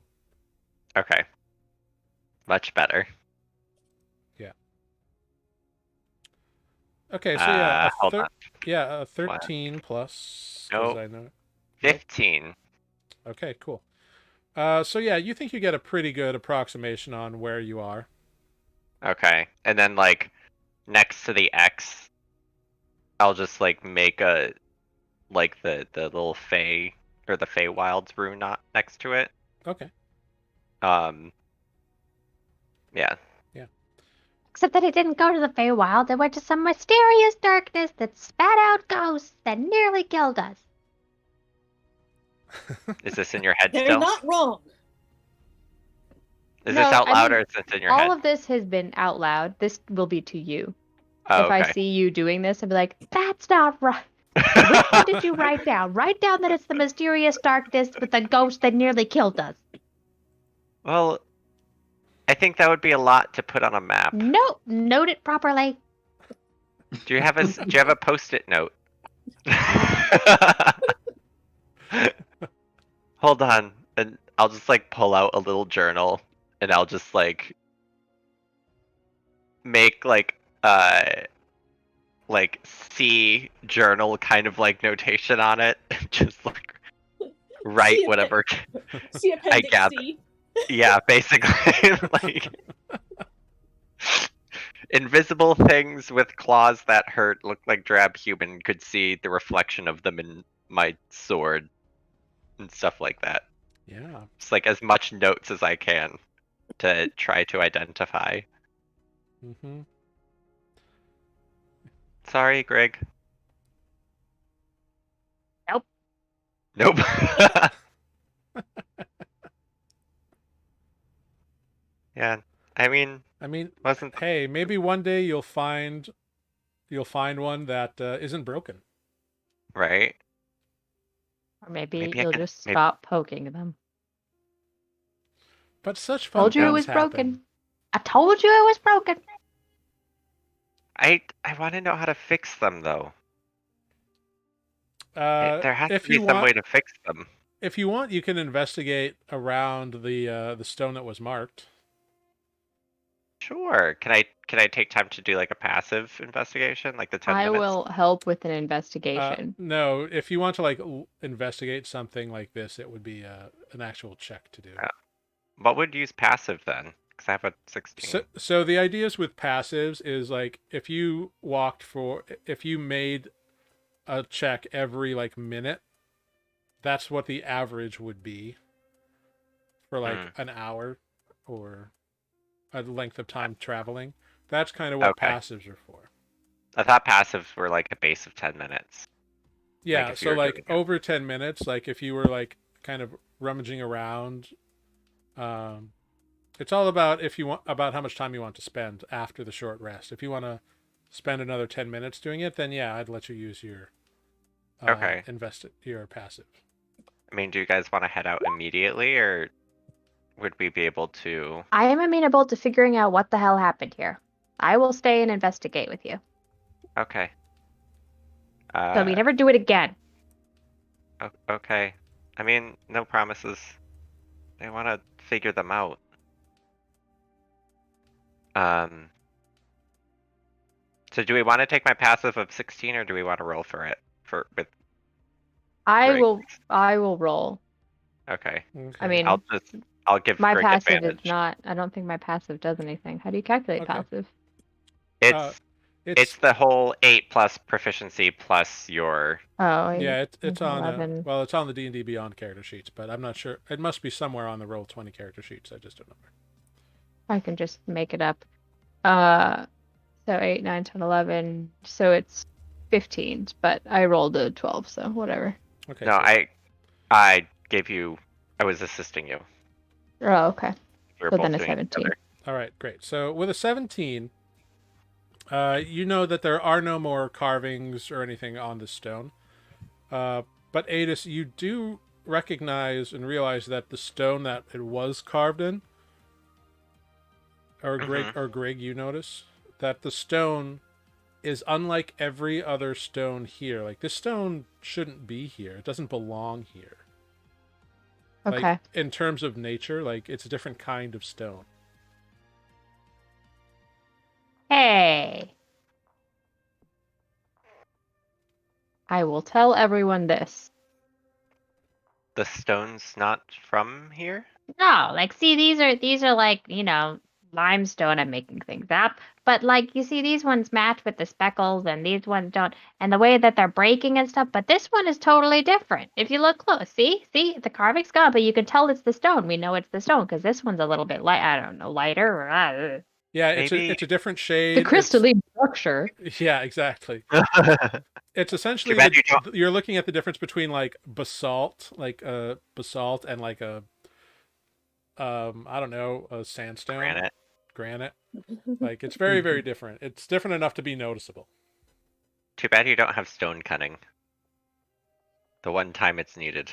Okay. Much better. Okay, so yeah, Hold on. a 13 plus. 'Cause Nope. I know. 15. Okay, cool. So yeah, you think you get a pretty good approximation on where you are. Okay. And then, like, next to the X, I'll just, like, make a, like, the little Fey, or the Feywild's rune not next to it. Okay. Yeah. Except that it didn't go to the Feywild, it went to some mysterious darkness that spat out ghosts that nearly killed us. Is this in your head They're still? not wrong. Is No, this out I loud mean, or is this in your All head? of this has been out loud. This will be to you. Oh, If I okay. see you doing this, I'll be like, that's not right. Which one did you write down? Write down that it's the mysterious darkness with the ghost that nearly killed us. Well, I think that would be a lot to put on a map. Nope, note it properly. Do you have a post-it note? Hold on, and I'll just like pull out a little journal, and I'll just like make like C journal kind of like notation on it, just like write See a whatever. See Appendix gather. C. Yeah, basically like invisible things with claws that hurt look like drab human could see the reflection of them in my sword and stuff like that. Yeah. It's like as much notes as I can to try to identify. Mm-hmm. Sorry, Grrrig. Nope. Nope. Yeah, I mean, I mean, Wasn't hey, maybe one day you'll find one that isn't broken. right? Or maybe Maybe I you'll can. just Maybe, stop poking them. But such fun Told you it things was happen. broken. I told you it was broken. I want to know how to fix them though. There has to If be you some want, way to fix them. you can investigate around the stone that was marked. Sure. Can I take time to do like a passive investigation, like the 10 I minutes? will help with an investigation. No, if you want to like investigate something like this, it would be an actual check to do. What would use passive then? Because I have a 16. So the ideas with passives is like if you made a check every like minute, that's what the average would be for like an hour or a length of time traveling. That's kind of what Okay. passives are for. I thought passives were like a base of 10 minutes. Like Yeah, if you so were like doing it. over 10 minutes, like if you were like kind of rummaging around, it's all about about how much time you want to spend after the short rest. If you want to spend another 10 minutes doing it, then yeah, I'd let you use your Okay. your passive. I mean, do you guys want to head out immediately, or would we be able to? I am amenable to figuring out what the hell happened here. I will stay and investigate with you. Okay. So we never do it again. Okay. I mean, no promises. I want to figure them out. So do we want to take my passive of 16, or do we want to roll for it with I Grrrig? will roll. Okay. Okay. I mean, I'll give my Grrrig passive advantage. is not. I don't think my passive does anything. How do you calculate Okay. passive? It's the whole 8 plus proficiency plus your. Oh, yeah, it's on 11. it's on the D&D Beyond character sheets, but I'm not sure. It must be somewhere on the Roll20 character sheets. I just don't know. I can just make it up. So 8, 9, 10, 11. So it's 15, but I rolled a 12, so whatever. Okay. No, so, I gave you. I was assisting you. Oh, okay. We were So both then a doing it 17. together. all right, great. So with a 17, you know that there are no more carvings or anything on the stone. But Aetis, you do recognize and realize that the stone that it was carved in, or Grrrig, you notice that the stone is unlike every other stone here. Like this stone shouldn't be here. It doesn't belong here. Okay. Like in terms of nature, like it's a different kind of stone. Hey. I will tell everyone this. The stone's not from here? No, like see these are like, limestone. I'm making things up. But like you see these ones match with the speckles and these ones don't, and the way that they're breaking and stuff, but this one is totally different. If you look close, see? The carving's gone, but you can tell it's the stone. We know it's the stone because this one's a little bit light, I don't know, lighter or Yeah, Maybe. it's a different shade. the crystalline structure. Yeah, exactly. It's essentially Too bad you don't- you're looking at the difference between like basalt, and like a I don't know, a sandstone, granite. Like it's very very different. It's different enough to be noticeable. Too bad you don't have stone cutting. The one time it's needed.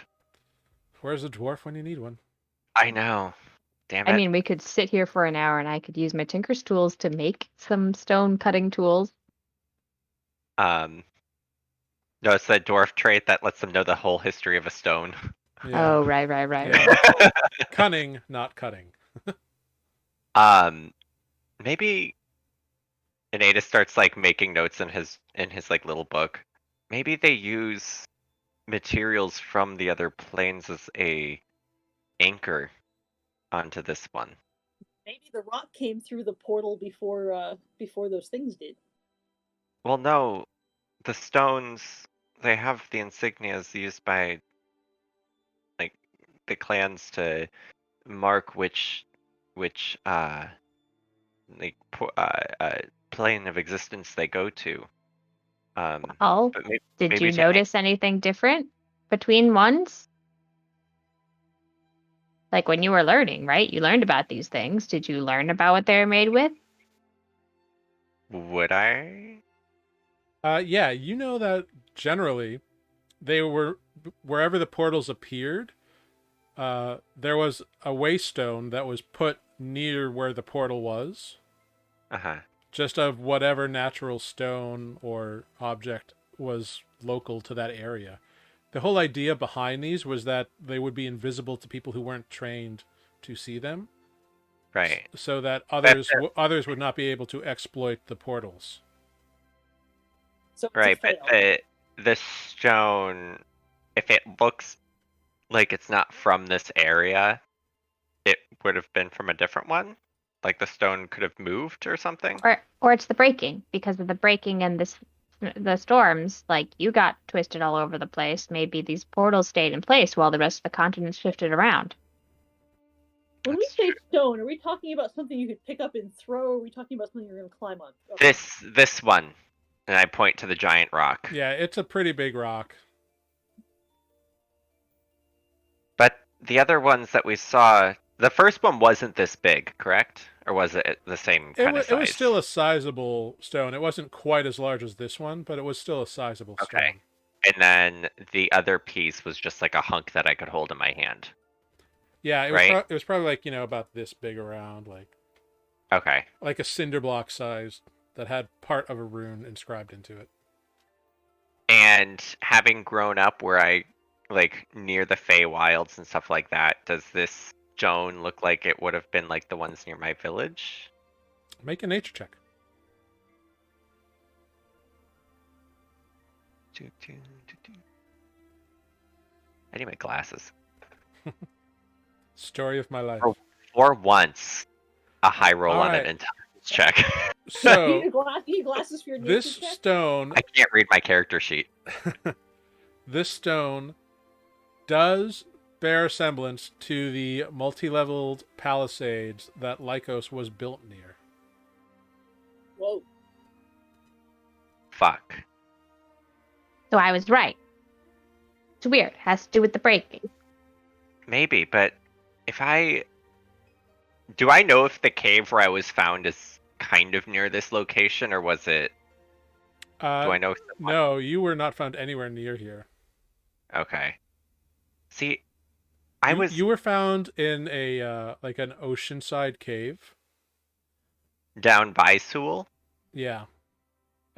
Where's a dwarf when you need one? I know. Damn it. I mean, we could sit here for an hour and I could use my tinker's tools to make some stone cutting tools. No, it's the dwarf trait that lets them know the whole history of a stone. Yeah. Oh, right. Yeah. Cunning, not cutting. Maybe Aetis starts like making notes in his like little book. Maybe they use materials from the other planes as a anchor onto this one. Maybe the rock came through the portal before those things did. Well, no, the stones, they have the insignias used by like the clans to mark which like plane of existence they go to. Oh, But did maybe you to notice anything different between ones? Like when you were learning, right? You learned about these things. Did you learn about what they're made with? Would I? Yeah, you know that generally they were wherever the portals appeared. There was a waystone that was put near where the portal was, Uh-huh. just of whatever natural stone or object was local to that area. The whole idea behind these was that they would be invisible to people who weren't trained to see them, Right. so that But others would not be able to exploit the portals. So it's right, a but fail. the stone, if it looks like it's not from this area, it would have been from a different one? Like the stone could have moved or something? Or it's the breaking because of the breaking and the storms. Like you got twisted all over the place. Maybe these portals stayed in place while the rest of the continent shifted around. When we That's say true. stone, are we talking about something you could pick up and throw, or are we talking about something you're going to climb on? Okay. This one, and I point to the giant rock. Yeah, it's a pretty big rock. But the other ones that we saw, the first one wasn't this big, correct? Or was it the same kind of size? It was still a sizable stone. It wasn't quite as large as this one, but it was still a sizable Okay. stone. And then the other piece was just like a hunk that I could hold in my hand. Yeah, Right? it was probably like, about this big around, Okay. like a cinder block size that had part of a rune inscribed into it. And having grown up where I like near the Feywilds and stuff like that, does this stone look like it would have been like the ones near my village? Make a nature check. I need my glasses. Story of my life. Oh. For once, a high roll All on right. an intelligence check. You So need glasses for your this nature check? stone, I can't read my character sheet. this stone does bear semblance to the multi-leveled palisades that Lycos was built near. Whoa. Fuck. So I was right. It's weird. It has to do with the breaking. Maybe, but if I... Do I know if the cave where I was found is kind of near this location, or was it... Do I know? No, you were not found anywhere near here. Okay. See, You were found in a like an oceanside cave. down by Sewell. Yeah.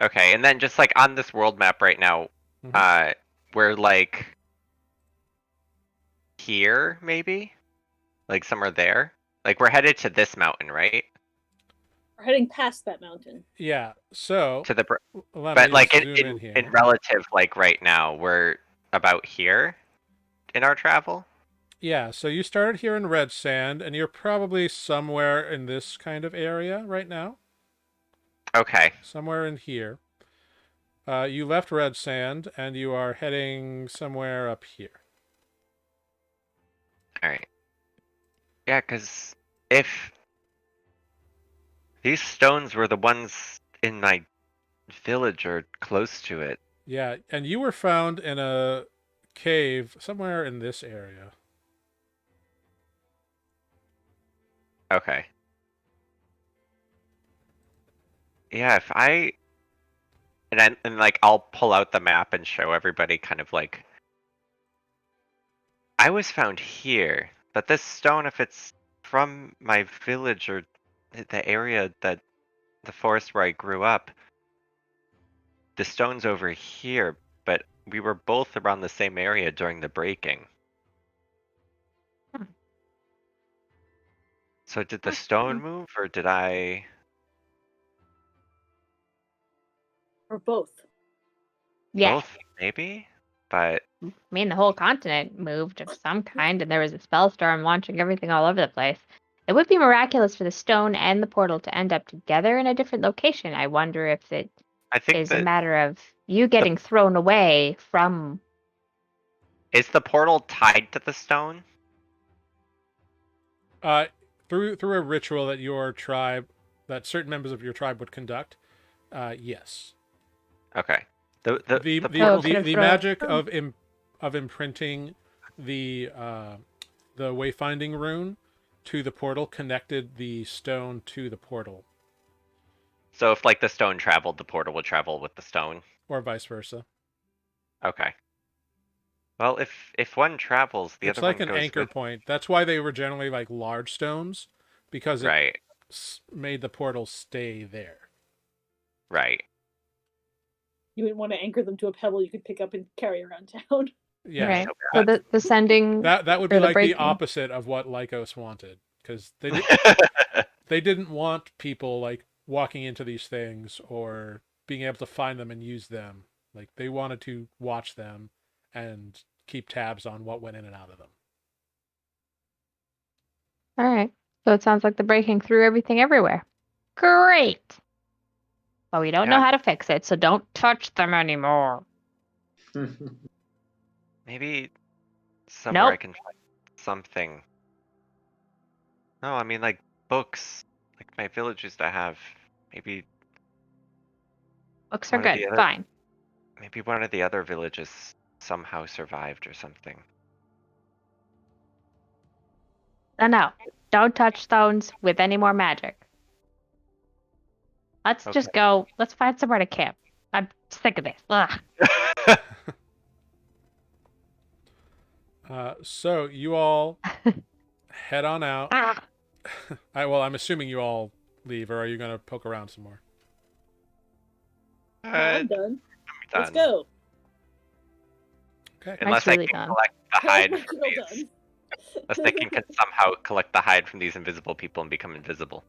Okay, and then just like on this world map right now, Mhm. we're like here, maybe? Like somewhere there? Like we're headed to this mountain, right? We're heading past that mountain. Yeah. So, To the let but me like just in, zoom in in, here. in relative, like right now, we're about here in our travel. Yeah, so you started here in Red Sand, and you're probably somewhere in this kind of area right now. Okay. Somewhere in here. You left Red Sand, and you are heading somewhere up here. All right. Yeah, because if these stones were the ones in my village or close to it, Yeah, and you were found in a cave somewhere in this area. okay. Yeah, if I and like I'll pull out the map and show everybody kind of like I was found here, but this stone, if it's from my village or the area that the forest where I grew up, the stone's over here, but we were both around the same area during the breaking. Hmm. So did the stone move or did I? Or both. Yeah. Both, maybe? But I mean, the whole continent moved of some kind, and there was a spell storm launching everything all over the place. It would be miraculous for the stone and the portal to end up together in a different location. I wonder if it I think is a that matter of you getting thrown away from. is the portal tied to the stone? Through a ritual that your tribe, that certain members of your tribe would conduct. Yes. Okay. The The portal. could have the thrown- magic of imprinting the the wayfinding rune to the portal connected the stone to the portal, So if like the stone traveled, the portal would travel with the stone. or vice versa. Okay. Well, if one travels, the It's other like one an goes anchor with. point. That's why they were generally like large stones, because it Right. made the portal stay there. Right. You wouldn't want to anchor them to a pebble you could pick up and carry around town. Yeah, Right. So So the sending that would be or the like the breaking. opposite of what Lycos wanted, because they didn't want people like walking into these things or being able to find them and use them. Like they wanted to watch them and keep tabs on what went in and out of them. All right. So it sounds like the breaking through everything everywhere. Great. But we don't know Yeah. how to fix it, so don't touch them anymore. Maybe somewhere I Nope. can find something. No, I mean like books. Like my village used to have. Maybe Books are one of good. the other. Fine. Maybe one of the other villages somehow survived or something. No. Don't touch stones with any more magic. Let's just go. Let's find somewhere to camp. I'm sick of this. Ugh. So you all head on out. Ah. I'm assuming you all leave, or are you going to poke around some more? I'm done. I'm Let's done. go. Okay. Unless really I can done. collect the hide Reginald from these. done. Unless they can somehow collect the hide from these invisible people and become invisible.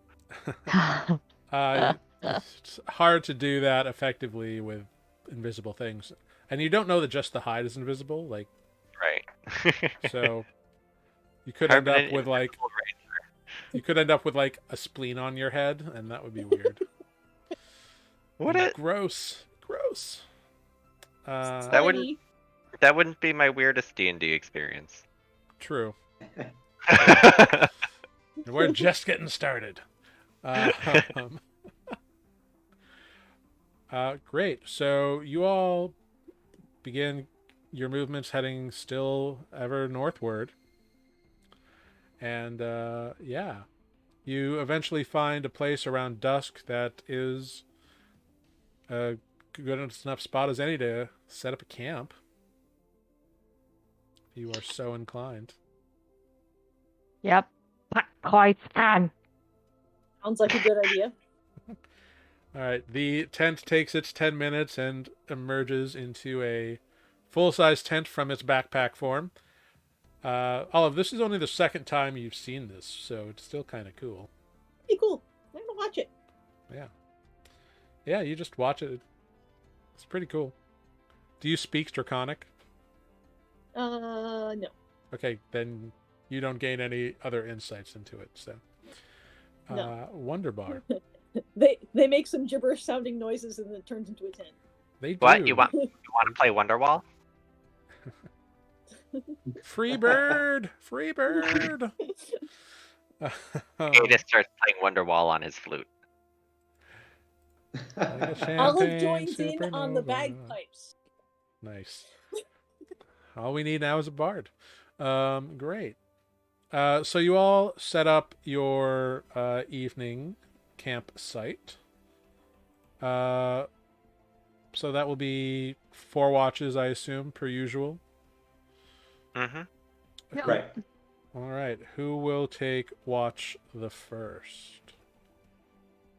It's hard to do that effectively with invisible things, and you don't know that just the hide is invisible. Like, Right. so you could end Permanent up with like invisible razor. you could end up with like a spleen on your head, and that would be weird. Would it? Gross. That wouldn't be my weirdest D&D experience. True. We're just getting started. Great. So you all begin your movements heading still ever northward. And yeah, you eventually find a place around dusk that is a good enough spot as any to set up a camp. If you are so inclined. Yep. Quite fun. Sounds like a good idea. All right, the tent takes its 10 minutes and emerges into a full-size tent from its backpack form. Olive, this is only the second time you've seen this, so it's still kind of cool. Pretty cool. I'm gonna watch it. Yeah, you just watch it. It's pretty cool. Do you speak Draconic? No. Okay, then you don't gain any other insights into it, so. No. Wonderbar. They make some gibberish sounding noises and then it turns into a tent. They do. What? You want to play Wonderwall? Free bird! Free bird! Aetis starts playing Wonderwall on his flute. Olive joins in on the bagpipes. Nice. All we need now is a bard. Great. So you all set up your evening campsite. So that will be 4 watches, I assume, per usual. Mm-hmm. Right. All right. Who will take watch the first?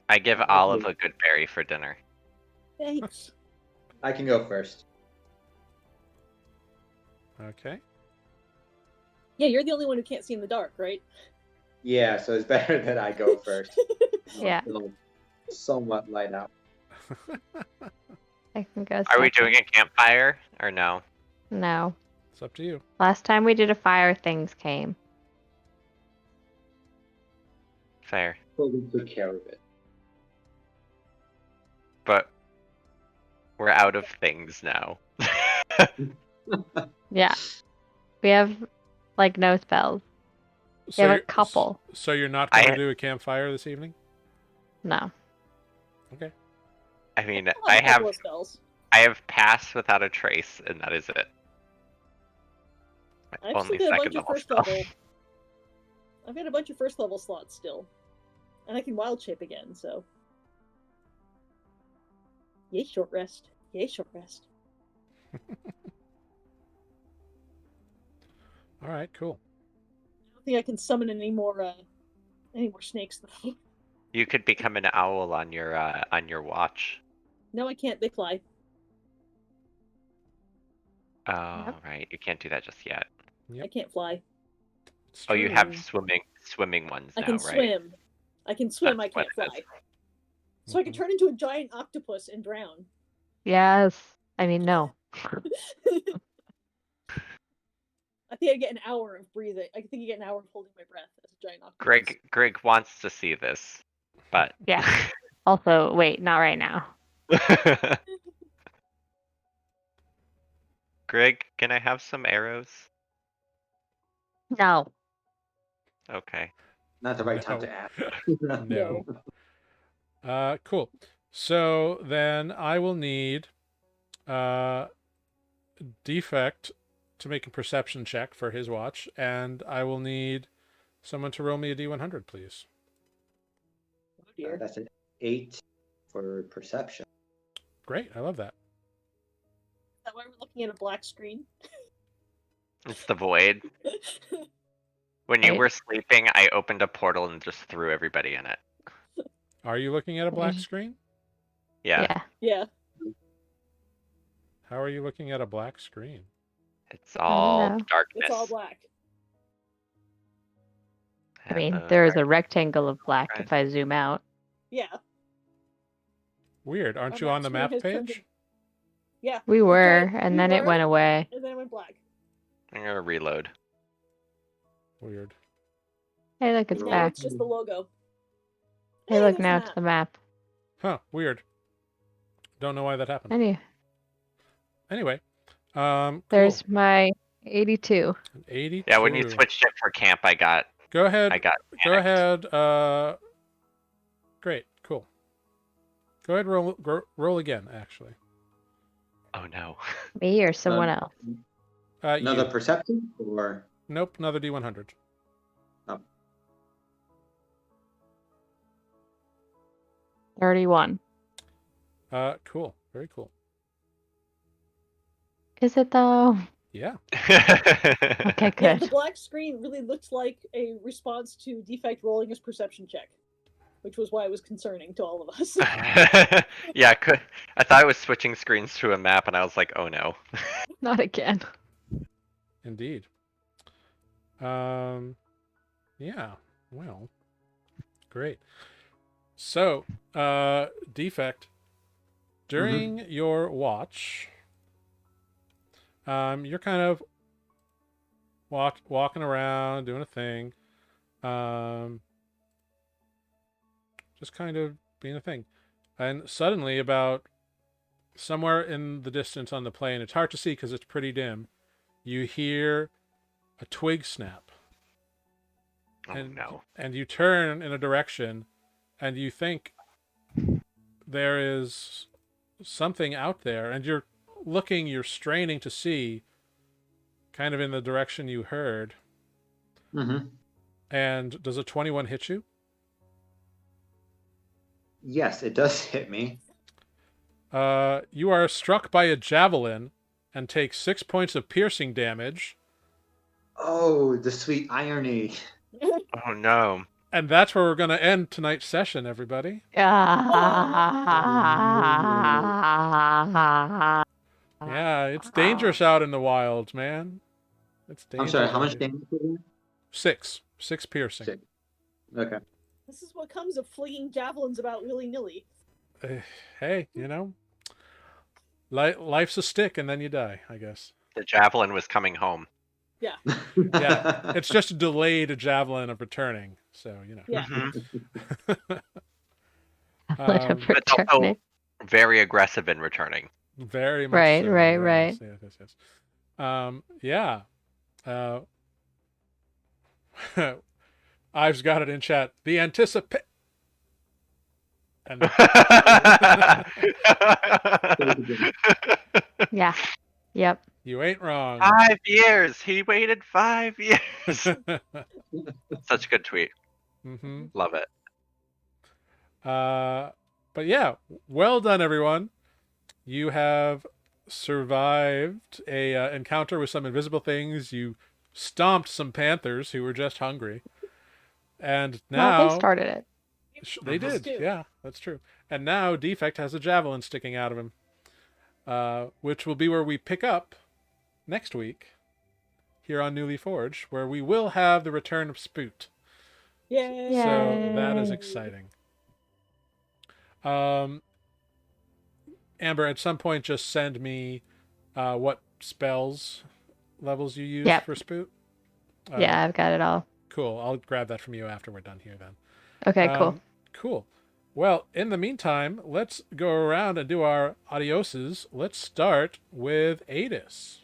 I give Olive a good berry for dinner. Thanks. I can go first. Okay. Yeah, you're the only one who can't see in the dark, right? Yeah, so it's better that I go first. Yeah. It'll somewhat light out. I can go. Are we second. doing a campfire or no? No. It's up to you. Last time we did a fire, things came. Fair. Well, we took care of it. But we're out of things now. Yeah. We have, like, no spells. We have a couple. So you're not going I- to do a campfire this evening? No. Okay. I mean, I'll have a couple of spells. I have pass without a trace, and that is it. My I've only still got a bunch second of level first spell. level I've got a bunch of first level slots still. And I can wild shape again, so. Yay, short rest. Yay, short rest. All right, cool. I don't think I can summon any more snakes though. You could become an owl on your watch. No, I can't. They fly. Oh, right. You can't do that just yet. Yep. I can't fly. It's Oh, you true. have swimming ones I now, can right? swim. I can swim. That's I can't what it fly. is. So I can turn into a giant octopus and drown. Yes. I mean, no. I think I get an hour of breathing. I think you get an hour of holding my breath as a giant octopus. Grrrig wants to see this, but Yeah. Also, wait, not right now. Grrrig, can I have some arrows? No. Okay. Not the right time No. to ask. No. Cool. So then I will need Defect to make a perception check for his watch, and I will need someone to roll me a D100, please. Oh dear. That's an 8 for perception. Great, I love that. Is that why we're looking at a black screen? It's the void. When you Right. were sleeping, I opened a portal and just threw everybody in it. Are you looking at a black Mhm. screen? Yeah. Yeah. Yeah. How are you looking at a black screen? It's all know. darkness. It's all black. I mean, Hello, there is a darkness. rectangle of black Right. if I zoom out. Yeah. Weird. Aren't Our you on the screen map has turned page? in- Yeah. We were, tried- and we then it were, went away. And then it went black. I'm gonna reload. Weird. Hey, look, it's Now Now back. it's just the logo. Hey, look, there's now the it's the map. Huh, weird. Don't know why that happened. Anyway, Cool. there's my 82. 82. Yeah, when you switched it for camp, I got Go ahead. I got Go panicked. ahead. Great. Cool. Go ahead. Roll again. Actually. Oh no. Me or someone else? Another You. perception or Nope. Another D100. oh, 31. Cool. Very cool. Is it though? Yeah. Okay, Yeah, the good. black screen really looks like a response to Defect rolling his perception check, which was why it was concerning to all of us. Yeah, I thought I was switching screens to a map, and I was like, oh no. Not again. Indeed. Yeah. Well. Great. So, Defect. During your watch, you're kind of walking around, doing a thing, just kind of being a thing, and suddenly, about somewhere in the distance on the plain, it's hard to see because it's pretty dim, you hear a twig snap. Oh no. And you turn in a direction, and you think there is something out there, and you're straining to see kind of in the direction you heard. And does a 21 hit you? Yes, it does hit me. You are struck by a javelin and take 6 points of piercing damage. Oh, the sweet irony. Oh no. And that's where we're going to end tonight's session, everybody. Ah. Yeah, it's dangerous out in the wilds, man. It's dangerous. I'm sorry, how much out. damage was it? 6 piercing. 6. Okay. This is what comes of flinging javelins about willy-nilly. Hey, you know, life's a stick and then you die, I guess. The javelin was coming home. Yeah. Yeah, it's just a delayed javelin of returning, so you know. Yeah. Let him But it's return also it. very aggressive in returning. Very much Right, so. right, Very right. much so. Yes. Yeah. I've got it in chat. The anticipate. And Yeah. Yep. You ain't wrong. 5 years. He waited 5 years. Such a good tweet. Mm-hmm. Love it. But yeah, well done, everyone. You have survived a encounter with some invisible things. You stomped some panthers who were just hungry, and Well, they now started it. they did. Yeah, that's true. And now Defect has a javelin sticking out of him, which will be where we pick up next week here on Nuuli Forged, where we will have the return of Spoot. Yay! So that is Yay. exciting. Amber, at some point, just send me what spells levels you use Yep. for Spoot. Yeah, I've got it all. Cool. I'll grab that from you after we're done here then. Okay, cool. Cool. Well, in the meantime, let's go around and do our adioses. Let's start with Aetis.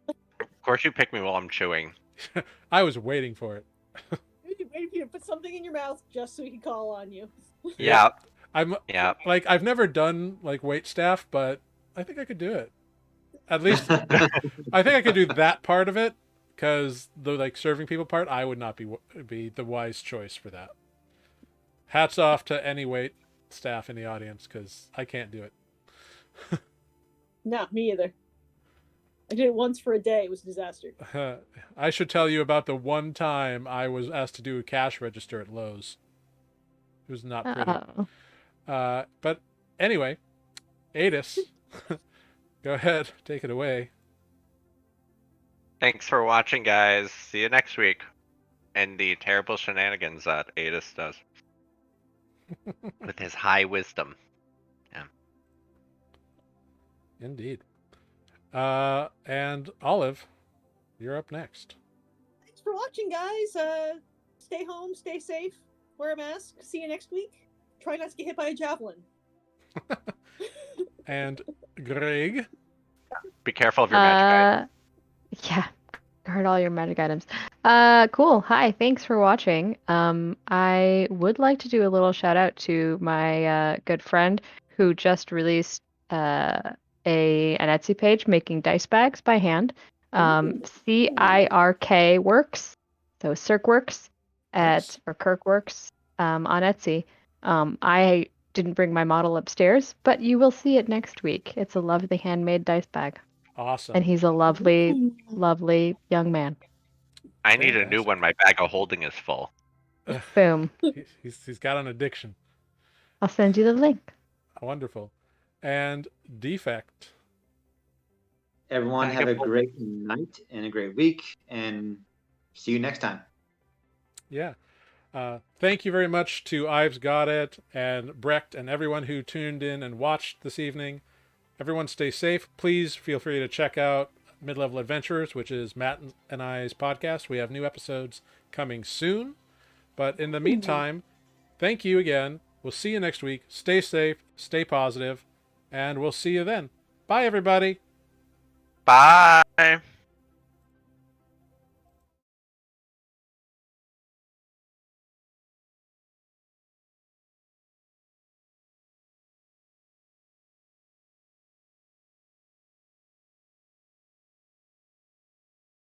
Of course, you pick me while I'm chewing. I was waiting for it. Wait for you to put something in your mouth just so he can call on you. Yeah. I'm Yeah. like, I've never done like wait staff, but I think I could do it. At least I think I could do that part of it, because the like serving people part, I would not be the wise choice for that. Hats off to any wait staff in the audience, because I can't do it. Nah, me either. I did it once for a day. It was a disaster. I should tell you about the one time I was asked to do a cash register at Lowe's. It was not pretty. Uh-oh. But anyway, Aetis, go ahead, take it away. Thanks for watching, guys. See you next week. And the terrible shenanigans that Aetis does. With his high wisdom. Indeed. And Olive, you're up next. Thanks for watching, guys. Stay home, stay safe, wear a mask. See you next week. Try not to get hit by a javelin. And Grrrig. Be careful of your magic items. Yeah, guard all your magic items. Cool. Hi, thanks for watching. I would like to do a little shout out to my good friend who just released an Etsy page making dice bags by hand. CIRK Works, so Cirque Works Nice. or Kirk Works on Etsy. I didn't bring my model upstairs, but you will see it next week. It's a lovely handmade dice bag. Awesome. And he's a lovely, lovely young man. I need a new Fantastic. one. My bag of holding is full. Boom. He's got an addiction. I'll send you the link. Wonderful. And Defect. Everyone Bag have of a holding. great night and a great week, and see you next time. Yeah. Thank you very much to Ives Got It and Brecht and everyone who tuned in and watched this evening. Everyone stay safe. Please feel free to check out Mid-Level Adventurers, which is Matt and I's podcast. We have new episodes coming soon. But in the meantime, thank you again. We'll see you next week. Stay safe, stay positive, and we'll see you then. Bye, everybody. Bye.